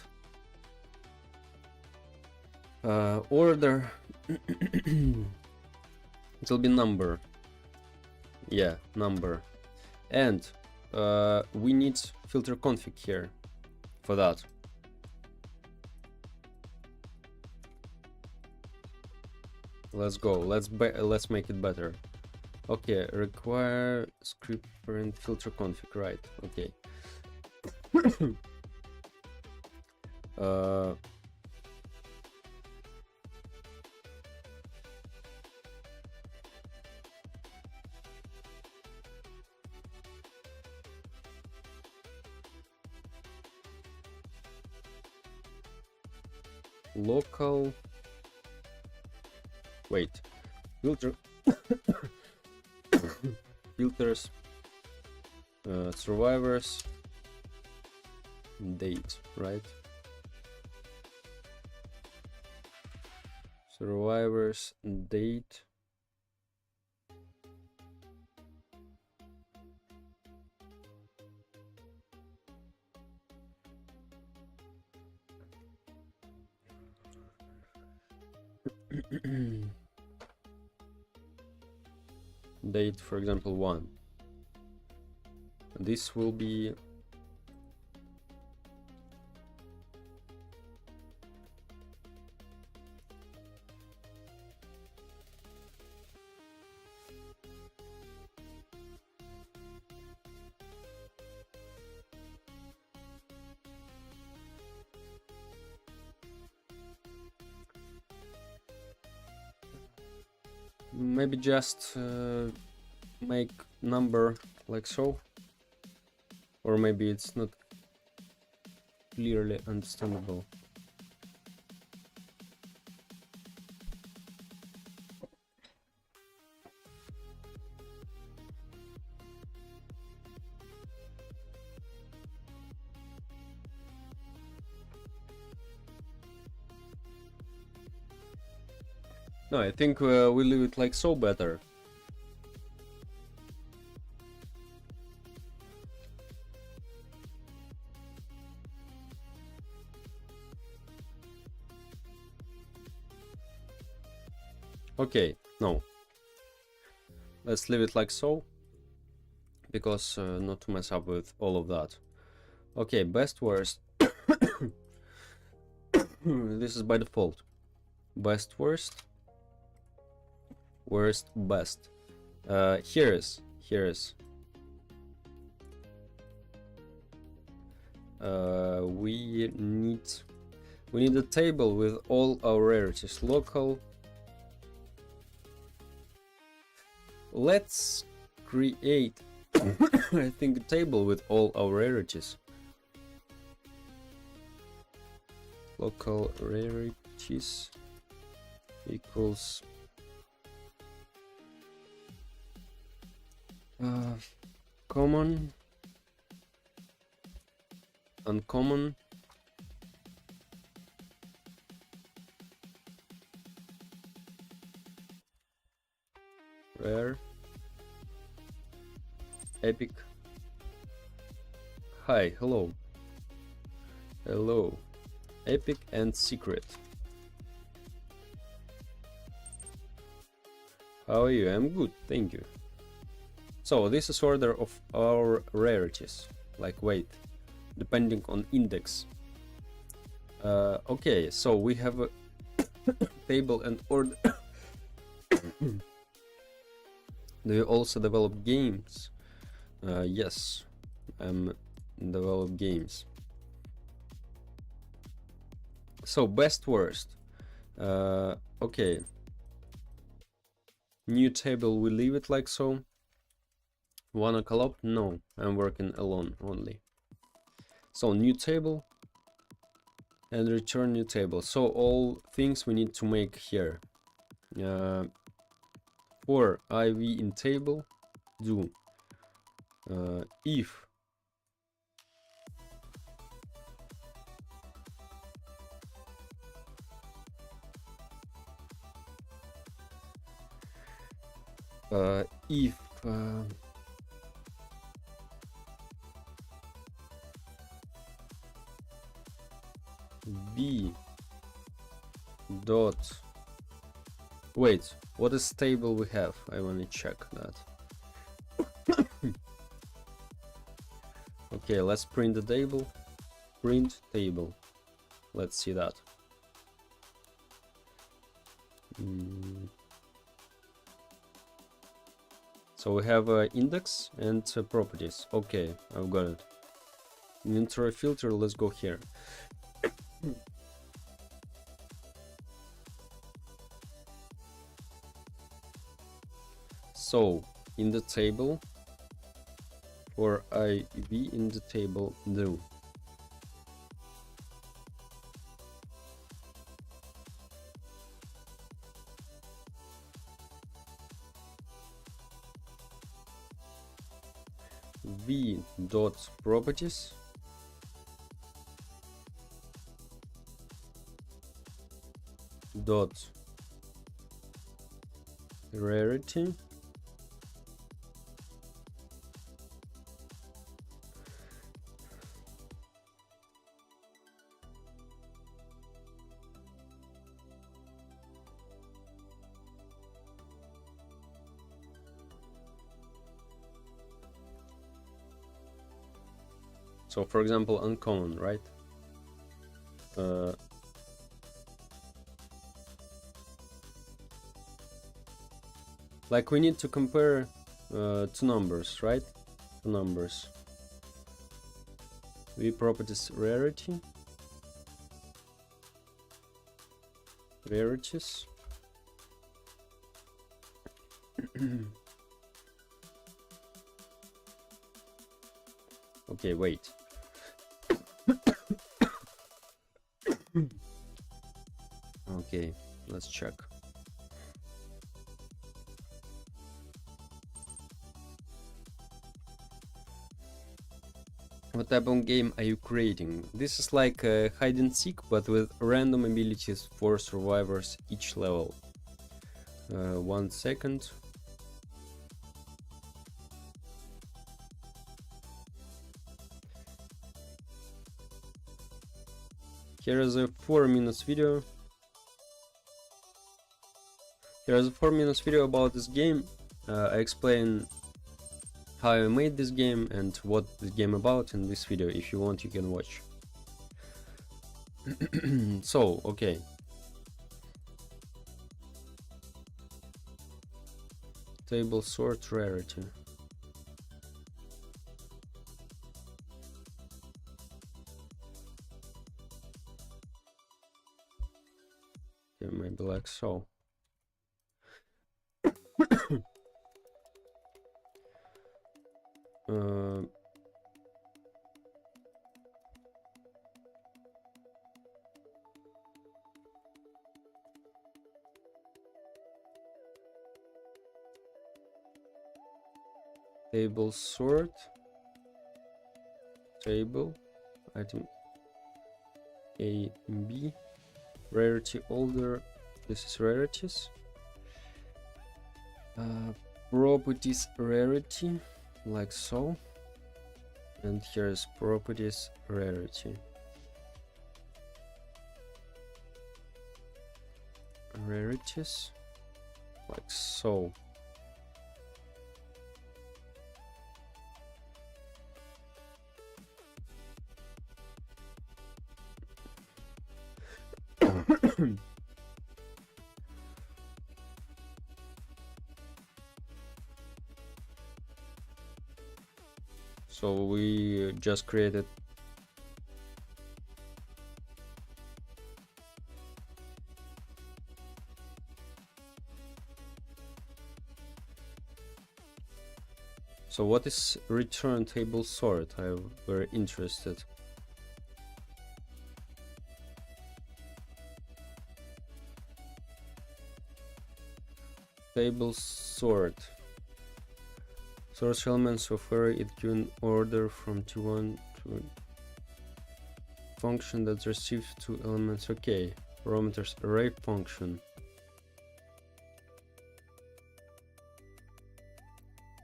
Order. It'll be number. Yeah, number. And we need filter config here for that. Let's go. Let's make it better. Okay, require script parent filter config. Right. Okay. Local. Wait. Filter. Filters. Survivors. Date. Right. Survivors. Date. Date, for example, 1. This will be maybe just make number like so, or maybe it's not clearly understandable. No, I think we leave it like so better. Okay, no. Let's leave it like so, because not to mess up with all of that. Okay, best worst. This is by default. Best worst. Worst best. Here is. We need a table with all our rarities. Local. Let's create I think a table with all our rarities. Local rarities equals common, uncommon, rare, epic. Hi, hello, epic, and secret. How are you? I'm good, thank you. So this is order of our rarities, like weight, depending on index. Okay, so we have a table and order. Do you also develop games? Yes, I'm develop games. So best worst. Okay. New table, we leave it like so. Wanna collab? No, I'm working alone only. So new table and return new table. So all things we need to make here. For iv in table, do if b dot, wait, what is table we have? I want to check that. Okay, let's print the table. Print table. Let's see that. So we have index and properties. Okay, I've got it. Inventory filter, let's go here. So in the table, for iv in the table, do v dot properties dot rarity So for example, uncommon, right? Like we need to compare two numbers, right? Two numbers. V properties rarity. Rarities. Okay, wait. Okay, let's check. What type of game are you creating? This is like a hide and seek, but with random abilities for survivors each level. 1 second. Here is a 4-minute video. Here is a 4-minute video about this game. I explain how I made this game and what this game about in this video. If you want, you can watch. So, okay. Table sort rarity. Okay, maybe like so. Table sort, table, item A and B, rarity order, this is rarities, properties rarity, like so, and here's properties rarity. Rarities, like so. So we just created so what is return table sort? I'm very interested. Table sort. Source elements of array is given order from T1 to function that receives 2 elements. Okay, parameters array function.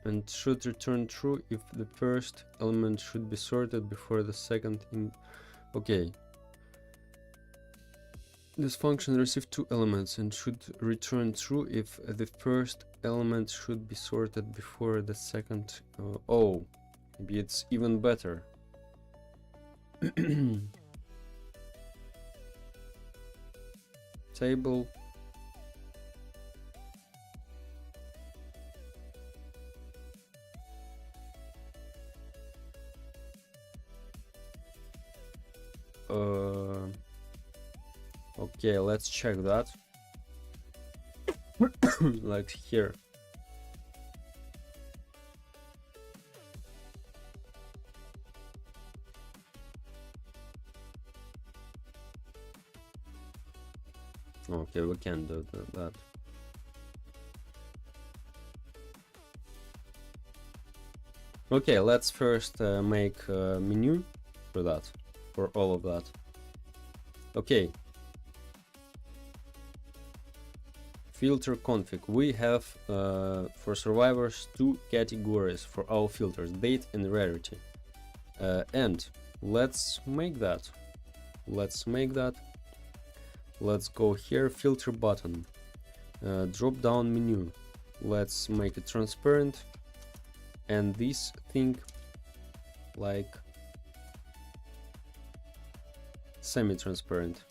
And should return true if the first element should be sorted before the second in. Okay. This function receives 2 elements and should return true if the first element should be sorted before the second. Oh, maybe it's even better. Table. Okay, let's check that. Like here. Okay, we can do that. Okay, let's first make a menu for that, for all of that. Okay. Filter config. We have for survivors 2 categories for our filters, date and rarity. And let's make that. Let's go here, filter button, drop down menu. Let's make it transparent, and this thing like semi-transparent,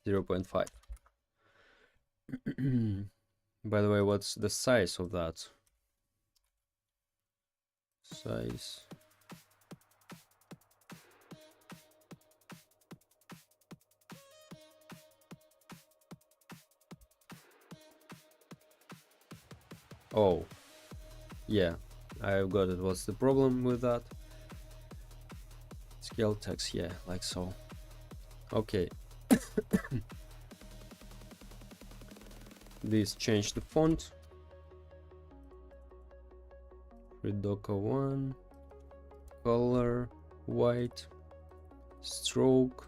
0.5. By the way, what's the size of that? Size. Oh, yeah, I've got it. What's the problem with that? Scale text, yeah, like so. Okay. This change the font. Redoka 1, color, white, stroke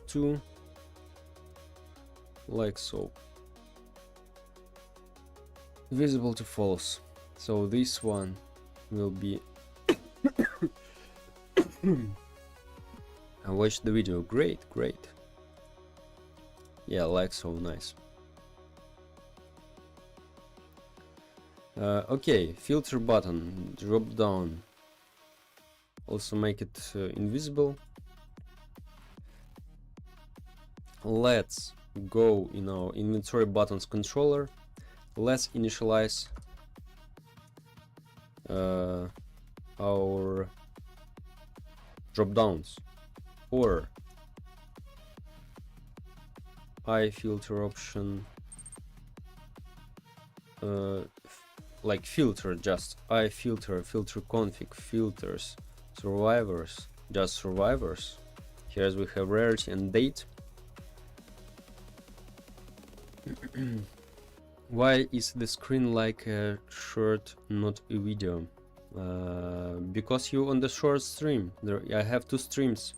2, like so. Visible to false. So this one will be I watched the video. Great. Yeah, like so. Nice. Okay, filter button, drop down. Also make it invisible. Let's go in our inventory buttons controller. Let's initialize our drop downs, or eye filter option, like filter, just eye filter, filter config, filters, survivors, just survivors. Here we have rarity and date. Why is the screen like a short, not a video? Because you on the short stream. I have 2 streams.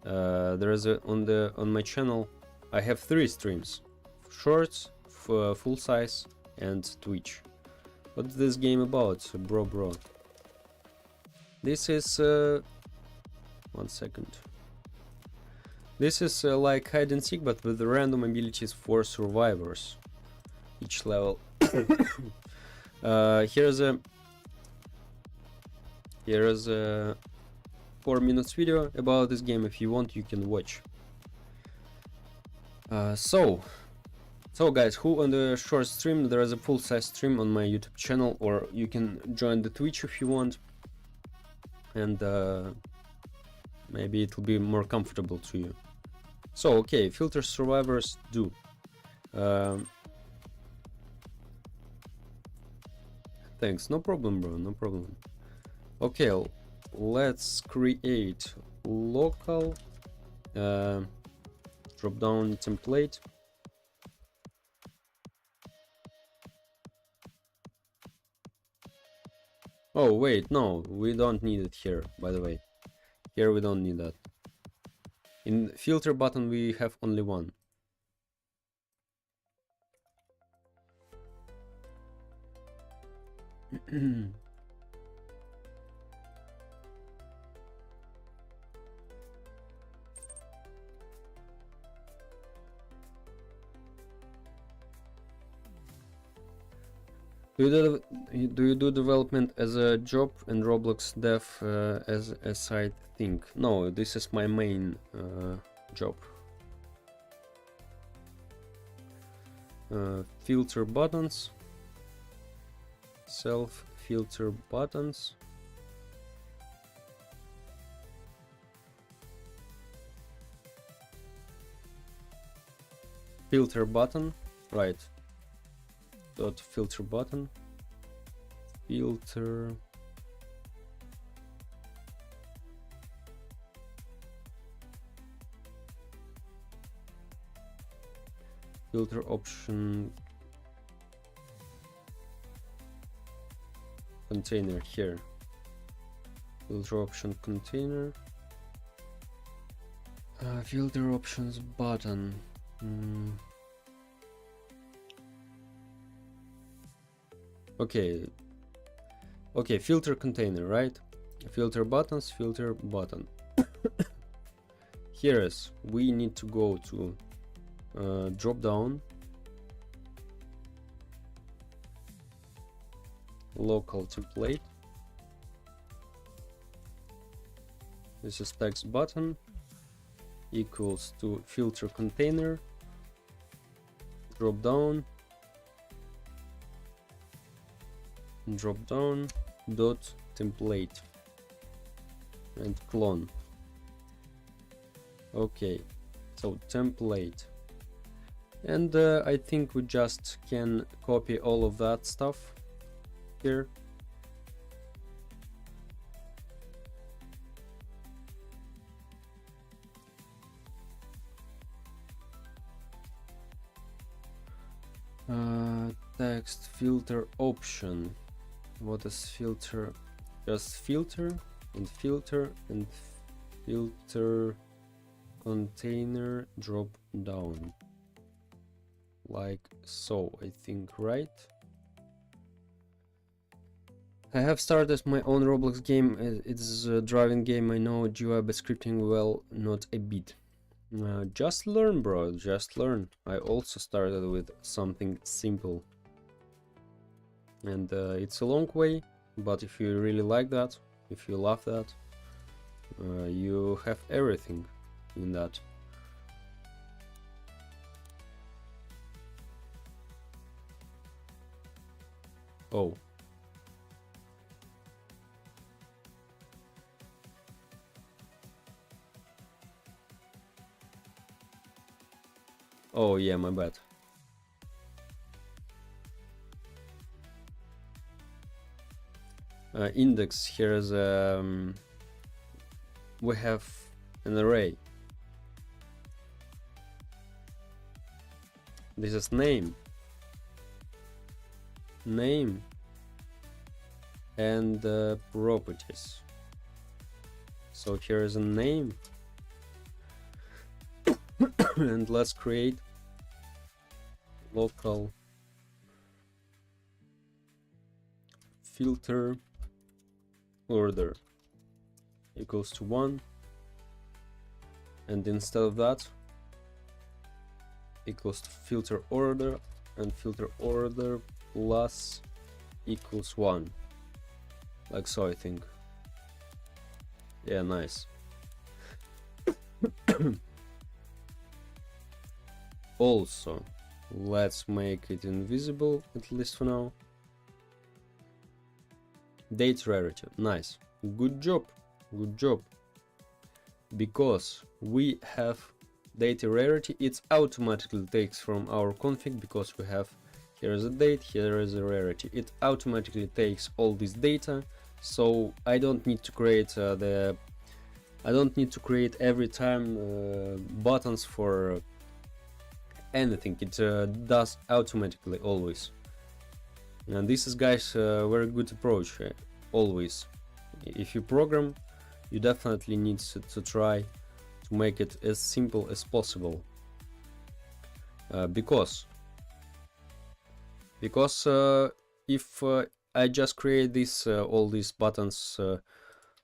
There is on my channel. I have 3 streams: shorts, full size, and Twitch. What's this game about, bro? This is 1 second. This is like hide and seek, but with random abilities for survivors. Each level. Here's a 4 minutes video about this game. If you want, you can watch. So guys, who on the short stream, there is a full size stream on my YouTube channel, or you can join the Twitch if you want, and maybe it will be more comfortable to you. So okay, filter survivors do. Thanks, no problem, bro, no problem. Okay, let's create local drop down template. Oh wait, no, we don't need it here, by the way. Here we don't need that. In filter button we have only one. Do you do development as a job and Roblox dev as a side thing? No, this is my main job. Filter buttons, self filter buttons. Filter button, right? Dot filter button, filter option container here, filter option container, filter options button. Okay, filter container, right? Filter buttons, filter button. Here is, we need to go to drop down, local template. This is text button equals to filter container, drop down dot template, and clone. Okay, so template, and I think we just can copy all of that stuff here. Text filter option. What is filter? Just filter and filter and filter container drop down. like so, I think, right? I have started my own Roblox game. It's a driving game. I know GUI, but scripting, well, not a bit. Just learn, bro, just learn. I also started with something simple. And it's a long way, but if you really like that, if you love that, you have everything in that. Oh. Oh yeah, my bad. Index, here is we have an array. This is name and properties. So here is a name and let's create local filter order equals to 1, and instead of that equals to filter order, and filter order plus equals 1, like so, I think. Yeah, nice. Also, let's make it invisible, at least for now. Date rarity, nice, good job, good job. Because we have data rarity, it automatically takes from our config, because we have here is a date, here is a rarity. It automatically takes all this data, so I don't need to create every time buttons for anything. It does automatically always. And this is, guys, a very good approach. Always, if you program, you definitely need to try to make it as simple as possible, because if I just create this all these buttons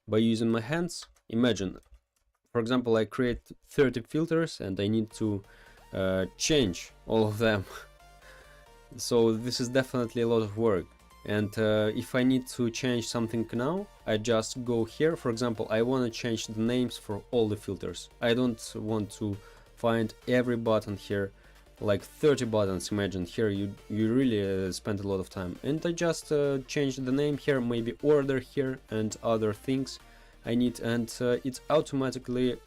by using my hands, imagine, for example, I create 30 filters and I need to change all of them. So this is definitely a lot of work. And if I need to change something now, I just go here. For example, I want to change the names for all the filters. I don't want to find every button here, like 30 buttons. Imagine here you really spend a lot of time. And I just change the name here, maybe order here and other things I need, and it automatically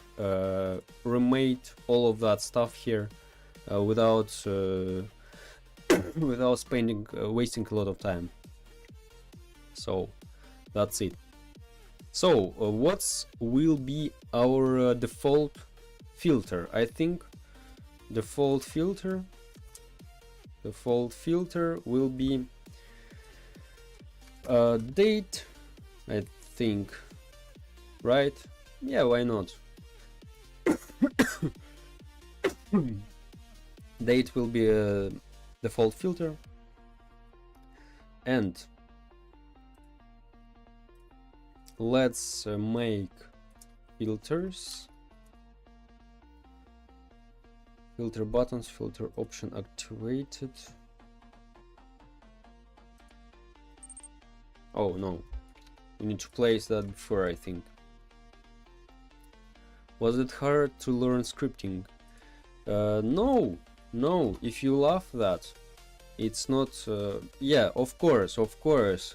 remade all of that stuff here without without spending wasting a lot of time. So that's it. So what will be our default filter? I think default filter will be date, I think, right? Yeah, why not? Date will be a default filter, and let's make filters, filter buttons, filter option activated. Oh no, we need to place that before, I think. Was it hard to learn scripting? No, if you love that, it's not. Yeah, of course,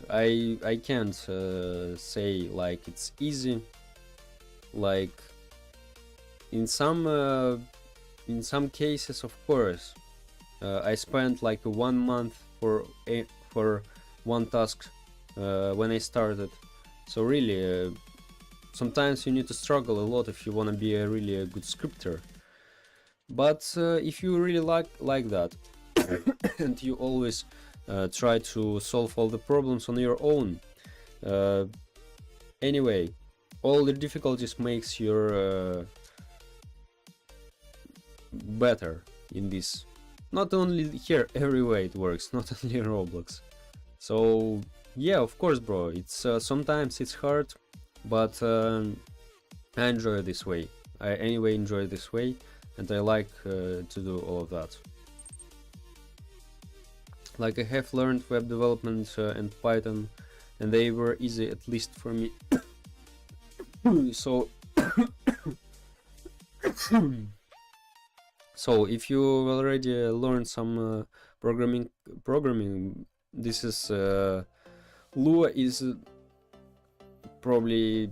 I can't say like it's easy. Like in some cases, of course, I spent like 1 month for one task when I started. So really, sometimes you need to struggle a lot if you want to be a really good scripter. But if you really like that and you always try to solve all the problems on your own, anyway, all the difficulties makes your better in this. not only here, everywhere it works, not only in Roblox. So yeah, of course, bro, it's sometimes it's hard, but I enjoy this way. I anyway enjoy this way, and I like to do all of that. Like, I have learned web development and Python, and they were easy, at least for me. So so if you already learned some programming, this is Lua is probably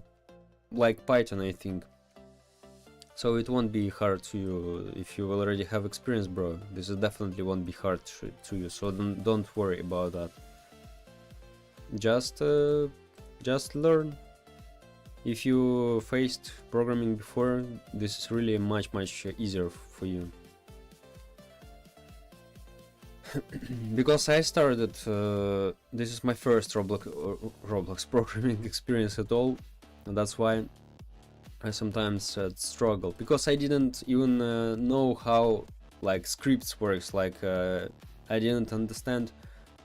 like Python, I think. So it won't be hard to you if you already have experience, bro. This is definitely won't be hard to you, so don't worry about that. Just learn. If you faced programming before, this is really much easier for you. Because I started, this is my first Roblox programming experience at all, and that's why I sometimes struggle, because I didn't even know how like scripts works. Like I didn't understand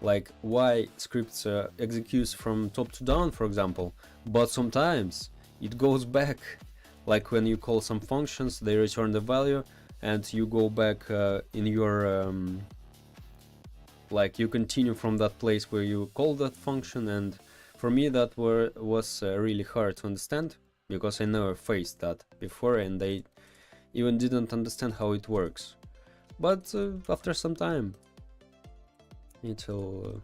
like why scripts executes from top to down, for example, but sometimes it goes back. Like when you call some functions, they return the value, and you go back in your like you continue from that place where you call that function. And for me that was really hard to understand, because I never faced that before, and I even didn't understand how it works. But after some time, it'll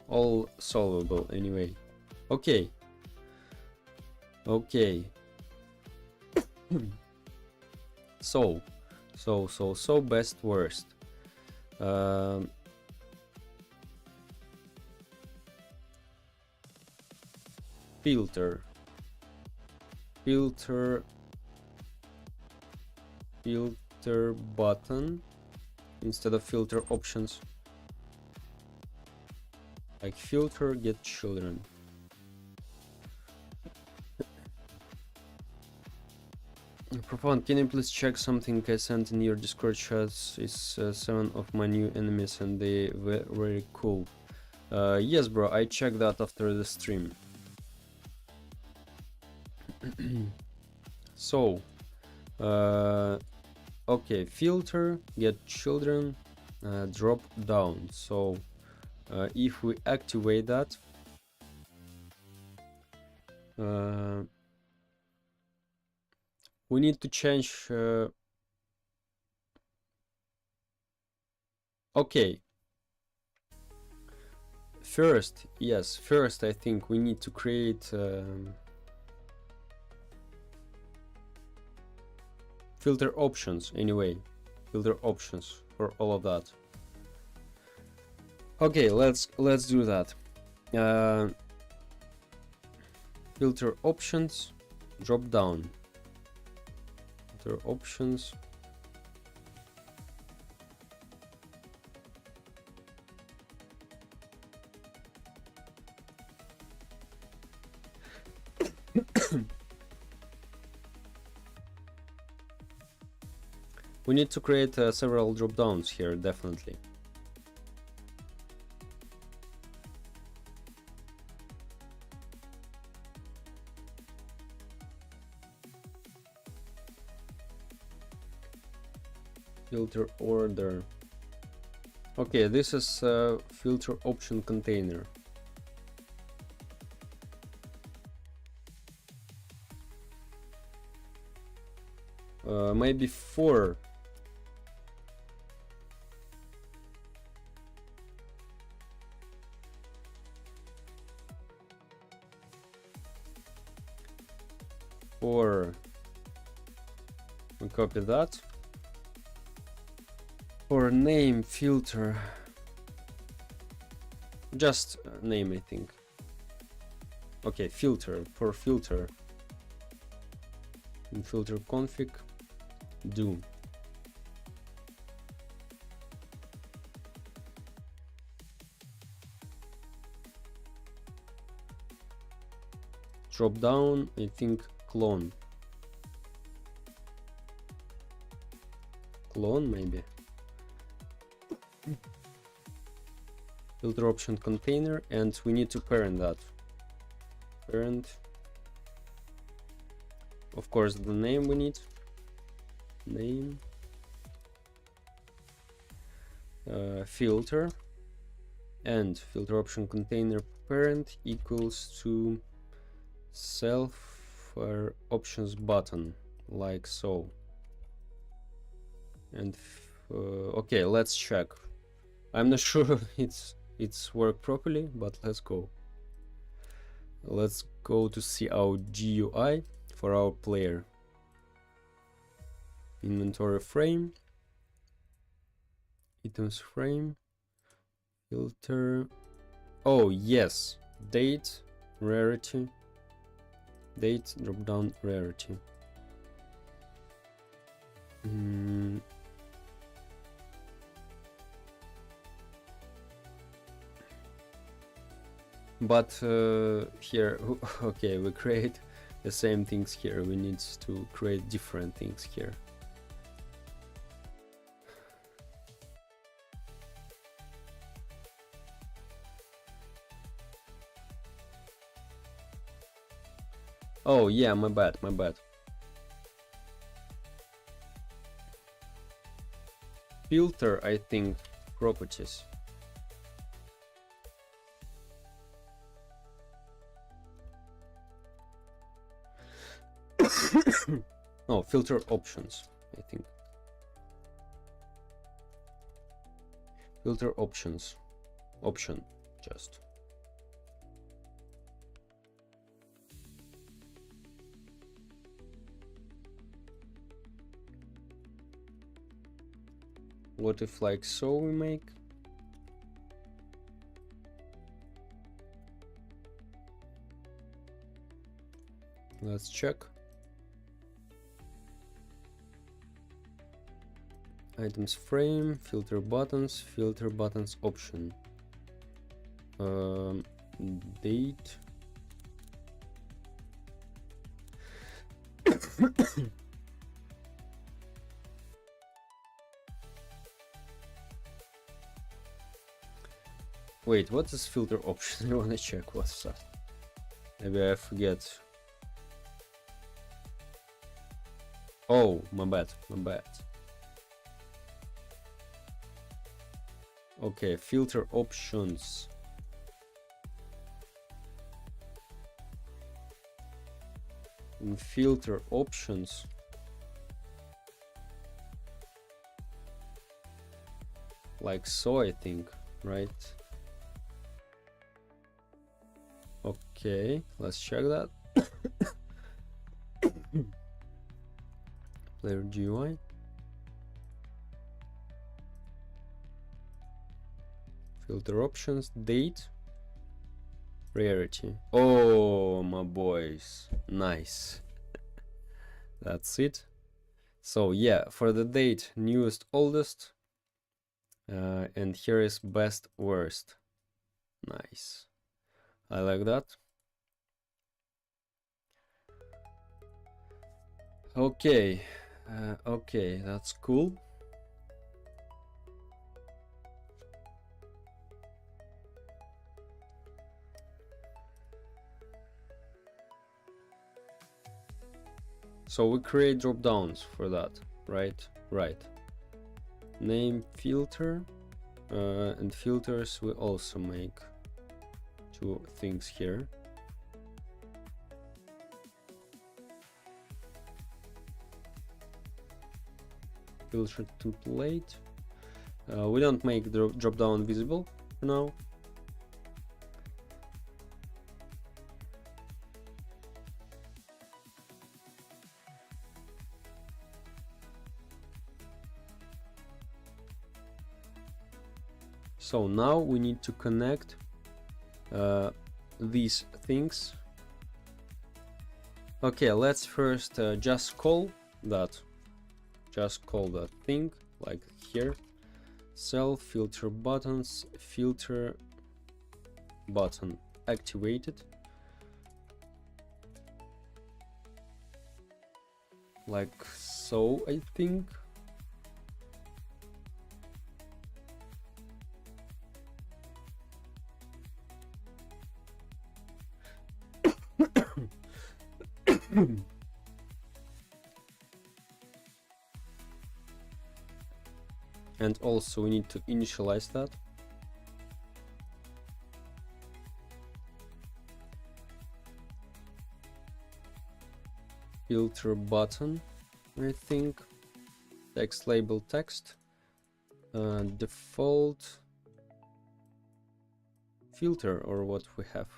all solvable anyway. Okay. So best worst. Filter button instead of filter options. Like filter get children. Profound, can you please check something I sent in your Discord chats? Is 7 of my new enemies and they were very cool. Yes, bro, I checked that after the stream. So, okay, filter get children, drop down. So if we activate that, we need to change. Okay, first I think we need to create filter options anyway. Filter options for all of that. Okay, let's do that. Filter options, drop down. Filter options. We need to create several drop downs here, definitely. Filter order. Okay, this is filter option container. Maybe 4. We copy that. For name filter, just name, I think. Okay, filter, for filter, in filter config, do. Drop down, I think clone maybe. filter option container, and we need to parent that. Parent, of course, the name we need. Name, filter, and filter option container parent equals to self options button, like so. And okay, let's check. I'm not sure it's worked properly, but let's go. Let's go to see our GUI for our player. Inventory frame, items frame, filter. Oh yes, date, rarity, date, drop down rarity. But here, okay, we create the same things here. We need to create different things here. Oh yeah, my bad. Filter, I think, properties. No, filter options, I think. Filter options. Option, just. What if like so we make? Let's check. Items frame, filter buttons option. Date. Wait, what is filter option? I wanna check what's that. Maybe I forget. Oh, my bad. Okay, filter options. In filter options, like so, I think, right? Okay, let's check that. Player GUI. Filter options, date, rarity. Oh, my boys, nice. That's it. So yeah, for the date, newest, oldest, and here is best, worst. Nice. I like that. Okay, okay, that's cool. So we create drop downs for that, right? Right. Name filter, and filters we also make two things here. Filter template. We don't make the drop down visible for now. So now we need to connect these things. Okay, let's first just call that thing, like here. Self filter buttons, filter button activated, like so, I think. and also we need to initialize that. Filter button, I think. Text label text. Default filter, or what we have.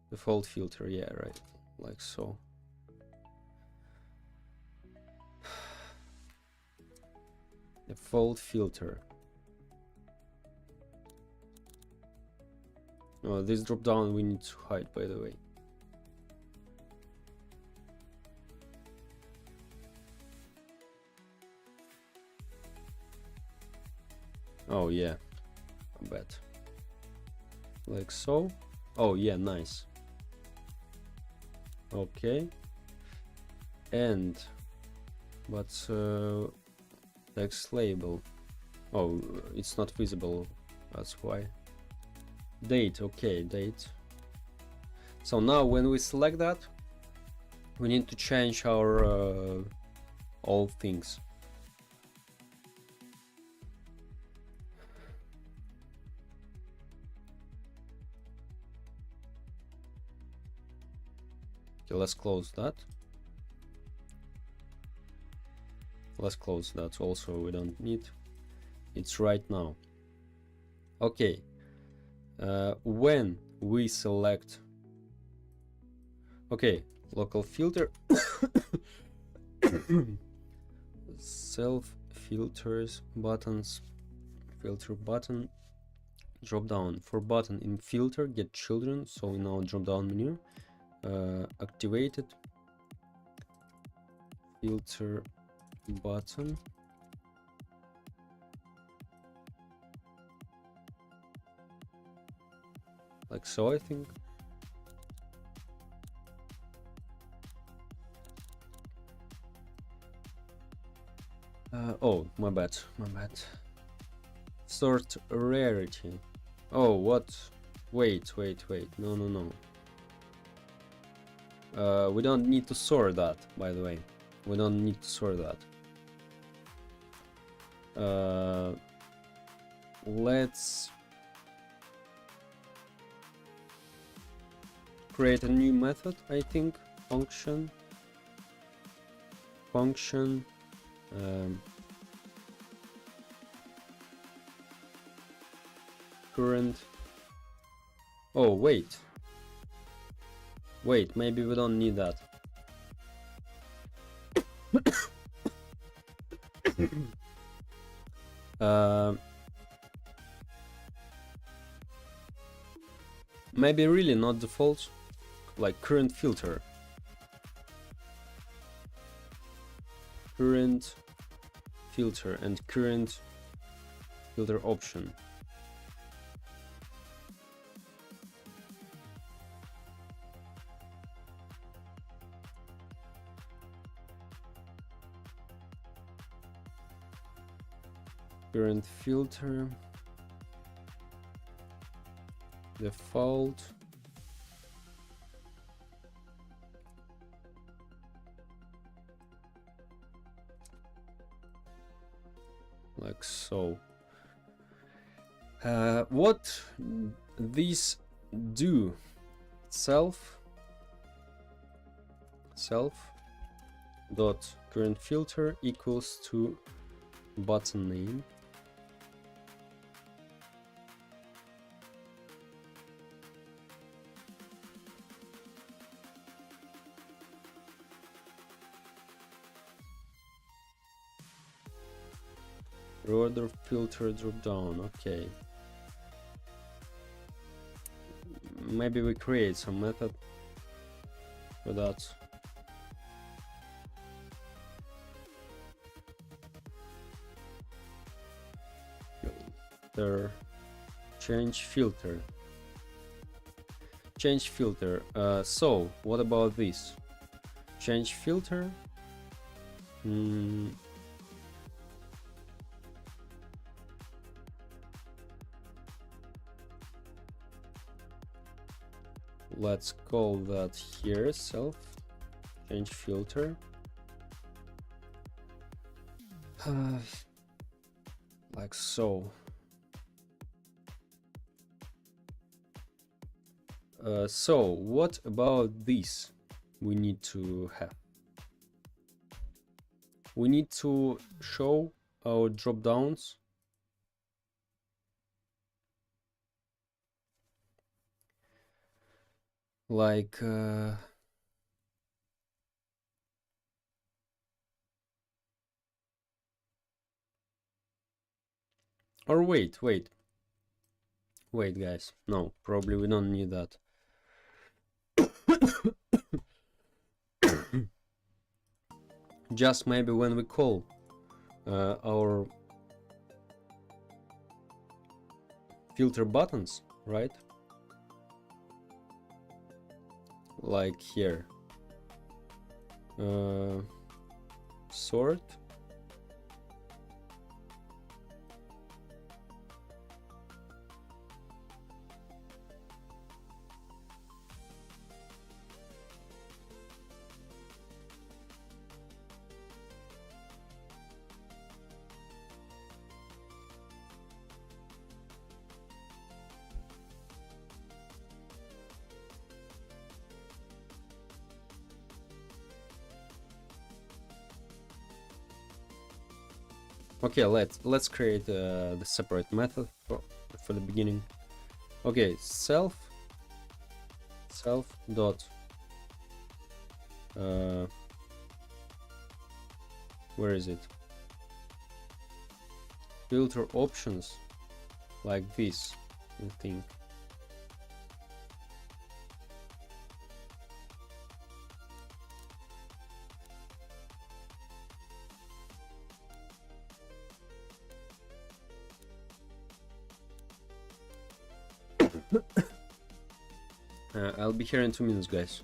Default filter, yeah, right, like so. Default filter. Oh, this drop down we need to hide, by the way. Oh yeah, I bet. Like so. Oh yeah, nice. Okay. And but text label. Oh, it's not visible. That's why. Date. Okay, date. So now when we select that, we need to change our all things. Okay, let's close that. Let's close that also, we don't need. It's right now. Okay. When we select, okay, local filter, self filters, buttons, filter button, drop down. For button in filter, get children. So now drop down menu, activated filter button. Like so, I think. Oh, my bad. Sort rarity. Oh, what? Wait. No. We don't need to sort that, by the way. We don't need to sort that. Let's create a new method, I think. Function. Current. Oh, wait, maybe we don't need that. Maybe really not default, like current filter. Current filter and current filter option. Current filter, default, like so. What these do? Self dot current filter equals to button name. Order filter drop down. Okay. Maybe we create some method for that. Filter. Change filter. So what about this? Change filter. Let's call that here self change filter. like so. So what about this we need to have? We need to show our drop downs like or wait guys, no, probably we don't need that. Just maybe when we call our filter buttons, right? Like here, sort, okay, let's create the separate method for the beginning. Okay, self dot where is it? Filter options, like this, I think. I'll be here in 2 minutes, guys.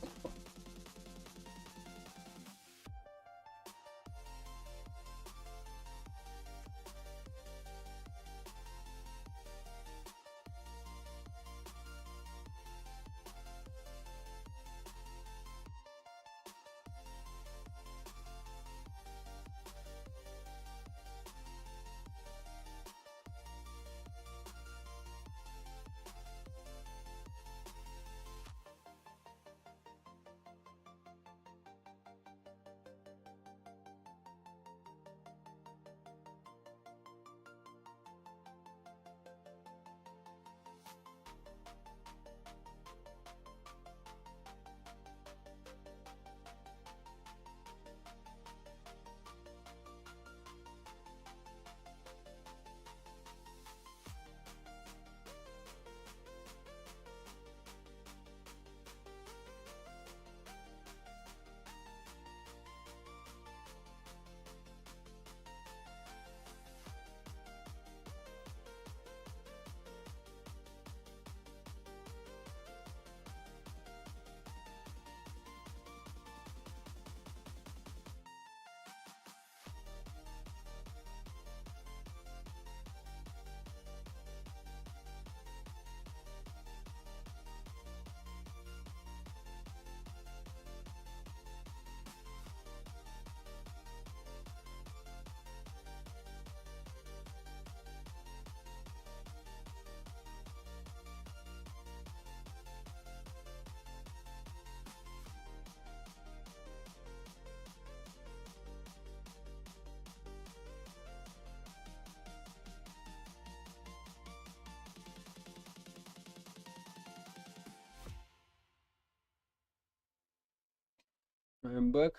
I'm back.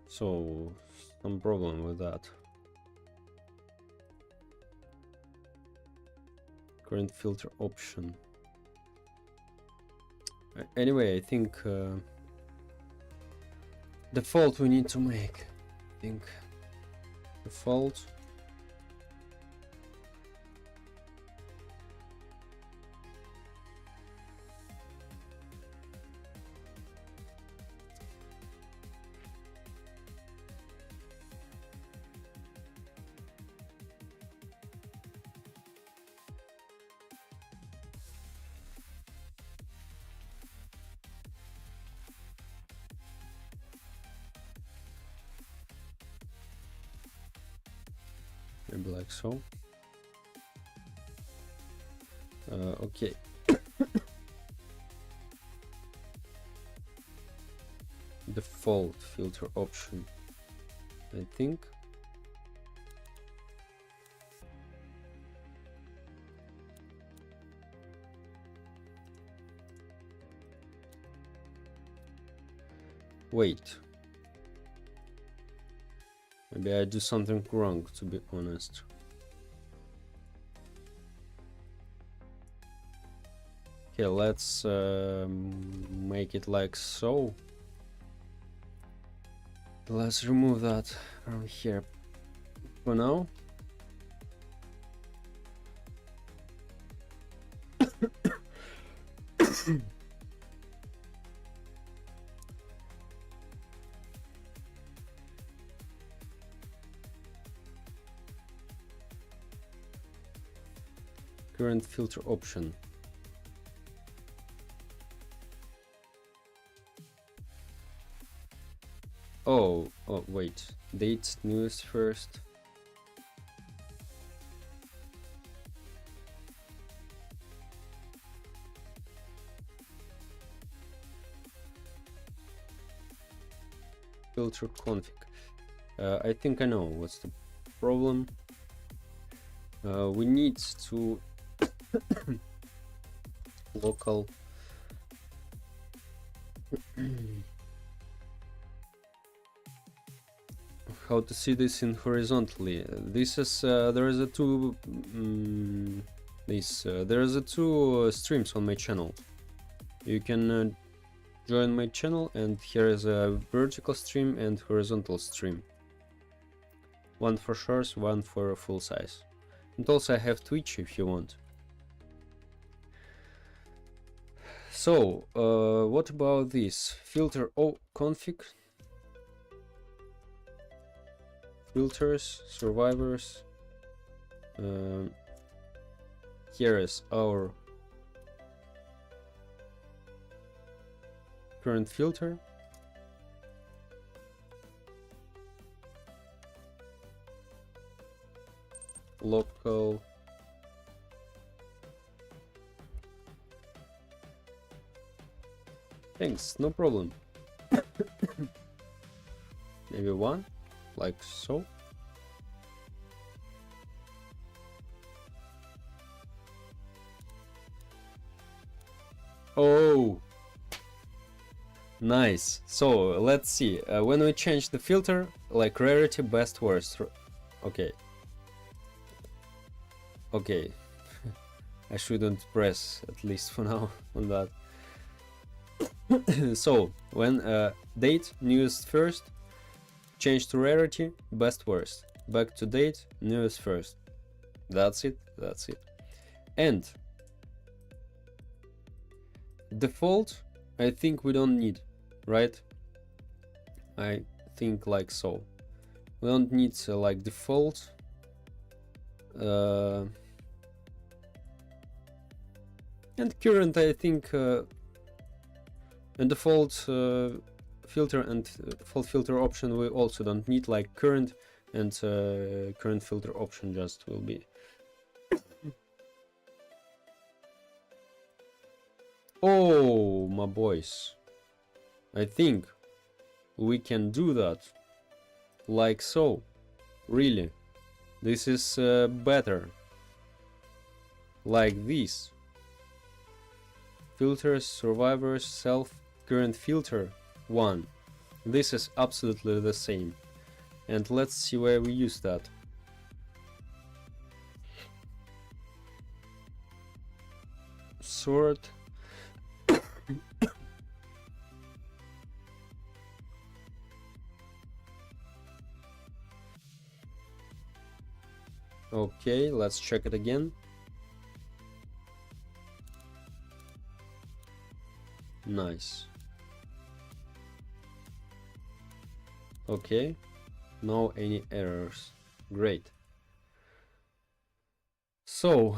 So, some problem with that. Current filter option. Anyway, I think default we need to make. I think default. maybe like so. Okay. Default filter option, I think. Wait. Maybe I do something wrong, to be honest. Okay, let's make it like so. Let's remove that from here for now. Current filter option. Oh, wait. Date news first. Filter config. I think I know what's the problem. We need to local how to see this in horizontally. This is there is a two there is a two streams on my channel. You can join my channel, and here is a vertical stream and horizontal stream. One for shorts, one for full size. And also I have Twitch if you want. So what about this filter config? Filters, survivors. Here is our current filter. Local thanks, no problem. Maybe one, like so. Oh, nice. So let's see. When we change the filter, like rarity, best, worst. Okay. Okay. I shouldn't press, at least for now, on that. So when date newest first, change to rarity, best, worst. Back to date, newest first. That's it. That's it. And default, I think we don't need, right? I think like so. We don't need like default. And current, I think, and default filter and default filter option we also don't need, like current and current filter option just will be. Oh, my boys, I think we can do that like so. Really, this is better. Like this. Filters, survivors, self, current filter 1. This is absolutely the same. And let's see where we use that. Sort. Okay, let's check it again. Nice. Okay, no any errors. Great. So,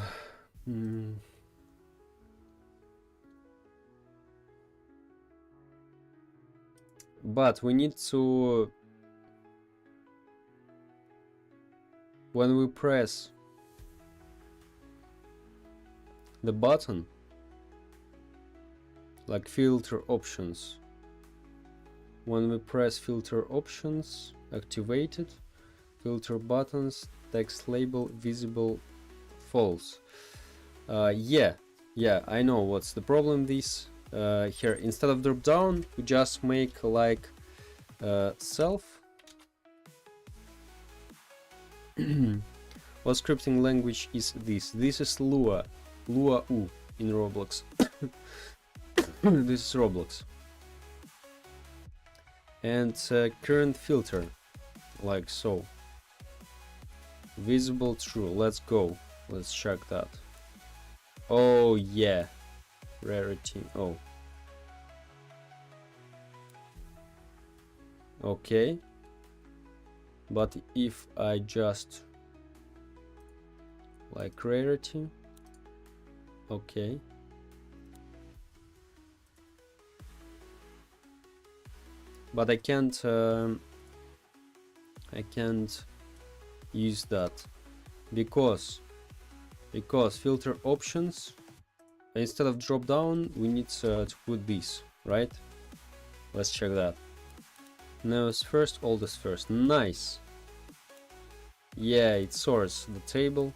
but we need to when we press the button, like filter options, when we press filter options, activated, filter buttons, text label visible, false. Yeah, I know what's the problem. This here, instead of drop down, we just make like self. What scripting language is this? This is Lua U in Roblox. This is Roblox. And current filter, like so. Visible true. Let's go. Let's check that. Oh yeah, rarity. Oh, okay. But if I just like rarity, okay. But I can't use that because filter options, instead of drop down, we need to put this, right? Let's check that. Newest first, oldest first. Nice. Yeah, it sorts the table.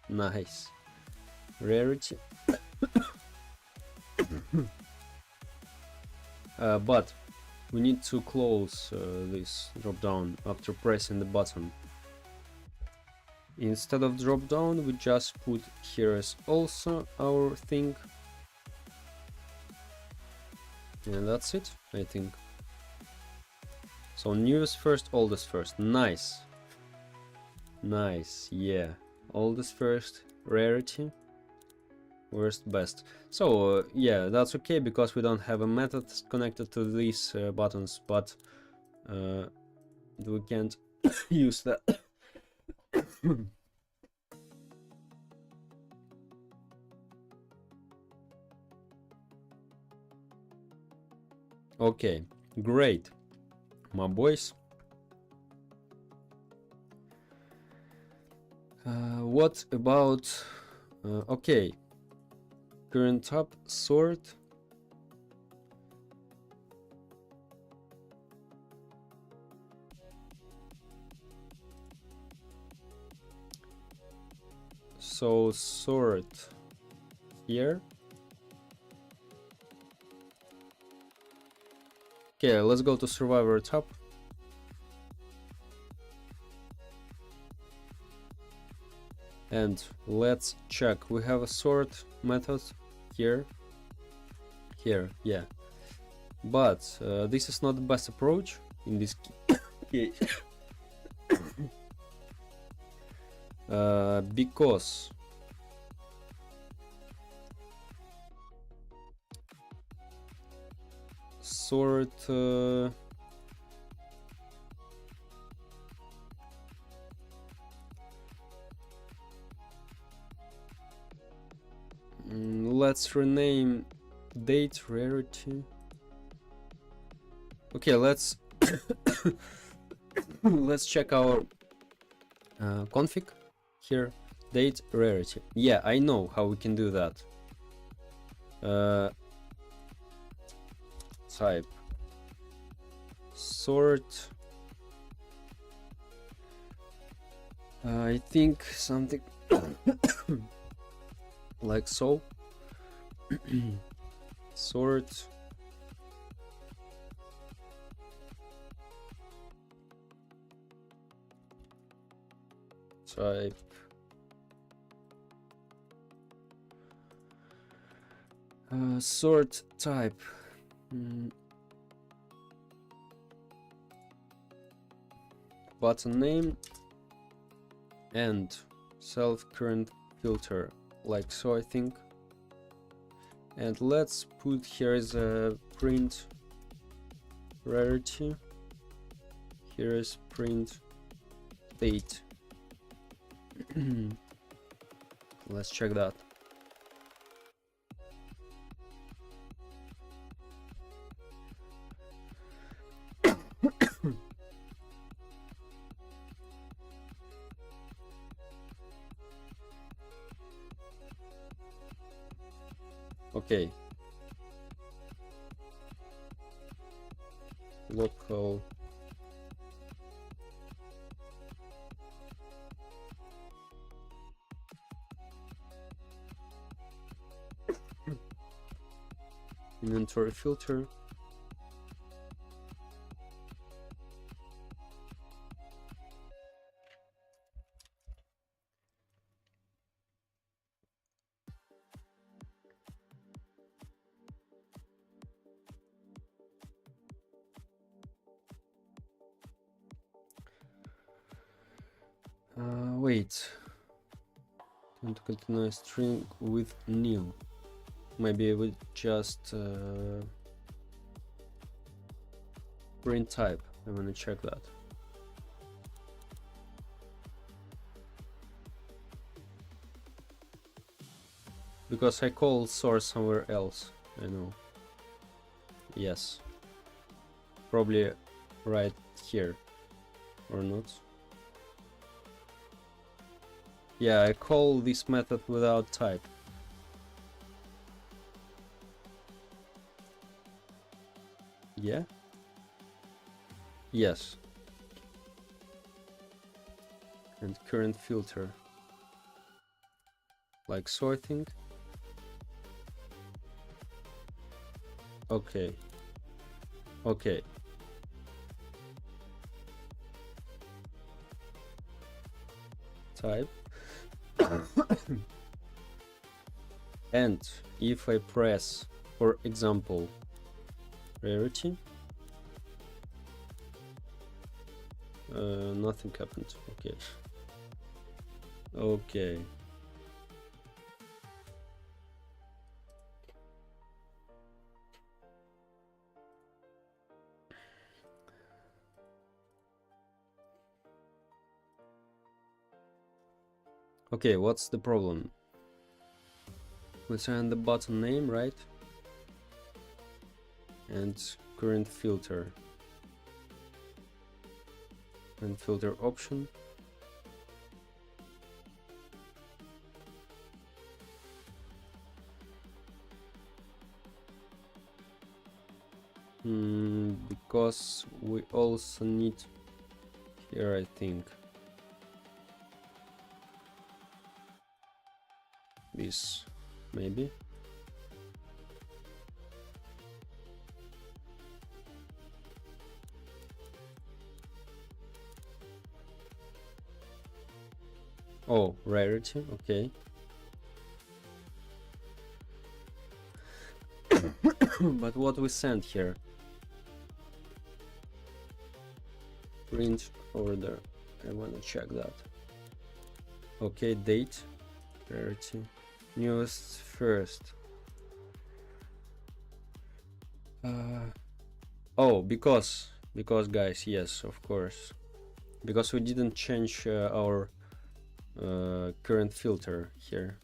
Nice. Rarity. But we need to close this drop down after pressing the button. Instead of drop down, we just put here as also our thing, and that's it, I think. So newest first, oldest first. Nice. Nice, yeah. Oldest first, rarity, worst best. So yeah, that's okay because we don't have a method connected to these buttons, but we can't use that. Okay, great, my boys. What about okay, current tab, sort. So sort here. Okay, let's go to Survivor tab. And let's check. We have a sort method here. Yeah. But this is not the best approach in this case. Because sort let's rename date rarity. Okay, let's let's check our config here. Date rarity. Yeah, I know how we can do that. Type sort. I think something like so. Sort type sort type button name and self current filter, like so, I think. And let's put here as a print rarity. Here is print date. Let's check that. Okay. Local inventory filter. Wait. Want to continue a string with nil. Maybe I would just print type. I want to check that. Because I call source somewhere else. I know. Yes. Probably right here. Or not. Yeah, I call this method without type. Yeah? Yes. And current filter. Like sorting. Okay. Okay. Type. And if I press, for example, rarity, nothing happened. Okay. Okay. Okay, what's the problem? Let's find the button name, right? And current filter. And filter option. Because we also need here, I think, this, maybe. Oh, rarity, okay. But what we sent here? Print order. I want to check that. Okay, date, rarity, newest first. Oh, because guys, yes, of course, because we didn't change our current filter here.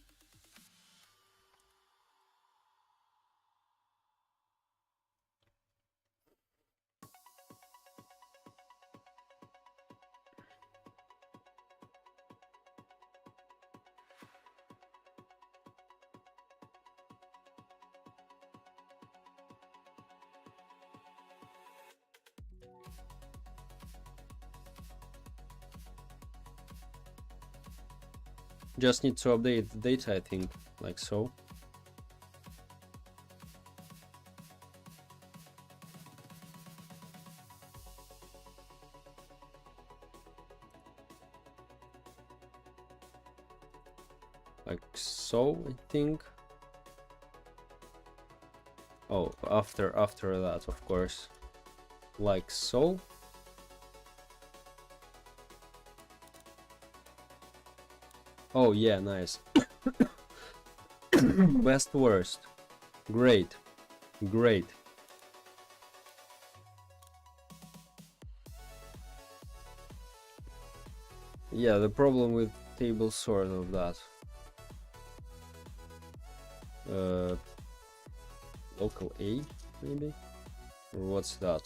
Just need to update the data, I think, like so. Like so, I think. Oh, after that, of course. Like so. Oh yeah, nice. Best worst. Great. Great. Yeah, the problem with table sort of that. Local A, maybe? Or what's that?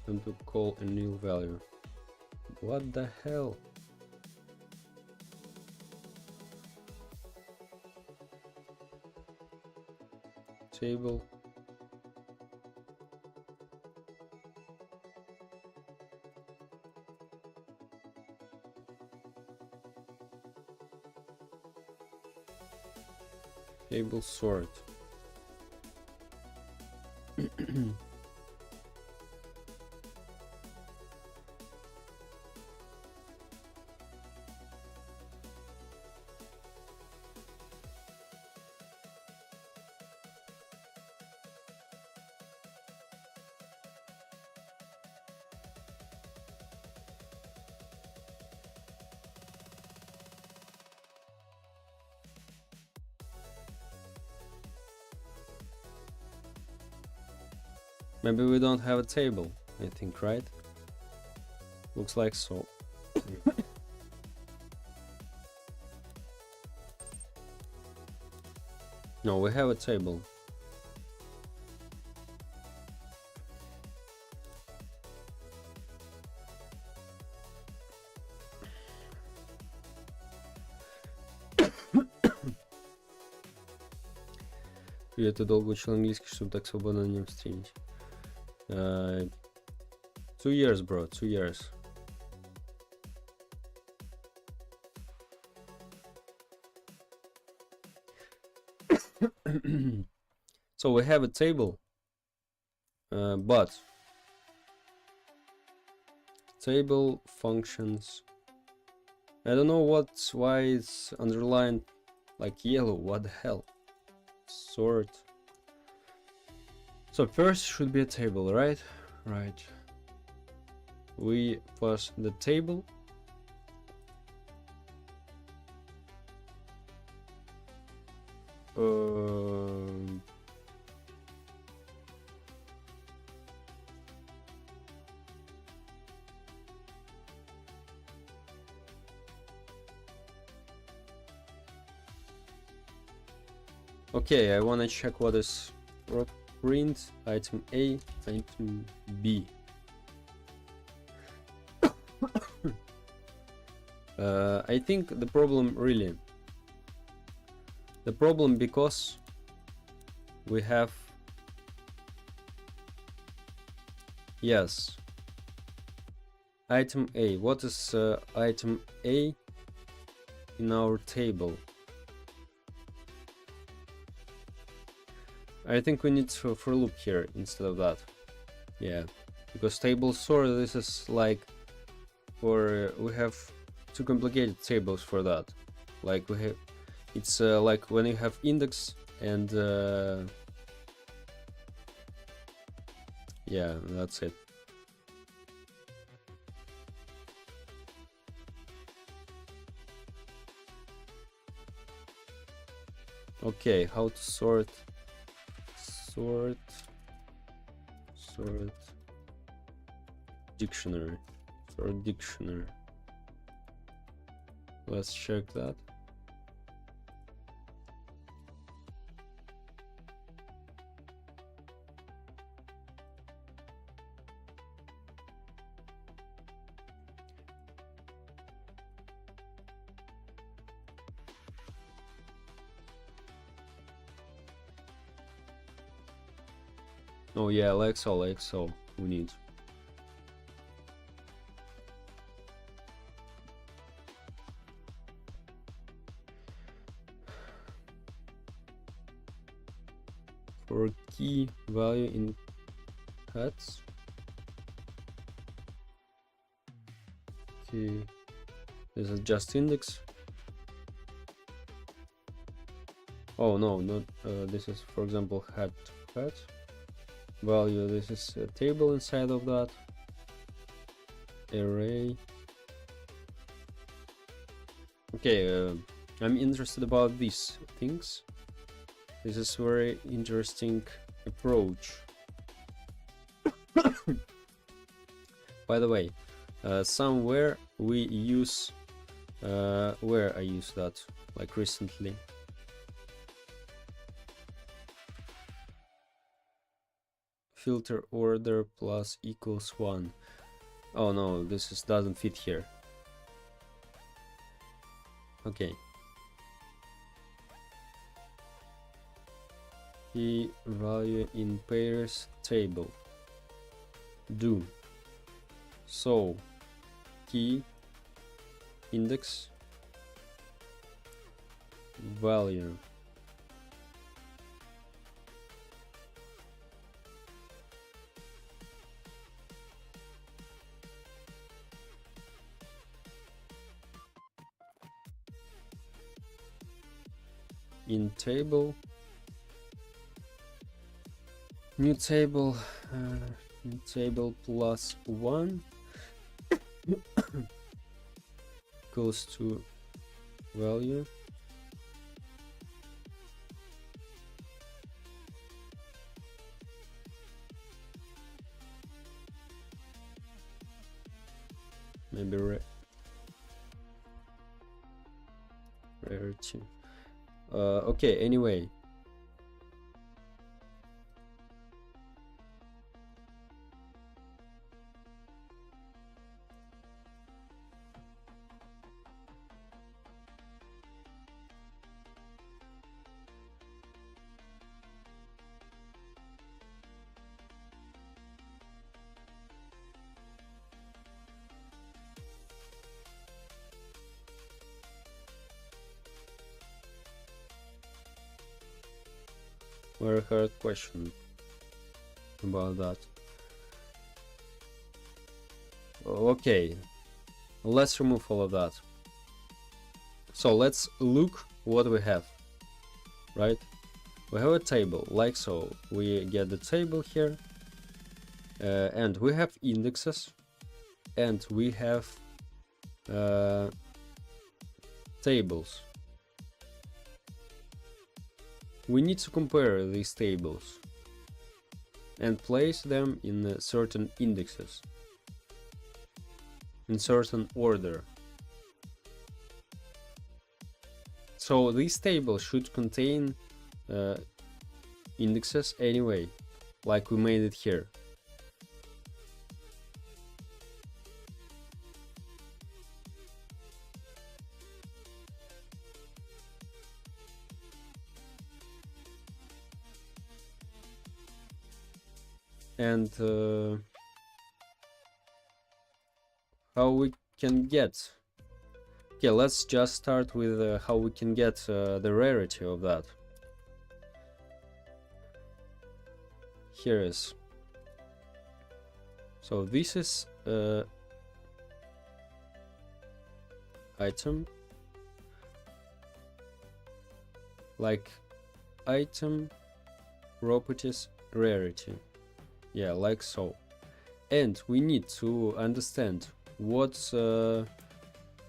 and to call a new value. What the hell? Table. Table sort. Maybe we don't have a table, I think, right? Looks like so. No, we have a table. Я это долго учил английский, чтобы так свободно на нем стримить. 2 years, bro, 2 years. So we have a table, but table functions. I don't know why it's underlined like yellow. What the hell? Sort. So first should be a table, right? Right. We pass the table. Okay, I wanna check what is print item A, item B. I think the problem because we have, yes, item A. What is item A in our table? I think we need to for loop here instead of that. Yeah, because table sort, this is like for we have too complicated tables for that. Like we have, it's like when you have index and yeah, that's it. Okay, how to sort dictionary. Sort dictionary. Let's check that. Oh yeah, like so we need. For key value in hats. Okay, this is just index. Oh no, not this is, for example, hat value. This is a table inside of that array. Okay, I'm interested about these things. This is very interesting approach. By the way, somewhere we use where I use that like recently. filter order plus equals 1. Oh no, this doesn't fit here. Okay. Key value in pairs table. Do. So key index value in table, new table plus 1 equals to value maybe rarity. Okay, anyway, very hard question about that. Okay, let's remove all of that. So let's look what we have, right? We have a table like so. We get the table here, and we have indexes, and we have tables. We need to compare these tables and place them in certain indexes, in certain order. So this table should contain indexes anyway, like we made it here. And how we can get, okay, let's just start with how we can get the rarity of that. Here is, so this is item, like item properties rarity, yeah, like so. And we need to understand what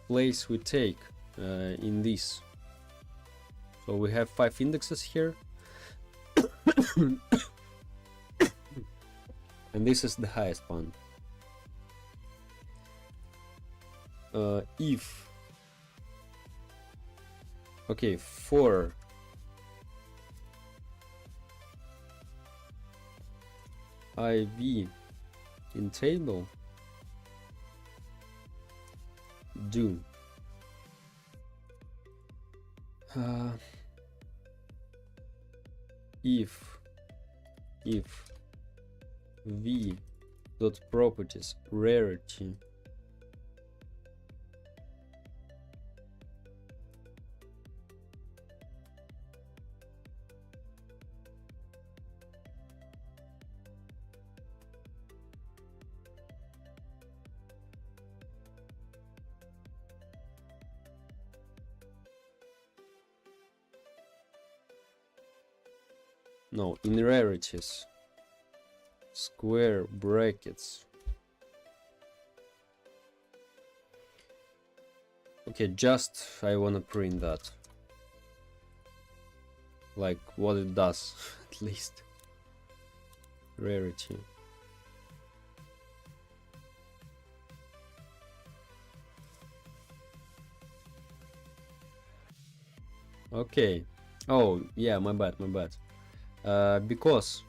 place we take in this. So we have 5 indexes here and this is the highest one. If, okay, for IV in table, do if v dot properties rarity no, in rarities, square brackets. Okay, just I wanna print that, like what it does at least. Rarity. Okay. Oh yeah, my bad. Because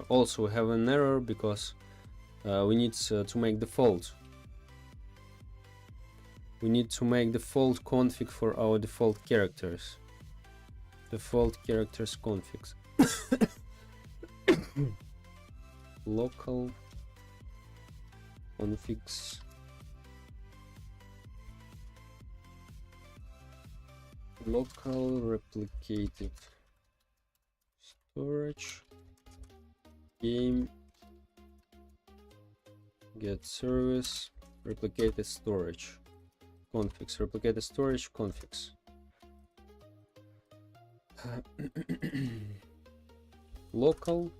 Also we have an error because we need to make default. We need to make default config for our default characters. Default characters configs. Local configs. Local replicated storage game get service replicated storage configs. Replicated storage configs. Local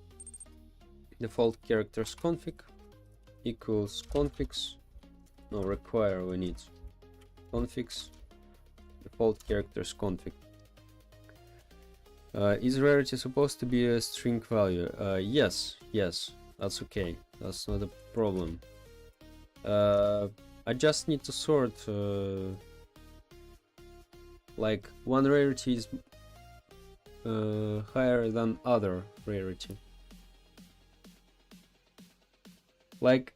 default characters config equals configs. No, require, we need configs default characters config. Is rarity supposed to be a string value? Yes, that's okay, that's not a problem. I just need to sort, like one rarity is higher than other rarity. Like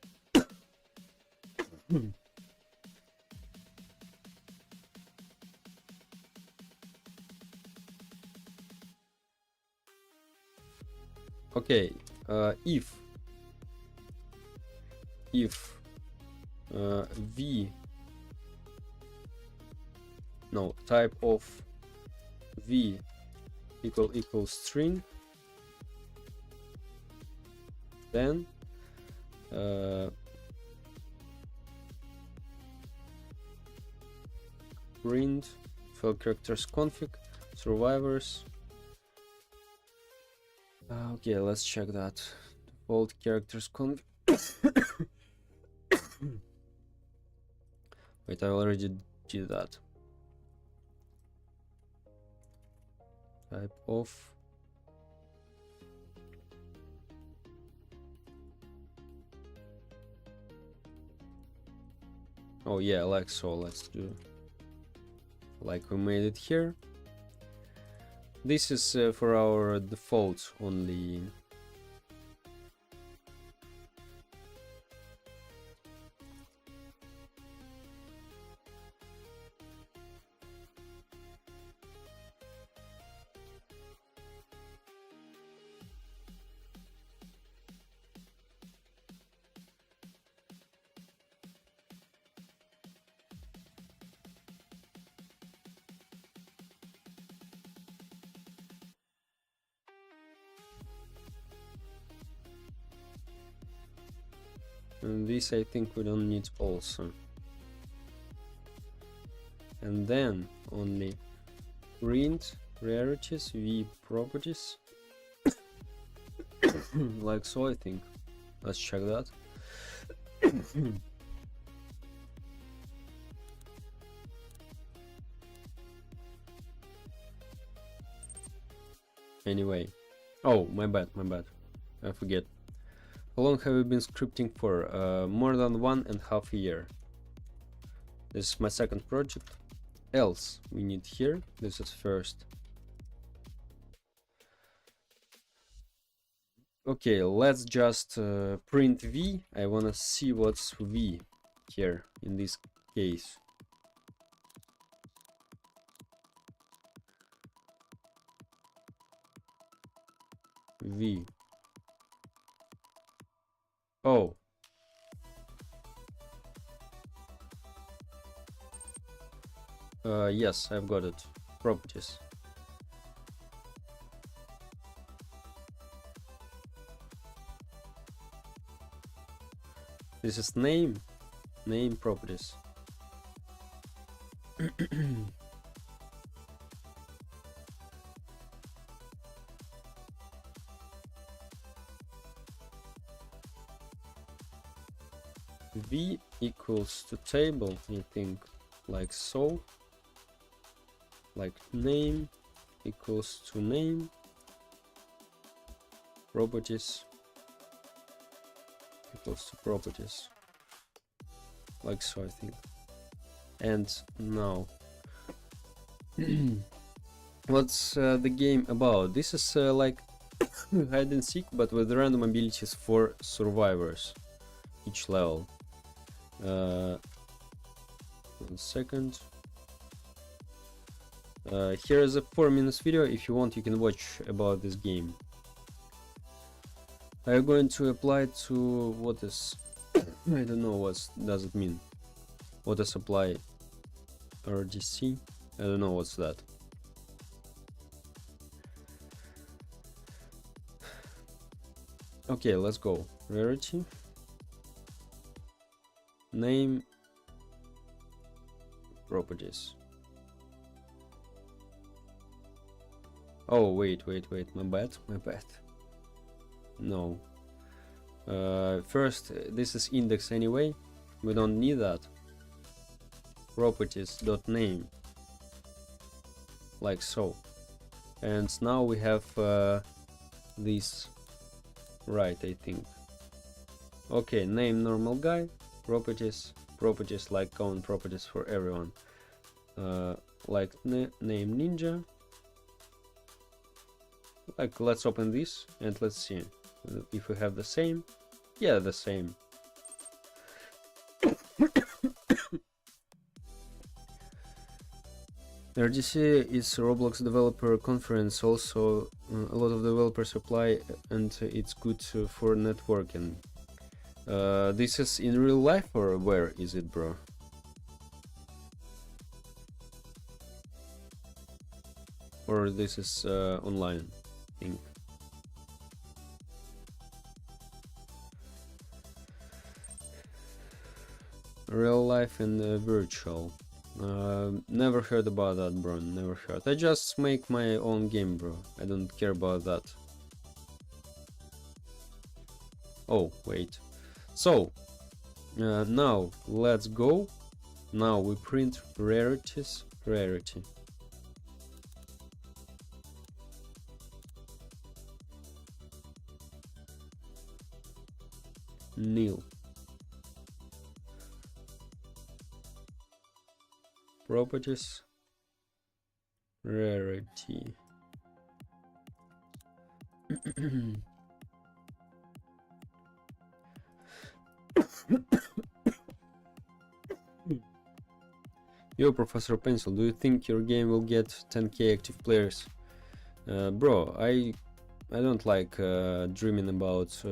okay, if v no type of v equals string, then print default characters config survivors. Okay, let's check that. Default characters config. Wait, I already did that. Type of oh yeah, like so. Let's do like we made it here. This is for our default only. And this I think we don't need also. And then only print rarities v properties like so, I think. Let's check that. Anyway, oh my bad, I forget. How long have you been scripting for? More than 1.5 years. This is my second project. Else we need here, this is first. Okay, let's just print v. I wanna see what's v here in this case. V. Oh. Yes, I've got it. Properties. This is name properties. V equals to table, I think, like so. Like name equals to name. Properties equals to properties. Like so, I think. And now, what's the game about? This is like hide and seek, but with random abilities for survivors each level. 1 second. Here is a 4 minutes video. If you want, you can watch about this game. I'm going to apply to what is I don't know what does it mean. What is apply RDC? I don't know what's that. Okay, let's go. Rarity. Name. Properties. Oh, wait, my bad. No. First, this is index anyway. We don't need that. Properties.name. Like so. And now we have this right, I think. Okay, name normal guy. Properties like common properties for everyone. Like name ninja. Like, let's open this and let's see if we have the same. Yeah, the same. RDC is Roblox developer conference. Also, a lot of developers apply, and it's good for networking. This is in real life, or where is it, bro? Or this is online thing? Real life and virtual. Never heard about that, bro. Never heard. I just make my own game, bro. I don't care about that. Oh, wait. So, now let's go. Now we print rarities. Rarity. Nil. Properties. Rarity. Yo, Professor Pencil, do you think your game will get 10k active players? Bro, I don't like dreaming about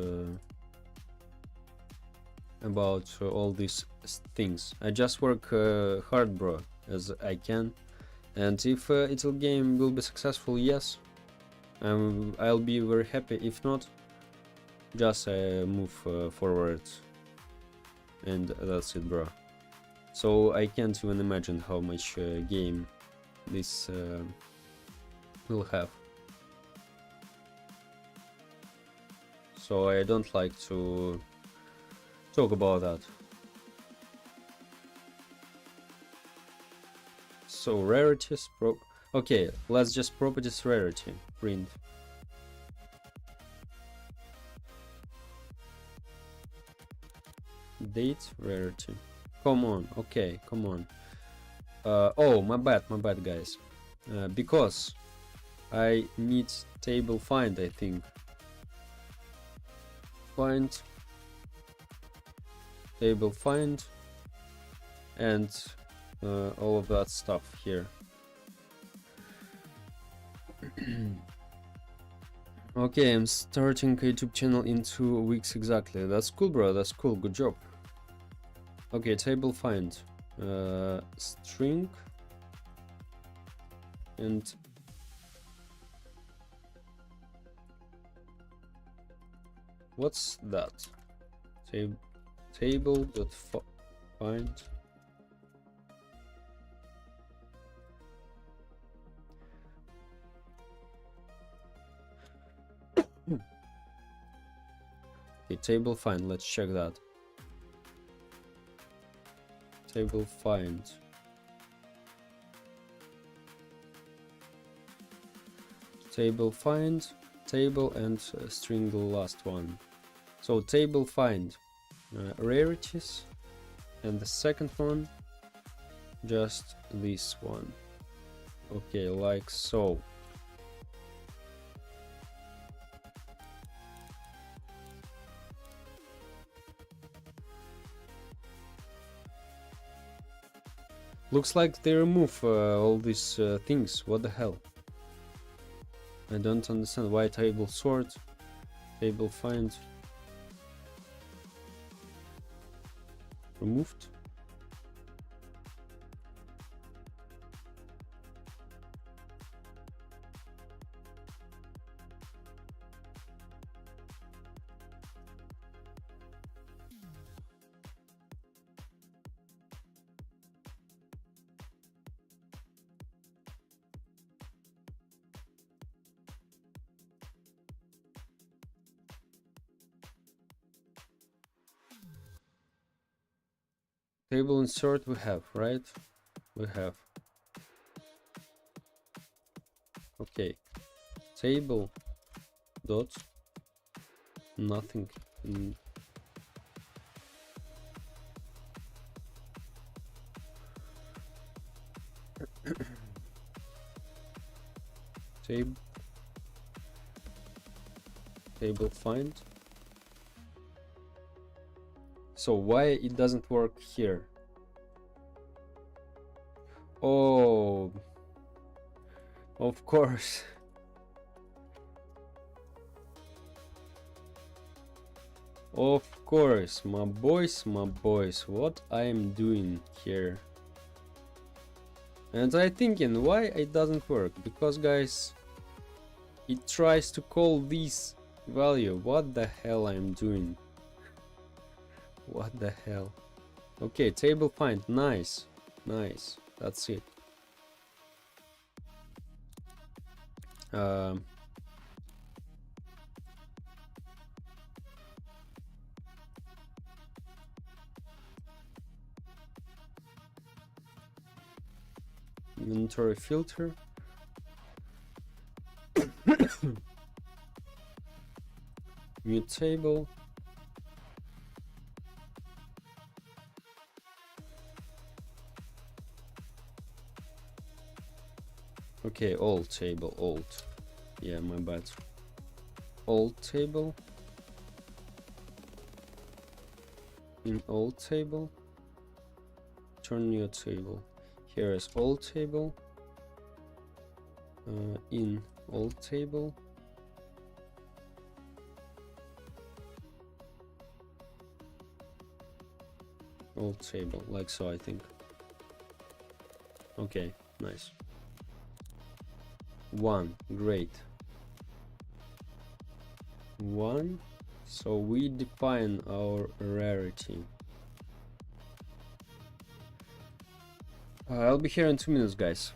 all these things. I just work hard, bro, as I can, and if It'll game will be successful, yes, I'll be very happy. If not, just move forward, and that's it, bro. So I can't even imagine how much game this will have. So I don't like to talk about that. So rarities, okay, let's just properties rarity, print. Date rarity. Come on, okay, come on. Oh, my bad, guys. Because I need table find, I think. Find. Table find. And all of that stuff here. Okay, I'm starting a YouTube channel in 2 weeks exactly. That's cool, bro. That's cool. Good job. Okay, table find. String. And what's that? Table.find. Okay, table find. Let's check that. Table find. Table find, table, and string the last one. So table find rarities, and the second one just this one. Okay, like so. Looks like they remove all these things. What the hell? I don't understand why table sort, table find removed. Table insert we have, right? We have. Okay. Table dot nothing. Table find. So why it doesn't work here? Oh, of course. Of course, my boys, what I am doing here. And I thinking why it doesn't work, because guys, it tries to call this value. What the hell I'm doing? What the hell? Okay, table find, nice, that's it. Inventory filter. New table. Okay, old table, old. Yeah, my bad. Old table. In old table. Turn new table. Here is old table. In old table. Old table, like so, I think. Okay, nice. 1, great. 1, so we define our rarity. I'll be here in 2 minutes, guys.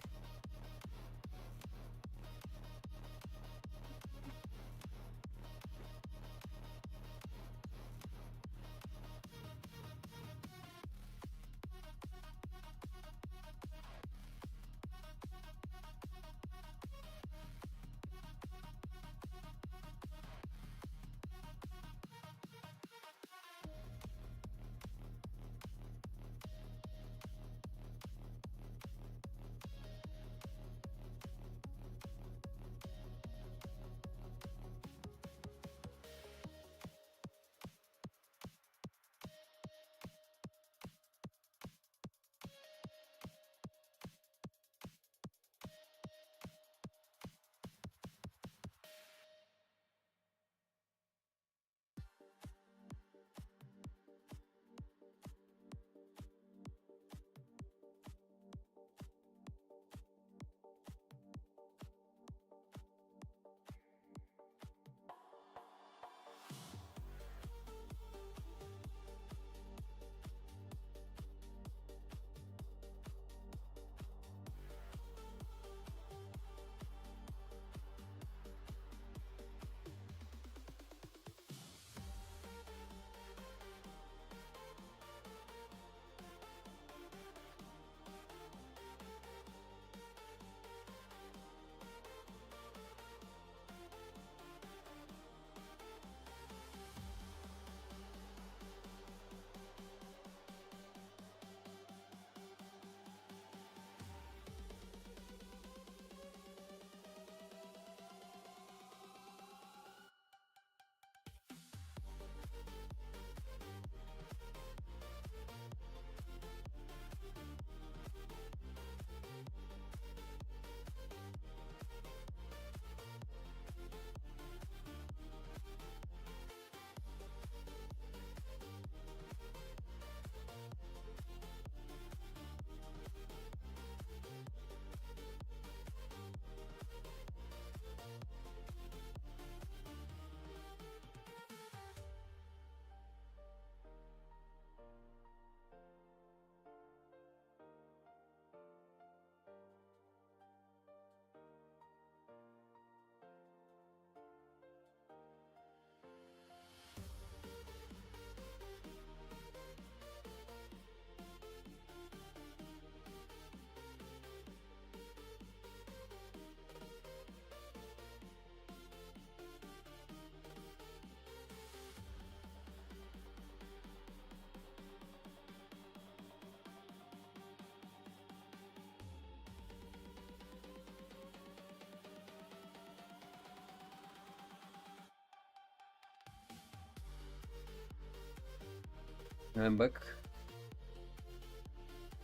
I'm back.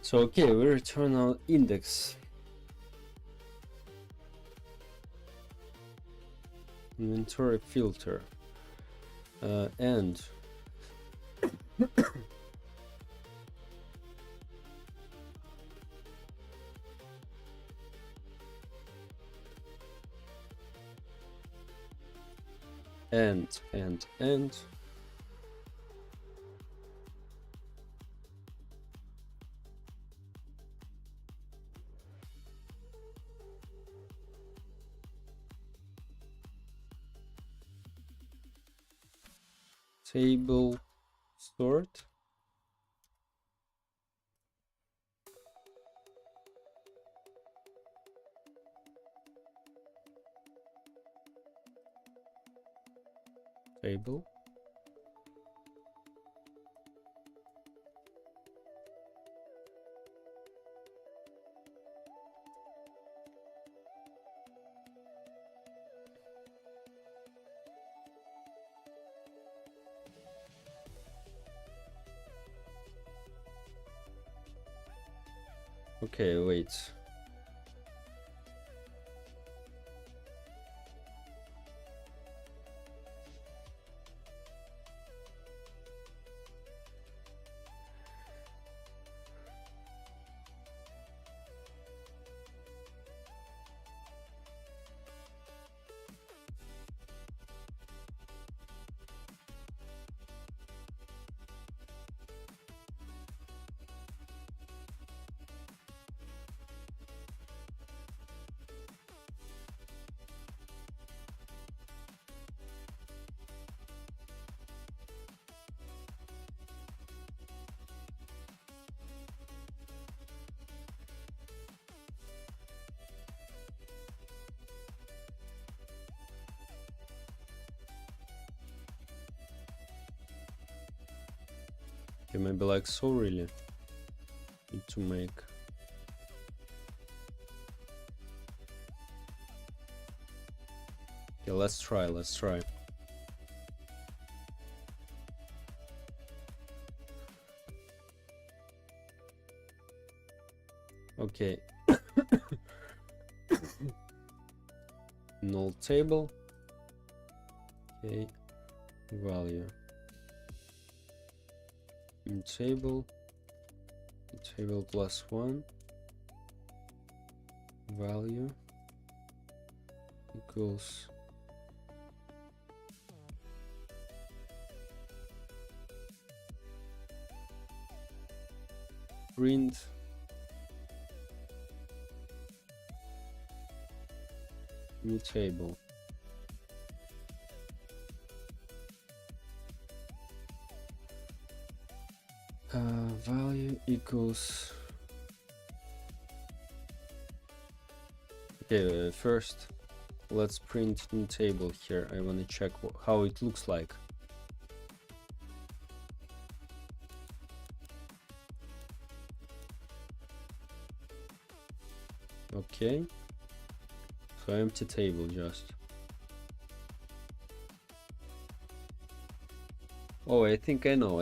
So okay, we return our index. Inventory filter. And and table sort. Table. Okay, wait. Okay, maybe like so really need to make. Okay, let's try. Okay. Null table. Okay, value. In table plus 1 value equals print new table. Value equals. Okay, first let's print new table here. I want to check how it looks like. Okay, so empty table just. Oh, I think I know,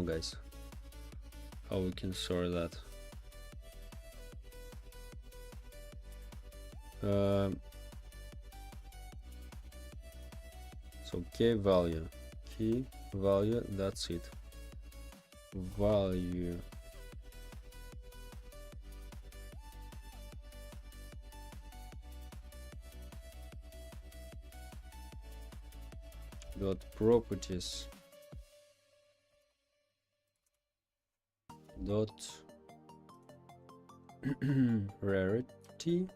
guys, how we can sort that. So key value, that's it. Value dot properties dot rarity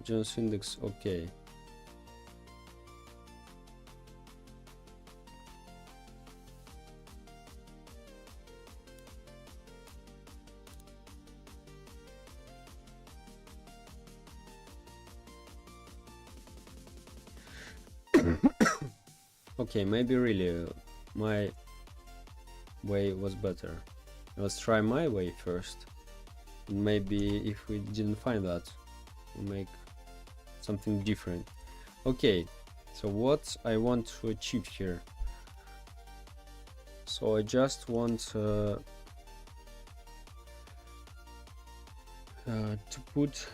Jones index. Okay, Okay, maybe really my way was better. Let's try my way first. Maybe if we didn't find that, we'll make something different. Okay, so what I want to achieve here. So I just want to put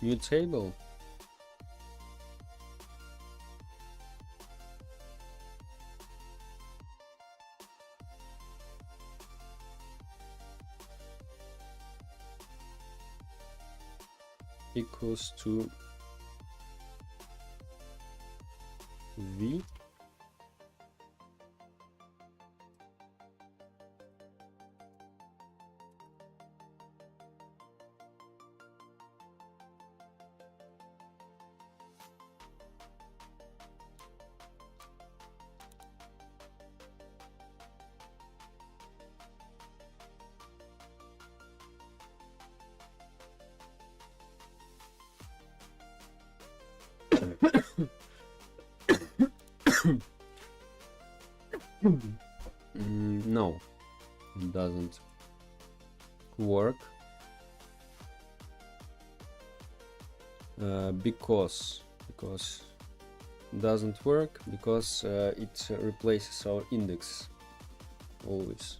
new table. Equals to v no, it doesn't work because it doesn't work because it replaces our index always.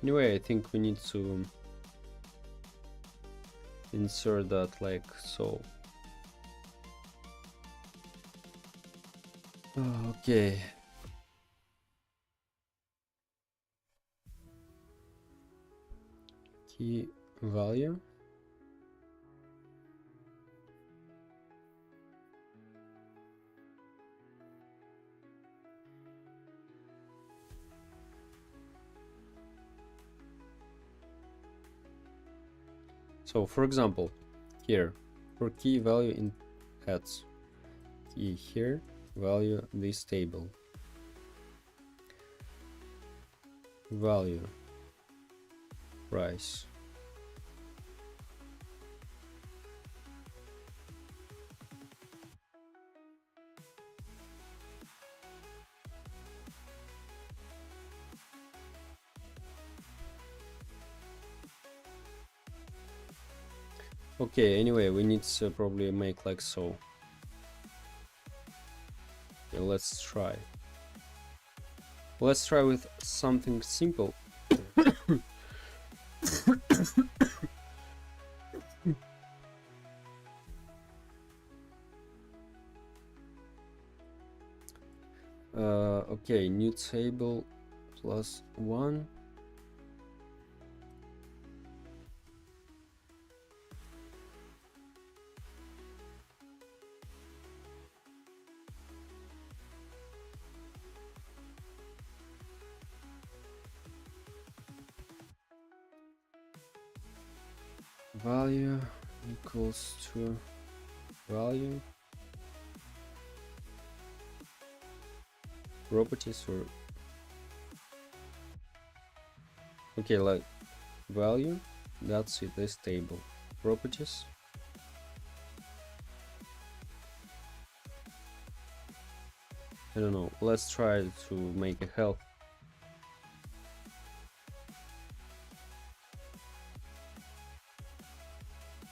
Anyway, I think we need to insert that like so. Okay. Key value. So for example, here for key value in heads, key here, value this table, value price, okay. Anyway, we need to probably make like so. Okay, let's try with something simple. Okay, new table plus 1. Value equals to value properties, or okay, like value, that's it, this table properties. I don't know, let's try to make a health.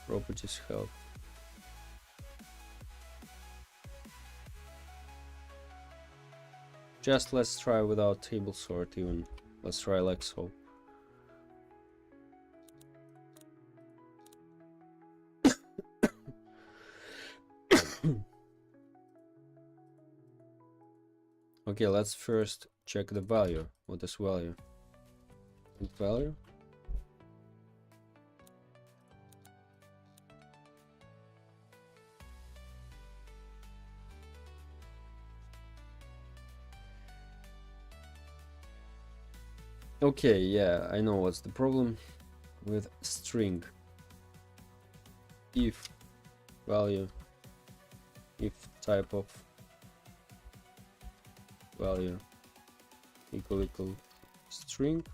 Properties health. Just let's try without table sort even. Let's try like so. Okay, let's first check the value. What is value? Value? Okay, yeah, I know what's the problem with string. If value, if type of value equal string,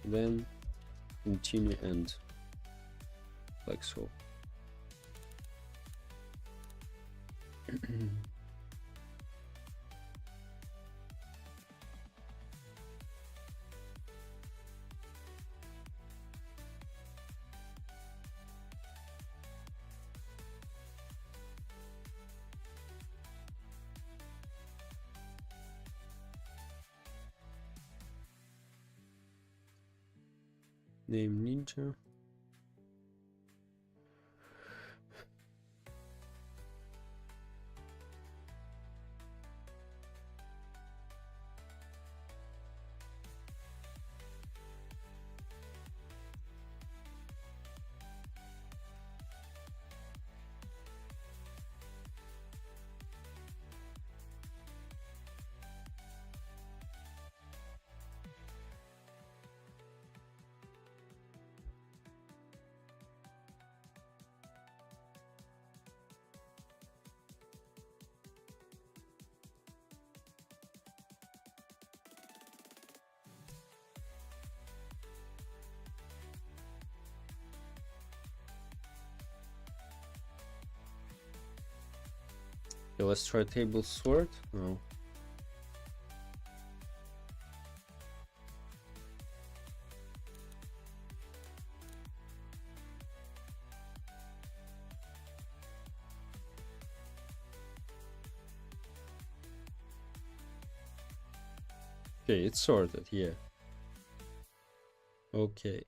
then continue end, like so. Name ninja. Okay, let's try table sort. No. Okay, it's sorted, yeah. Okay.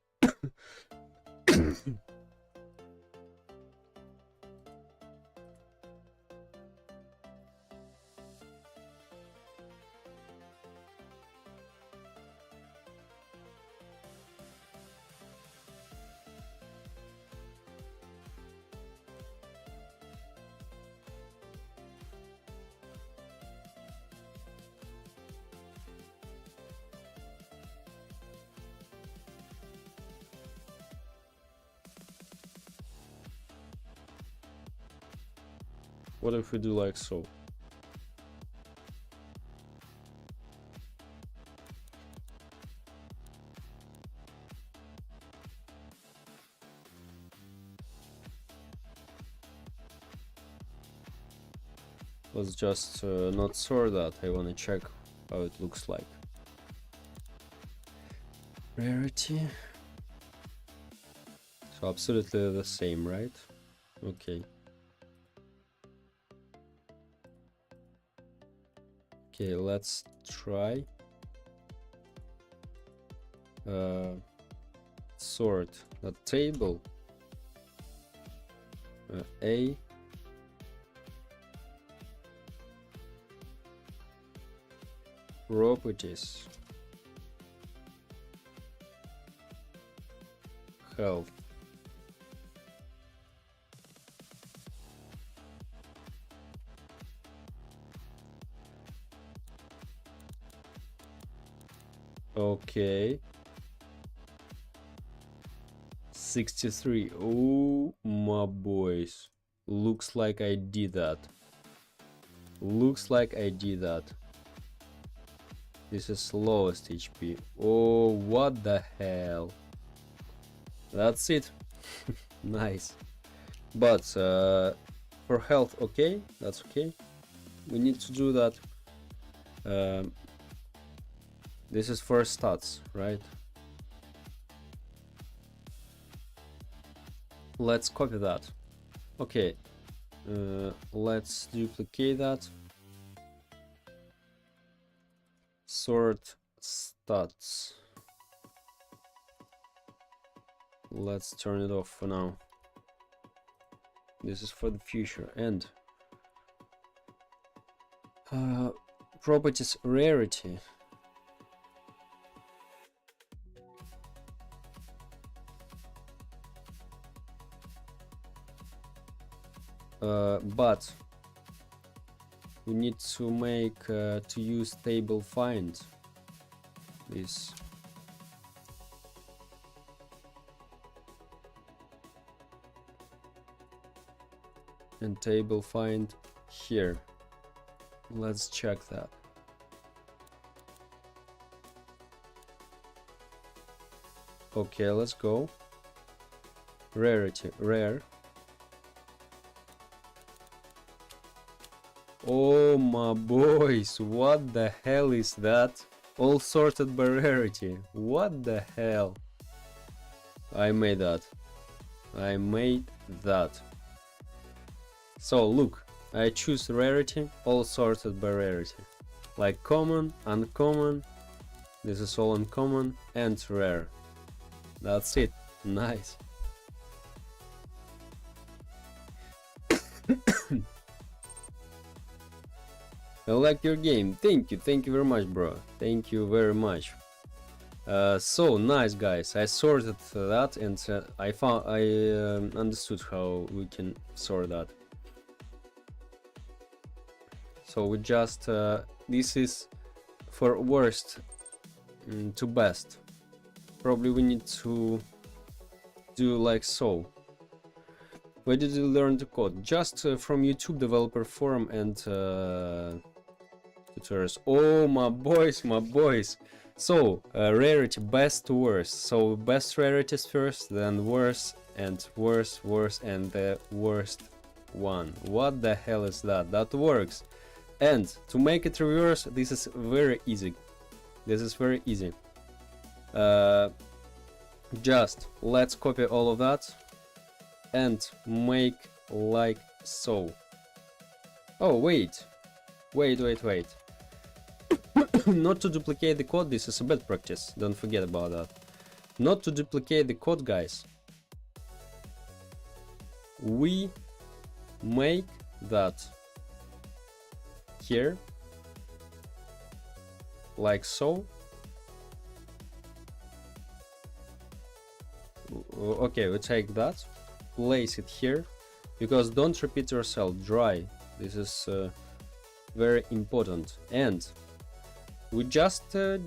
What if we do like so? Let's just not sort that. I want to check how it looks like. Rarity. So absolutely the same, right? Okay. Okay, let's try sort the table A properties health. Okay. 63. Oh my boys. Looks like I did that. Looks like I did that. This is lowest HP. Oh, what the hell. That's it. Nice. But for health, okay, that's okay. We need to do that. This is for stats, right? Let's copy that. Okay, let's duplicate that. Sort stats. Let's turn it off for now. This is for the future. And Properties rarity. But we need to make to use table find this. And table find here. Let's check that. Okay, let's go. Rarity, rare. Oh my boys, what the hell is that? All sorted by rarity. What the hell? I made that. I made that. So look, I choose rarity, all sorted by rarity. Like common, uncommon, this is all uncommon, and rare. That's it. Nice. I like your game. Thank you very much, bro. Thank you very much. So nice, guys. I sorted that, and I understood how we can sort that. So we just this is for worst to best. Probably we need to do like so. Where did you learn to code? Just from YouTube developer forum and tutorials. Oh my boys, my boys. So rarity best to worst. So best rarities first, then worst and worst, and the worst one. What the hell is that? That works. And to make it reverse, this is very easy. This is very easy. Just let's copy all of that and make like so. Oh wait. Not to duplicate the code, this is a bad practice, don't forget about that. Not to duplicate the code, guys. We make that here like so. Okay, we take that, place it here, because don't repeat yourself. Dry, this is very important. And we just do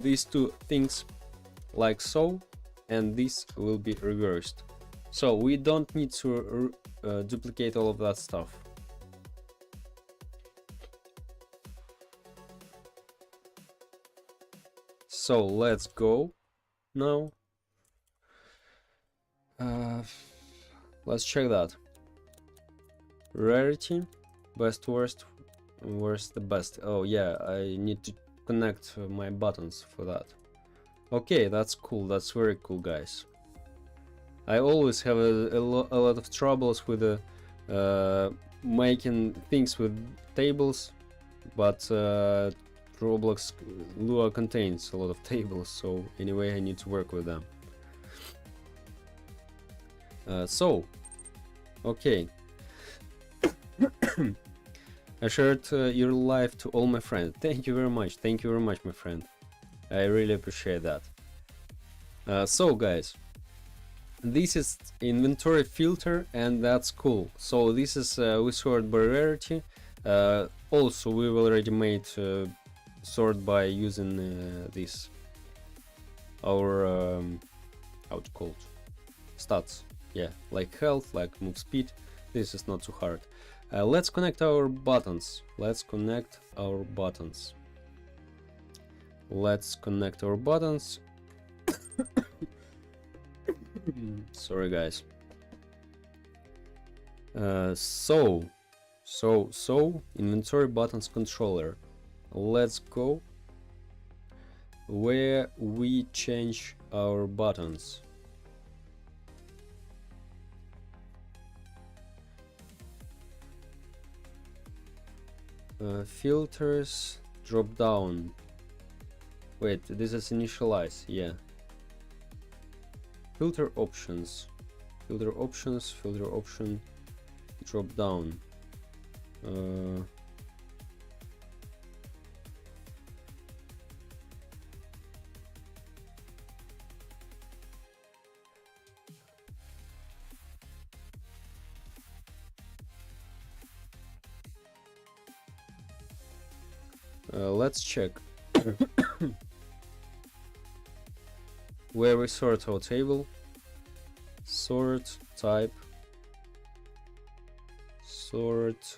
these two things like so, and this will be reversed. So we don't need to duplicate all of that stuff. So let's go now. Let's check that. Rarity, best, worst, worst, the best. Oh yeah, I need to connect my buttons for that. Okay, that's cool. That's very cool, guys. I always have a lot of troubles with making things with tables, but Roblox Lua contains a lot of tables, so anyway I need to work with them. Okay. I shared your life to all my friends. Thank you very much. Thank you very much, my friend. I really appreciate that. So guys, this is inventory filter, and that's cool. So this is we sort by rarity. Also we already made sort by using this our how to call it, stats. Yeah, like health, like move speed. This is not too hard. Let's connect our buttons. Let's connect our buttons. Sorry, guys. So inventory buttons controller. Let's go where we change our buttons. Filters, drop down. Wait, this is initialize, yeah. Filter options. filter option, drop down. Let's check where we sort our table. Sort type, sort.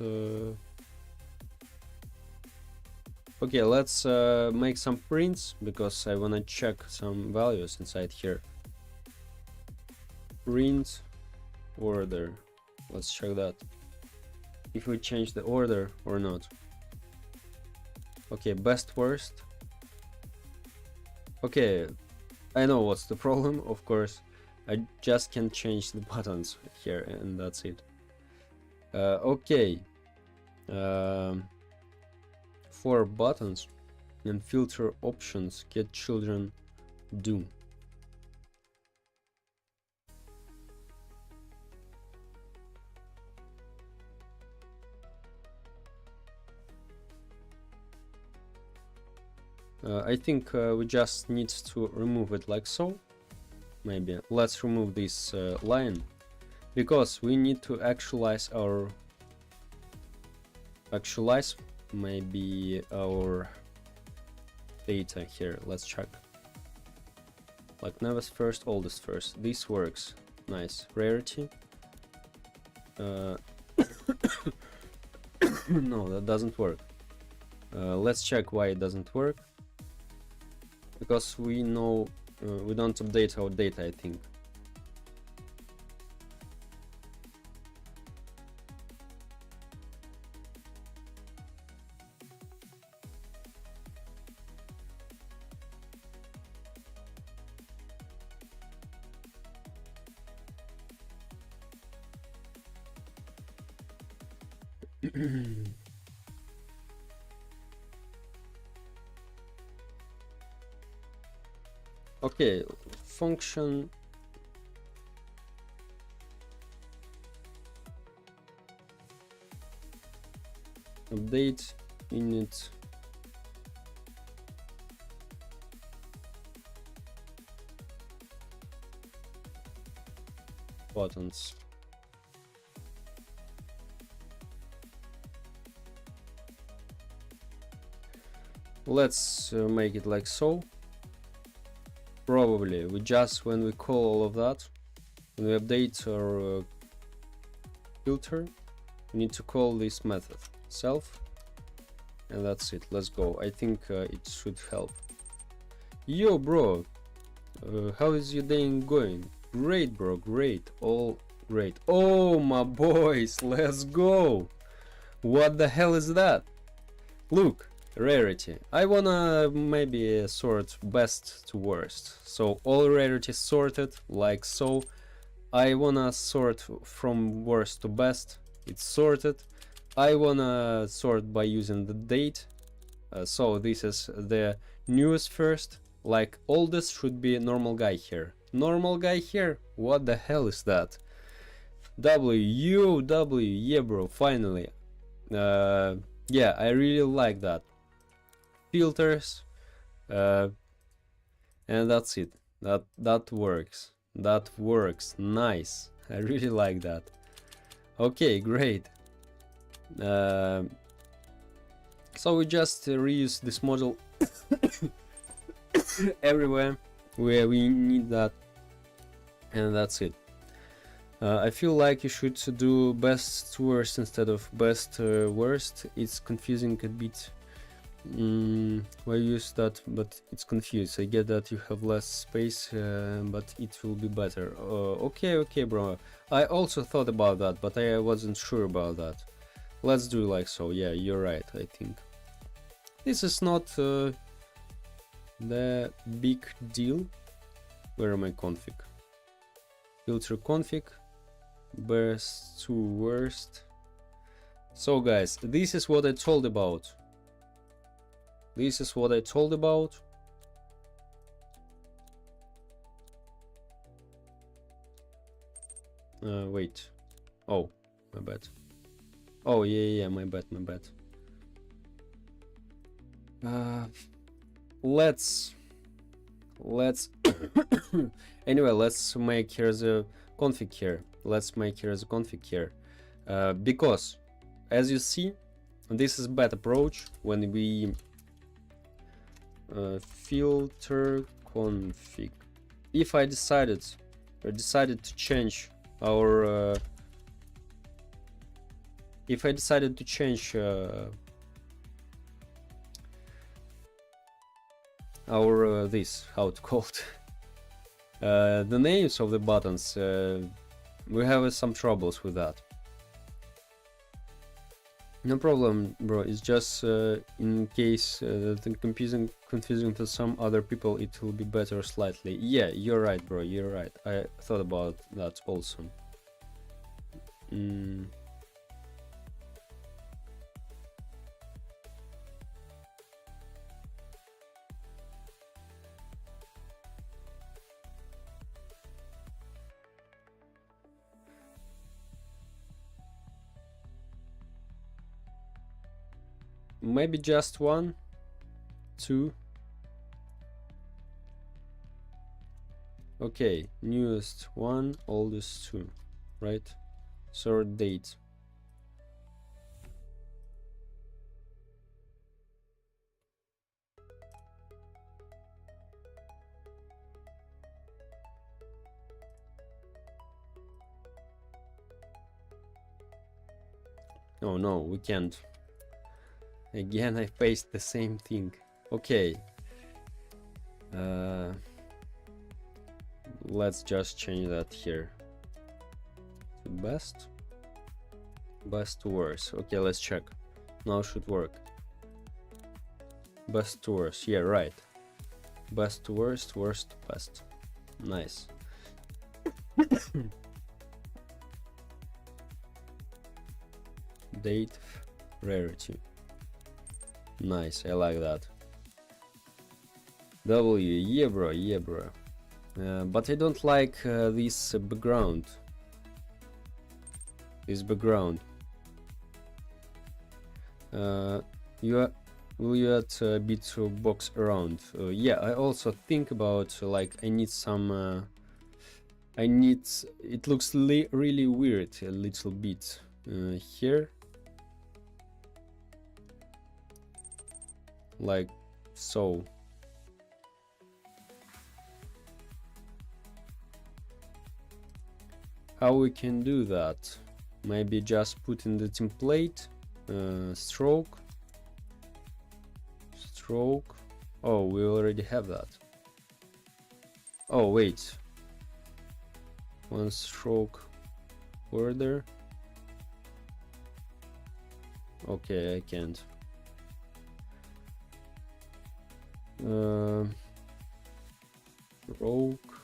Okay, let's make some prints because I wanna check some values inside here. Print order. Let's check that if we change the order or not. Okay, best worst. Okay, I know what's the problem, of course. I just can change the buttons here and that's it. Okay. 4 buttons and filter options, get children do. I think we just need to remove it like so. Maybe let's remove this line because we need to actualize maybe our data here. Let's check. Like newest first, oldest first. This works. Nice. Rarity. No, that doesn't work. Let's check why it doesn't work. Because we know we don't update our data, I think. Okay, function update init buttons. Let's make it like so. Probably we just, when we call all of that, when we update our filter, we need to call this method self, and that's it. Let's go. I think it should help. Yo bro, how is your day going? Great bro, great, all great. Oh my boys, let's go. What the hell is that? Look, rarity. I wanna maybe sort best to worst, so all rarity sorted like so. I wanna sort from worst to best, it's sorted. I wanna sort by using the date, so this is the newest first, like oldest should be normal guy here. Normal guy here, what the hell is that? W, yeah bro, finally. Yeah, I really like that. Filters, and that's it. That works. That works. Nice. I really like that. Okay, great. So we just reuse this model everywhere where we need that, and that's it. I feel like you should do best to worst instead of best worst. It's confusing a bit. I use that, but it's confused. I get that you have less space, but it will be better. Okay, bro. I also thought about that, but I wasn't sure about that. Let's do like so. Yeah, you're right, I think. This is not the big deal. Where am I config? Filter config. Best to worst. So guys, this is what I told about. This is what I told about. Wait. Oh, my bad. Oh, yeah, my bad. Let's anyway, let's make here the config here. Let's make here the config here. Because, as you see, this is bad approach when we filter config. If I decided to change our our this, how it's called, the names of the buttons, we have some troubles with that. No problem, bro. It's just in case the confusing to some other people, it will be better slightly. Yeah, you're right, bro. You're right. I thought about that also. Maybe just 1, 2. Okay, newest 1, oldest 2, right? Sort date. Oh no, we can't. Again, I faced the same thing. Okay. Let's just change that here. Best to worst. Okay, let's check. Now it should work. Best to worst. Yeah, right. Best to worst, worst to best. Nice. Date rarity. Nice, I like that. W, yeah bro. But I don't like this background. Will you add a bit of box around? Yeah, I also think about like I need some. It looks really weird a little bit here. Like so. How we can do that? Maybe just put in the template stroke. Oh, we already have that. Oh wait, 1 stroke border. Okay, I can't. Stroke.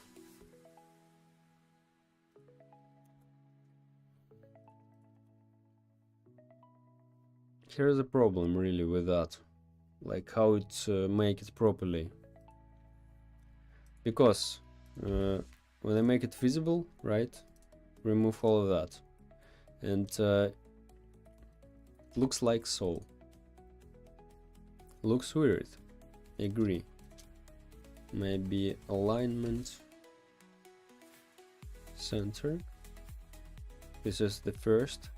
Here's a problem really with that, like how it make it properly, because when I make it visible, right, remove all of that, and it looks like so. Looks weird, I agree. Maybe alignment, center. This is the first.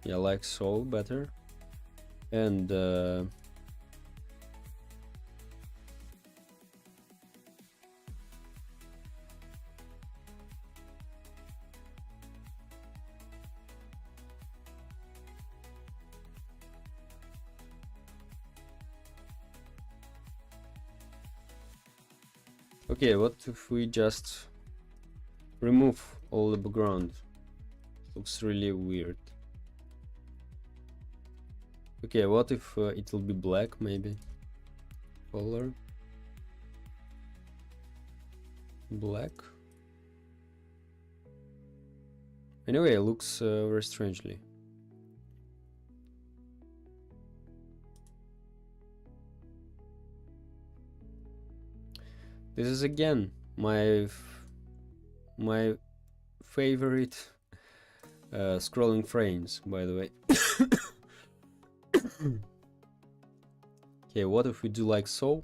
Yeah, like so, better. And okay, what if we just remove all the background? Looks really weird. Okay, what if it will be black, maybe? Color black. Anyway, it looks very strangely. This is again my favorite scrolling frames, by the way. Okay, what if we do like so?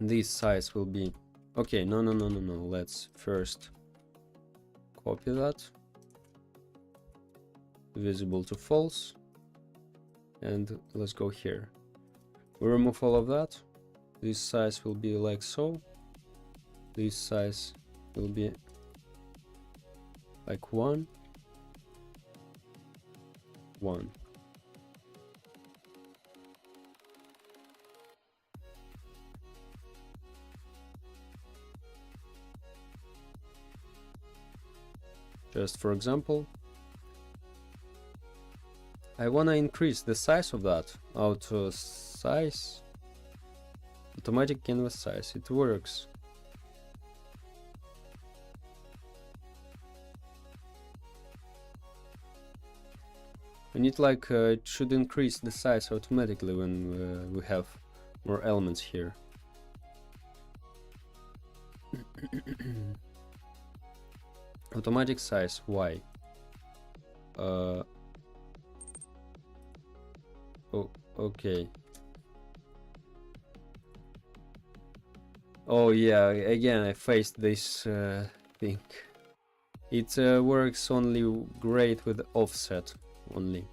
This size will be okay. No, let's first copy that, visible to false, and let's go here. We remove all of that. This size will be like so. This size will be like 1. Just for example, I wanna increase the size of that. Auto size, automatic canvas size. It works. We need like it should increase the size automatically when we have more elements here. Automatic size Y. Oh, okay. Oh yeah, again I faced this thing. It works only great with offset only.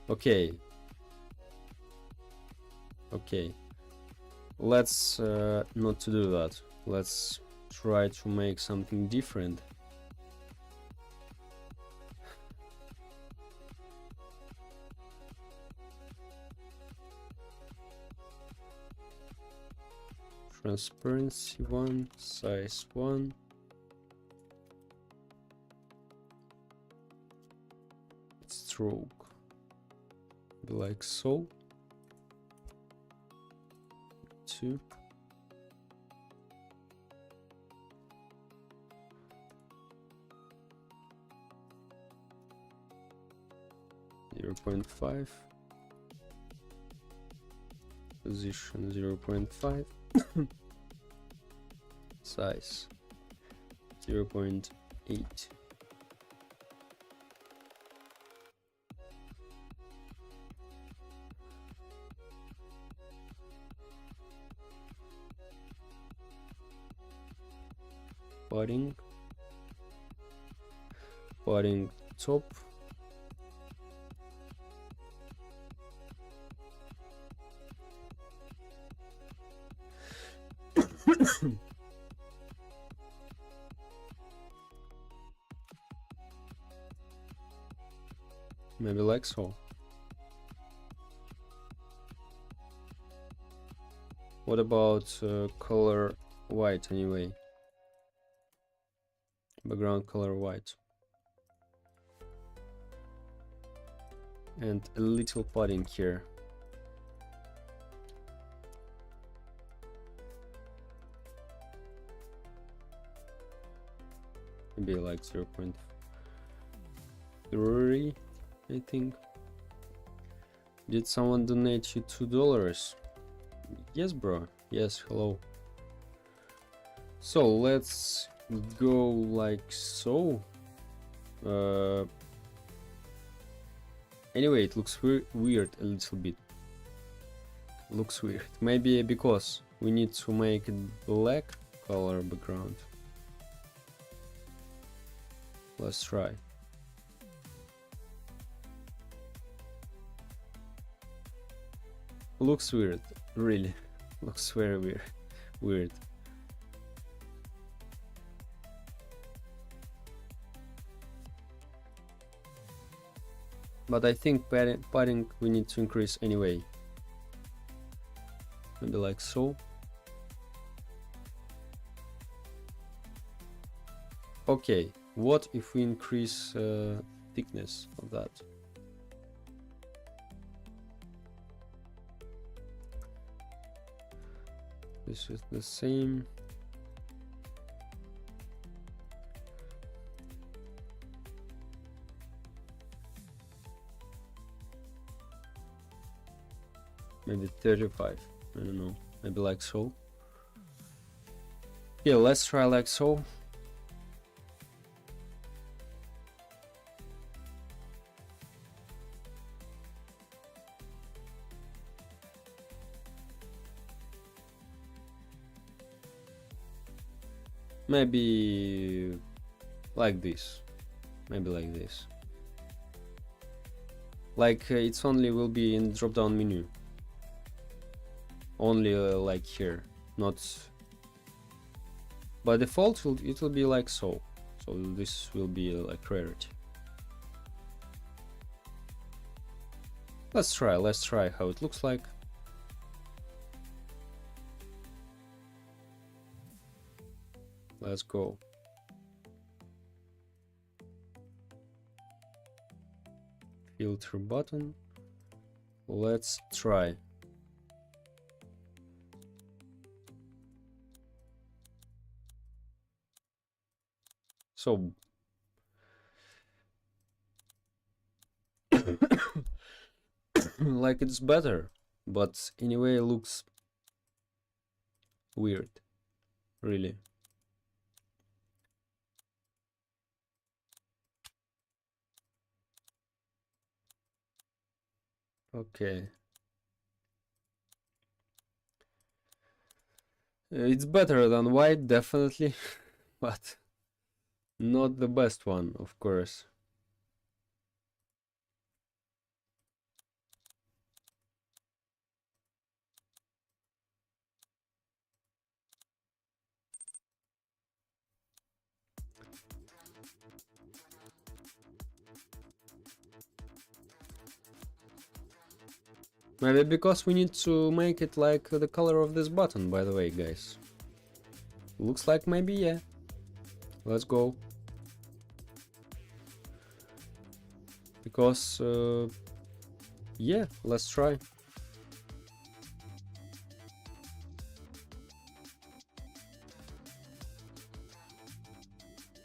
Okay. Let's not to do that. Let's try to make something different. Transparency 1, size 1. Stroke. Be like so. 2. Zero 0.5. Position 0.5. Size 0.8. Padding top. Maybe like so. What about color white anyway? Background color white. And a little padding here. Maybe like 0.3, I think. Did someone donate you $2? Yes, bro. Yes, hello. So let's go like so. Anyway, it looks weird a little bit. Looks weird. Maybe because we need to make it black color background. Let's try. Looks weird, really. Looks very weird. But I think padding we need to increase anyway. Maybe like so. Okay, what if we increase thickness of that? This is the same. Maybe 35. I don't know. Maybe like so. Okay, let's try like so. Maybe like this. Maybe like this. Like it's only will be in drop down menu. Only like here, not by default. It will be like so. So this will be like rarity. Let's try how it looks like. Let's go. Filter button. Let's try. So like it's better, but anyway it looks weird, really. Okay. It's better than white, definitely, but not the best one, of course. Maybe because we need to make it like the color of this button, by the way, guys. Looks like maybe, yeah. Let's go. Because, yeah, let's try.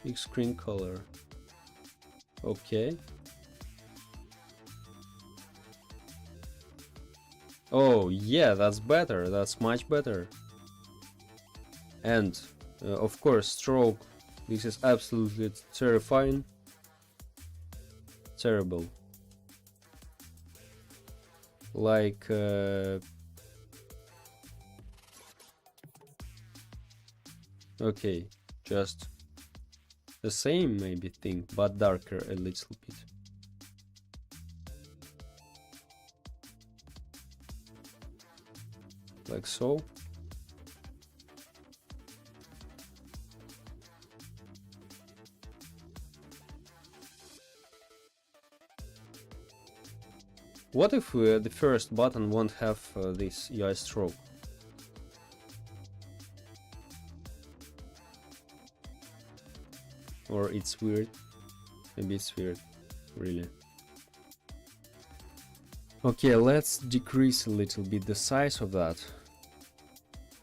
Big screen color. Okay. Oh, yeah, that's better. That's much better. And, of course, stroke. This is absolutely terrifying. Terrible. Like, okay, just the same maybe thing, but darker a little bit. Like so. What if the first button won't have this UI stroke? Or it's weird? Maybe it's weird, really. Okay, let's decrease a little bit the size of that.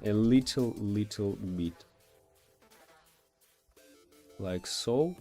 A little bit. Like so.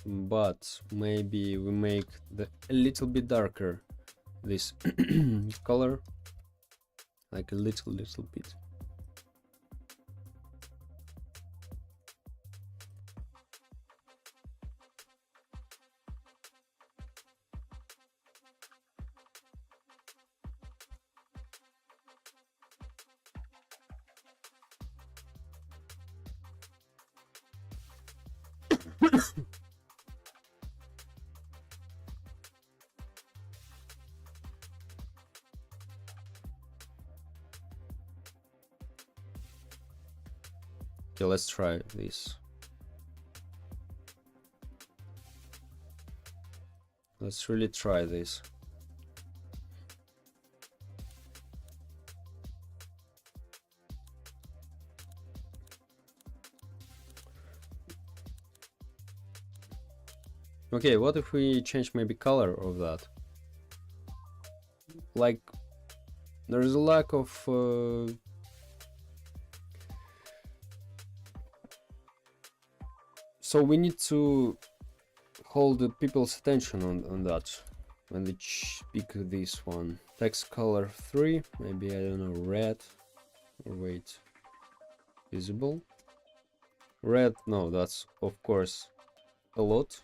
But maybe we make a little bit darker this color, like a little bit. Okay, let's try this. Let's really try this. Okay, what if we change maybe color of that? Like, there's a lack of so we need to hold the people's attention on that when they pick this one. Text color 3, maybe, I don't know, red, or wait, visible red, no, that's of course a lot.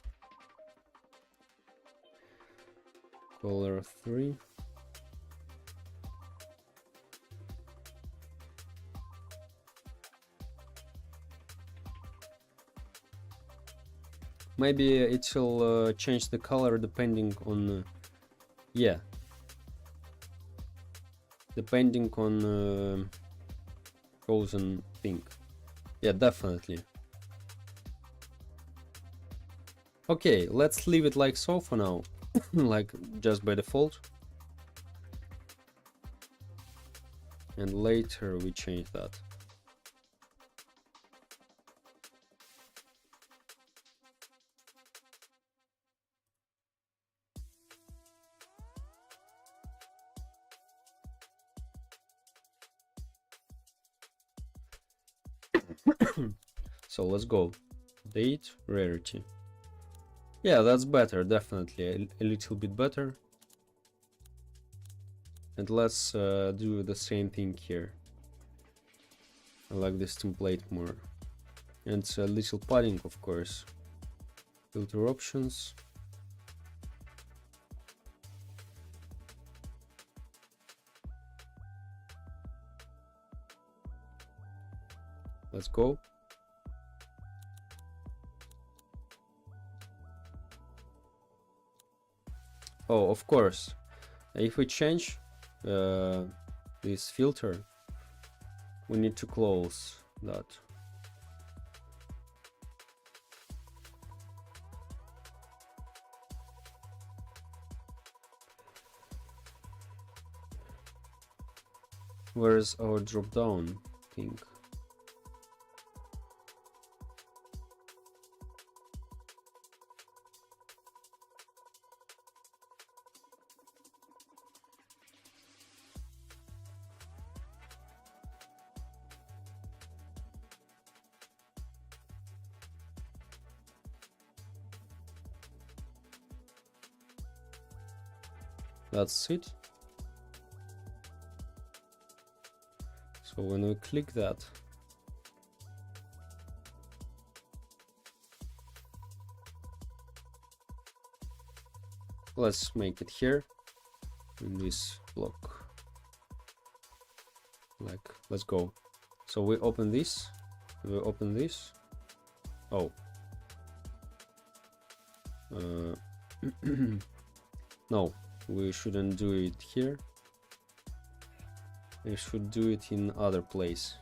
Color 3, maybe it will change the color depending on yeah, depending on chosen thing. Yeah, definitely. Okay, let's leave it like so for now. Like just by default, and later we change that. So let's go. Date, rarity. Yeah, that's better, definitely a little bit better. And let's do the same thing here. I like this template more. And a little padding, of course. Filter options. Let's go. Oh, of course, if we change this filter, we need to close that. Where's our drop down thing? That's it. So when we click that, let's make it here in this block. Like, let's go. So we open this, we open this. Oh, no, we shouldn't do it here. We should do it in other place.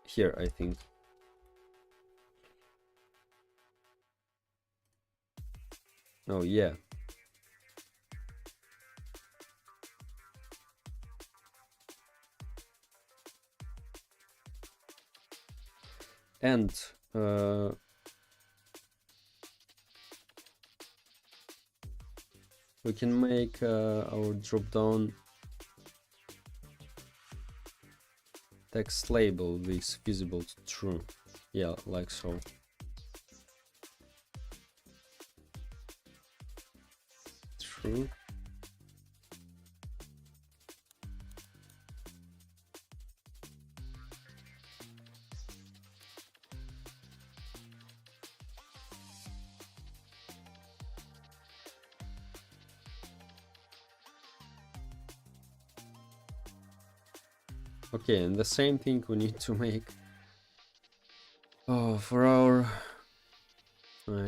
Here, I think. Oh yeah. And we can make our drop down text label this visible to true. Yeah, like so. True. Okay, and the same thing we need to make for our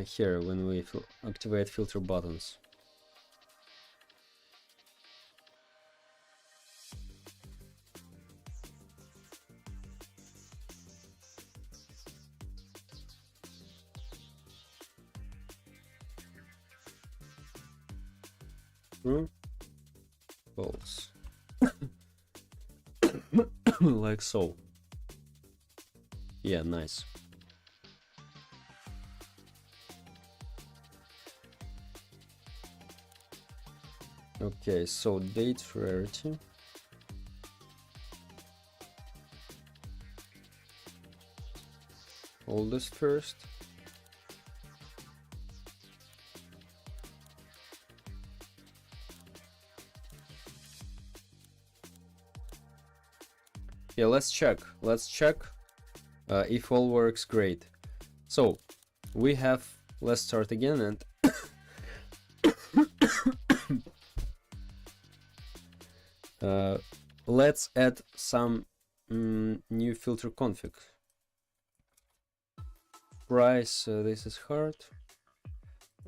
here when we activate filter buttons. True, false. like so. Yeah, nice. Okay, so date rarity. Oldest first. Yeah, let's check. Let's check if all works great. So we have, let's start again and let's add some new filter config. Price, this is hard.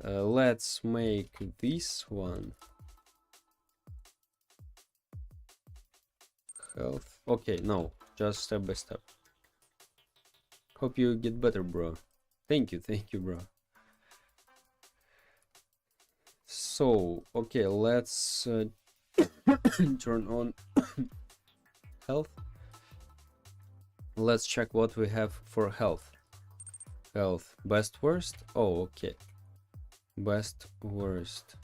Let's make this one health. Okay, no, just step by step. Hope you get better, bro. Thank you, bro. So, okay, let's turn on health. Let's check what we have for health. Health, best worst. Oh, okay. Best worst.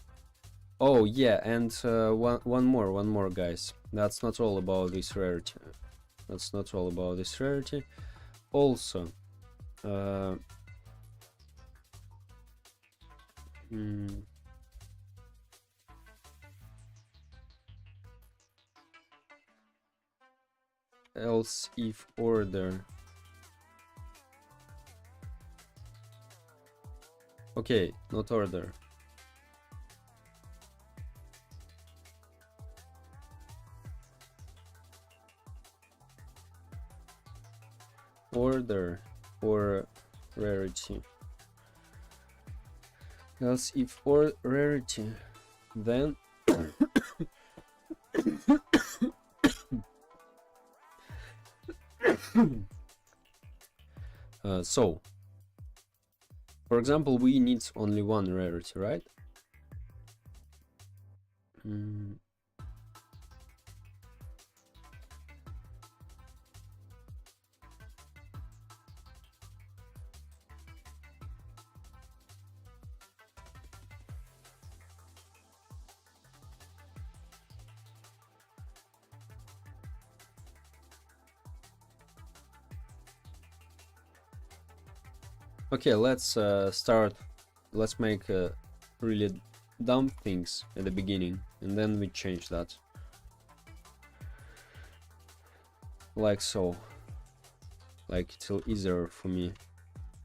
Oh yeah, and one more, guys. That's not all about this rarity. That's not all about this rarity. Also, else if order. Okay, not order. Order or rarity. Else if or rarity, then so for example, we need only one rarity, right? Okay, let's start. Let's make really dumb things at the beginning, and then we change that. Like so. Like it's easier for me.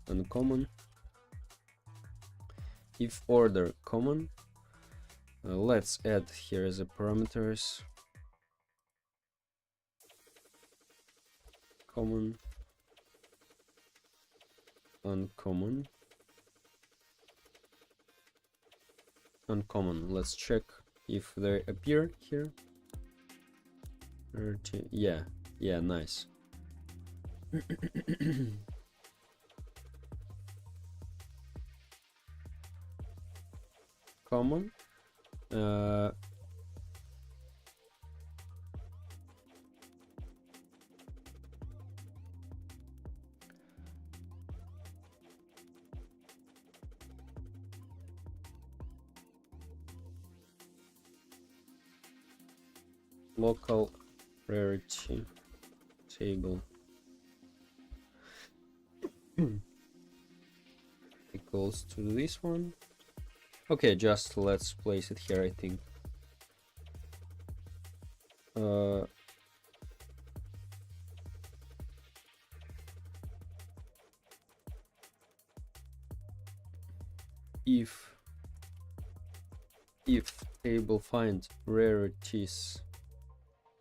Uncommon. If order common. Let's add here the parameters. Common. Uncommon. Uncommon. Let's check if they appear here. Yeah, yeah, nice. Common. Local rarity table equals to this one. Okay, just let's place it here, I think. If table find rarities,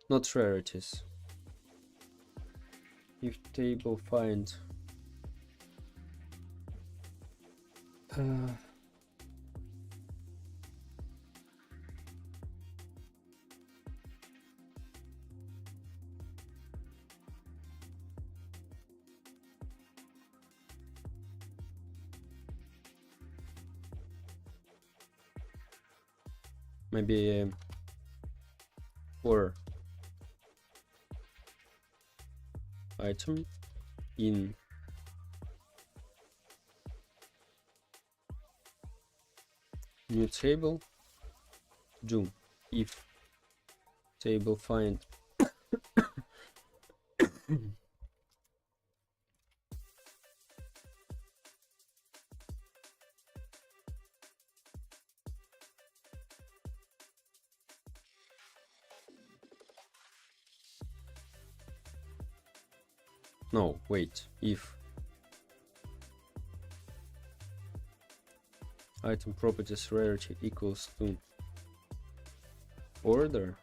not rarities. If table find maybe or item in new table, do if table find no, wait, if item properties rarity equals to order,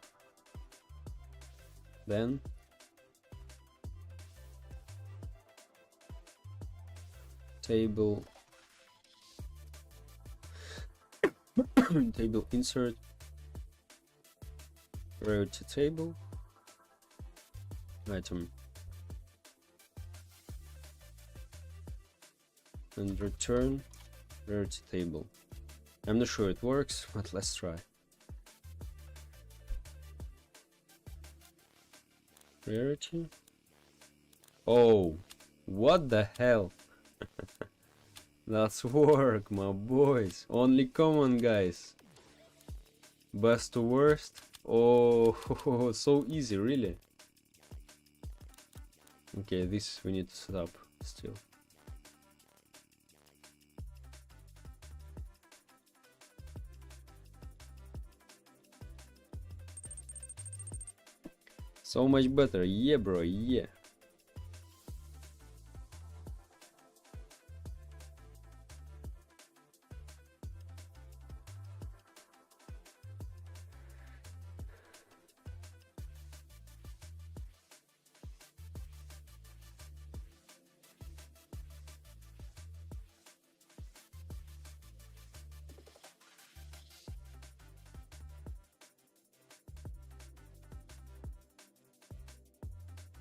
then table table insert rarity table item and return rarity table. I'm not sure it works, but let's try. Rarity. Oh, what the hell? That's work, my boys. Only common, guys. Best to worst. Oh, so easy, really. Okay, this we need to set up still. So much better, yeah, bro, yeah.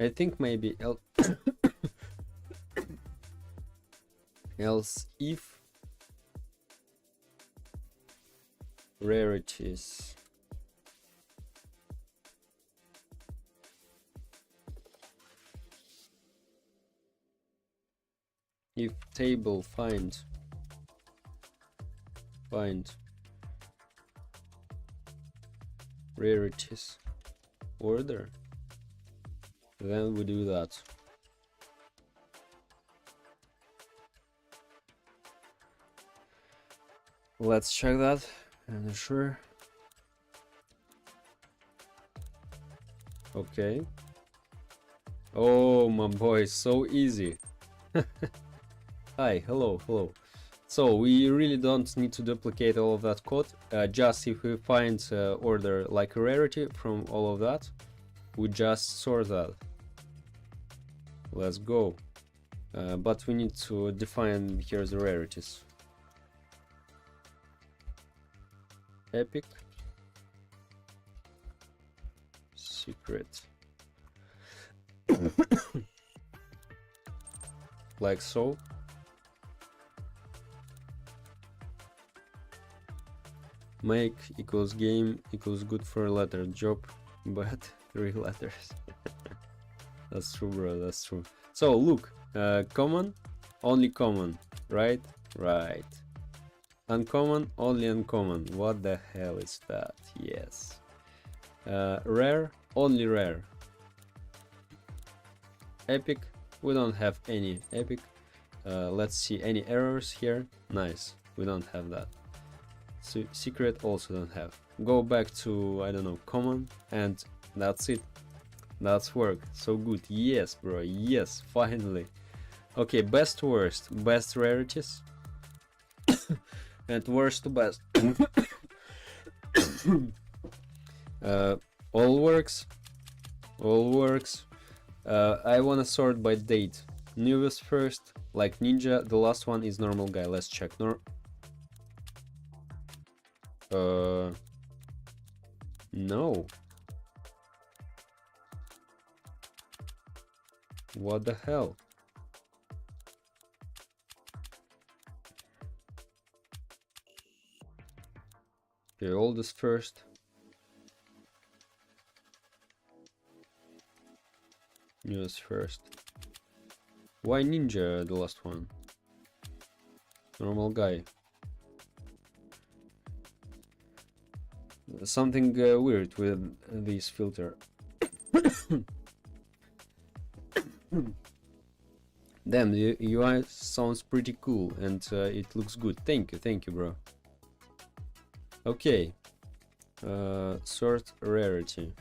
I think maybe else if rarities if table find rarities order, then we do that. Let's check that. I'm not sure. Okay. Oh my boy, so easy. Hi, hello. So we really don't need to duplicate all of that code. Just if we find order like a rarity from all of that, we just sort that. Let's go. But we need to define here the rarities. Epic secret like so. Make equals game equals good for a letter, job but 3 letters. That's true, bro, that's true. So look, common, only common, right? Right. Uncommon, only uncommon. What the hell is that? Yes. Rare, only rare. Epic, we don't have any epic. Let's see, any errors here? Nice, we don't have that. So secret also don't have. Go back to, I don't know, common, and that's it. That's work. So good. Yes, bro, yes, finally. Okay, best to worst. Best rarities and worst to best. All works. I wanna sort by date. Newest first, like ninja. The last one is normal guy. Let's check. No. What the hell? Okay, oldest first. Newest first. Why ninja, the last one? Normal guy. Something weird with this filter. Damn, the UI sounds pretty cool and it looks good. Thank you, bro. Okay. Sort rarity.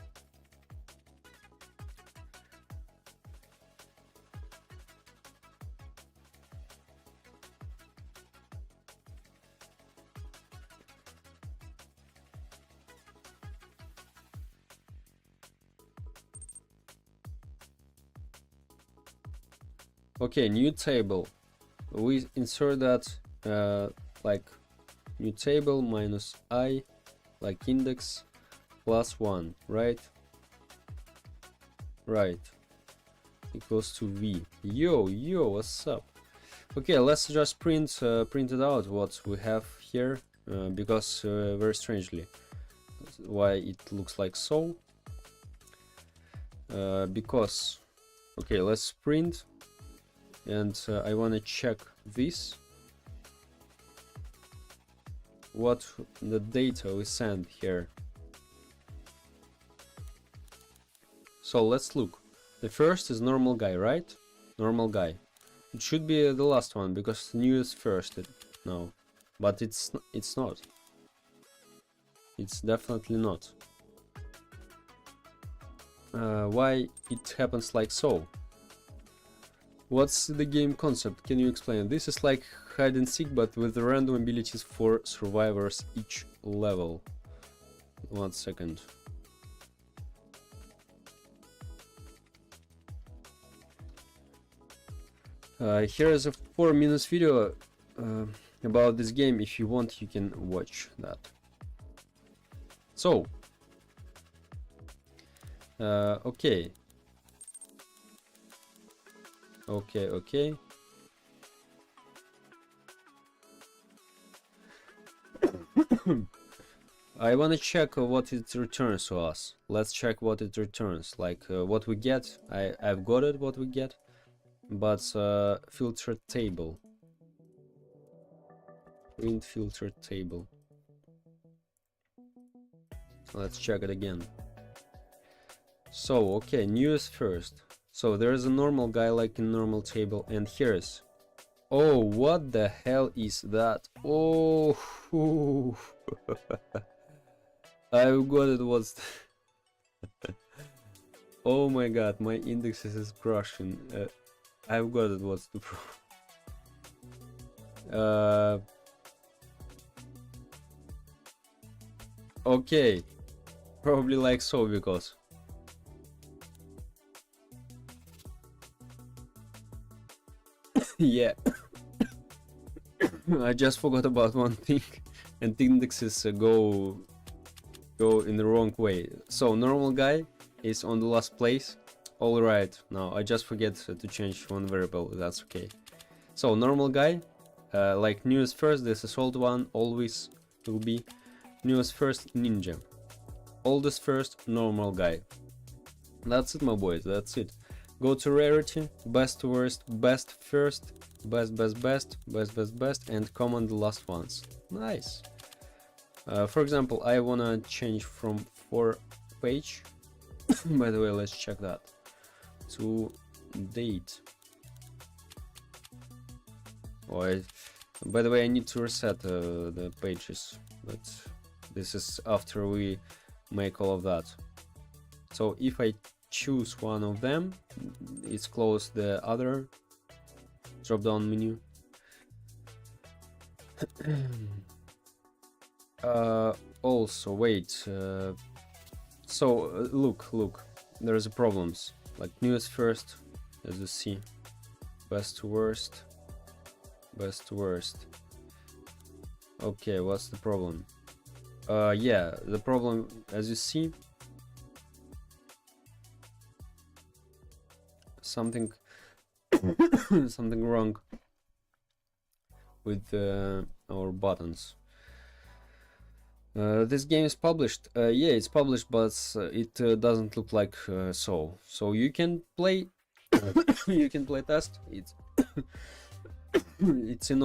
Okay, new table. We insert that like new table minus I, like index plus 1, right? Right. Equals to V. Yo, what's up? Okay, let's just print it out what we have here, because very strangely, why it looks like so. Because, okay, let's print, and I want to check this, what the data we send here. So let's look. The first is normal guy, right? Normal guy. It should be the last one because new is first now, but it's not. It's definitely not. Why it happens like so? What's the game concept? Can you explain? This is like hide and seek, but with random abilities for survivors each level. 1 second. Here is a 4-minute video about this game. If you want, you can watch that. So, okay. I want to check what it returns to us. Let's check what it returns, like what we get. I've got it, what we get, but filter table. Print filter table. Let's check it again. So, okay, new is first. So there is a normal guy like in normal table, and here's. Oh, what the hell is that? Oh, I've got it. What's oh my god, my indexes is crushing. I've got it. What's the problem? Okay, probably like so, because yeah. I just forgot about one thing, and indexes go in the wrong way. So normal guy is on the last place. All right, now I just forget to change one variable. That's okay. So normal guy, like new is first. This is old one. Always will be new is first. Ninja, oldest first. Normal guy. That's it, my boys. That's it. Go to rarity, best to worst, best first, best, and common the last ones. Nice. For example, I wanna change from 4 page. By the way, let's check that. To date. Oh, by the way, I need to reset the pages, but this is after we make all of that. So if I choose one of them, it's close the other drop down menu. Also wait, so look, there's a problems, like newest first, as you see, best to worst. Okay, what's the problem? Yeah, the problem, as you see, something something wrong with our buttons. This game is published. Yeah, it's published, but it doesn't look like so. So you can play you can play test. It's it's in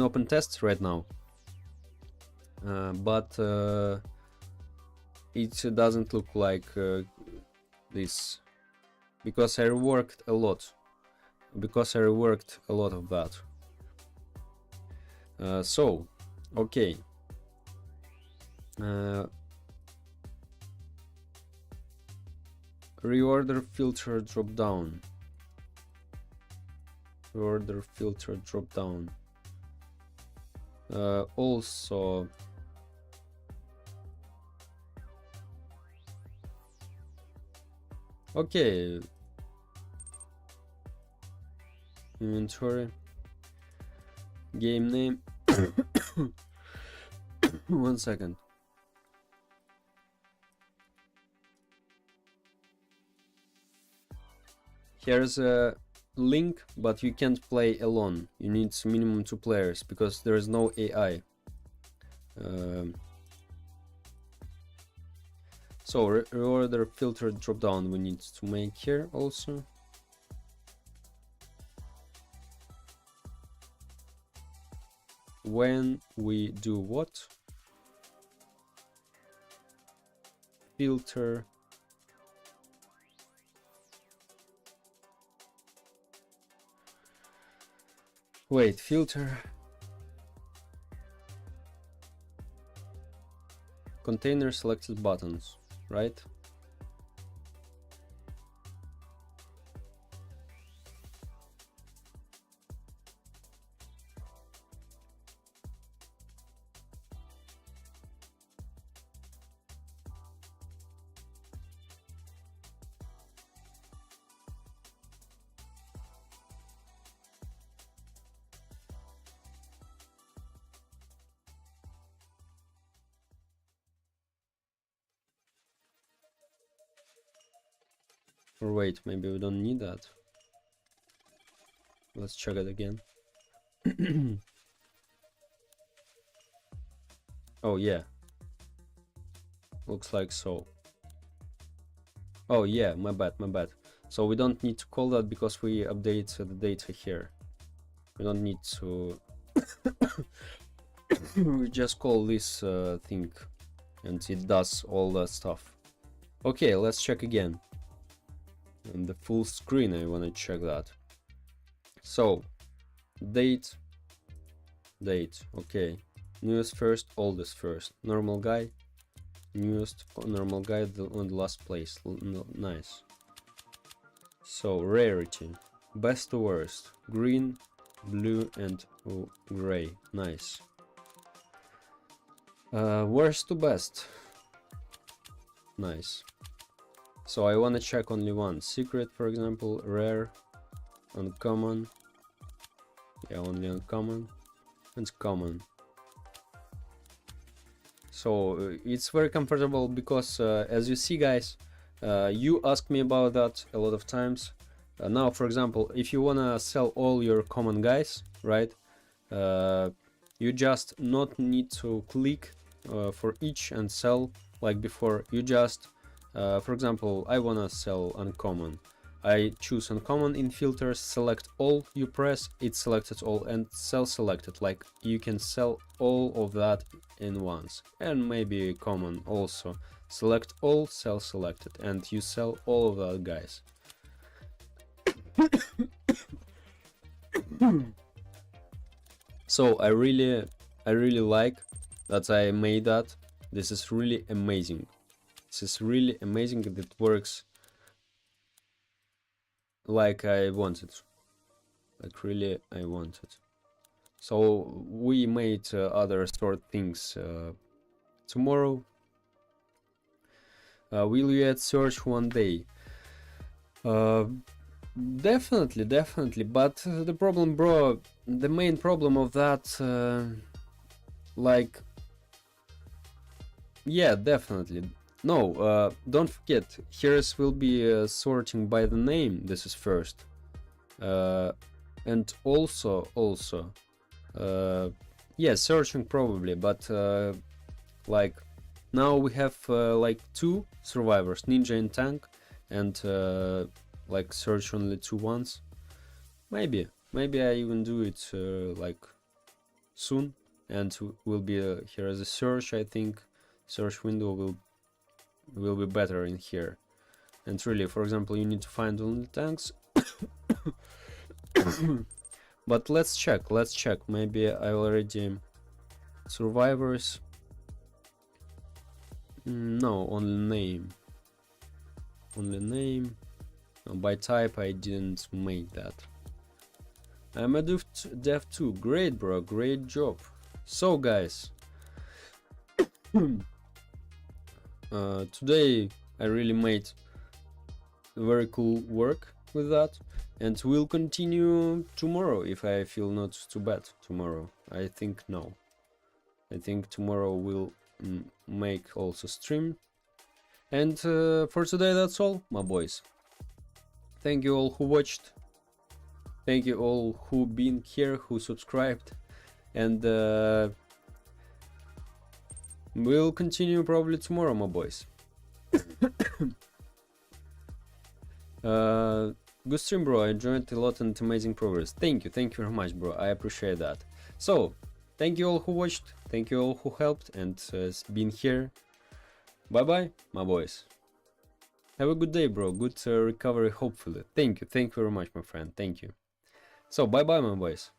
open tests right now, but it doesn't look like this because I reworked a lot. Of that. So, okay. Reorder filter drop down. Also, okay. Inventory. Game name. 1 second. Here's a link, but you can't play alone. You need minimum 2 players because there is no AI. So reorder filter drop down we need to make here also. When we do what? Filter filter container selected buttons, right? Or wait, maybe we don't need that. Let's check it again. Oh yeah, looks like so. Oh yeah, my bad. So we don't need to call that because we update the data here. We don't need to we just call this thing and it does all that stuff. Okay, let's check again. And the full screen, I want to check that. So date, okay. Newest first, oldest first. Normal guy, newest, normal guy on the last place. Nice. So rarity, best to worst, green, blue and gray. Nice. Worst to best. Nice. So I want to check only one. Secret, for example, rare, uncommon. Yeah, only uncommon and common. So it's very comfortable because as you see, guys, you asked me about that a lot of times. Now, for example, if you want to sell all your common guys, right, you just not need to click for each and sell like before. You just for example, I wanna sell uncommon. I choose uncommon in filters, select all, you press, it selected all and sell selected. Like you can sell all of that in once. And maybe common also. Select all, sell selected, and you sell all of that, guys. So I really like that I made that. This is really amazing. This is really amazing that it works like I wanted. Like really I wanted. So we made other sort things tomorrow. Will you add search one day? Definitely, but the problem, bro, the main problem of that, like, yeah, definitely. No, don't forget, here's will be sorting by the name. This is first, and also, yeah, searching probably, but like now we have like two survivors, ninja and tank, and like search only 2 once. Maybe I even do it like soon, and will be here as a search. I think search window will be better in here. And really, for example, you need to find only tanks. But let's check. Maybe I already survivors. No, only name. No, by type I didn't make that. I'm a dev 2. Great, bro, great job. So guys, today I really made very cool work with that, and we'll continue tomorrow if I feel not too bad tomorrow. I think no. I think tomorrow we'll make also stream. And for today that's all, my boys. Thank you all who watched. Thank you all who been here, who subscribed, and we'll continue probably tomorrow, my boys. Good stream, bro. I enjoyed a lot and amazing progress. Thank you very much, bro. I appreciate that. So, thank you all who watched, thank you all who helped and been here. Bye bye, my boys. Have a good day, bro. Good recovery, hopefully. Thank you very much, my friend. Thank you. So, bye bye, my boys.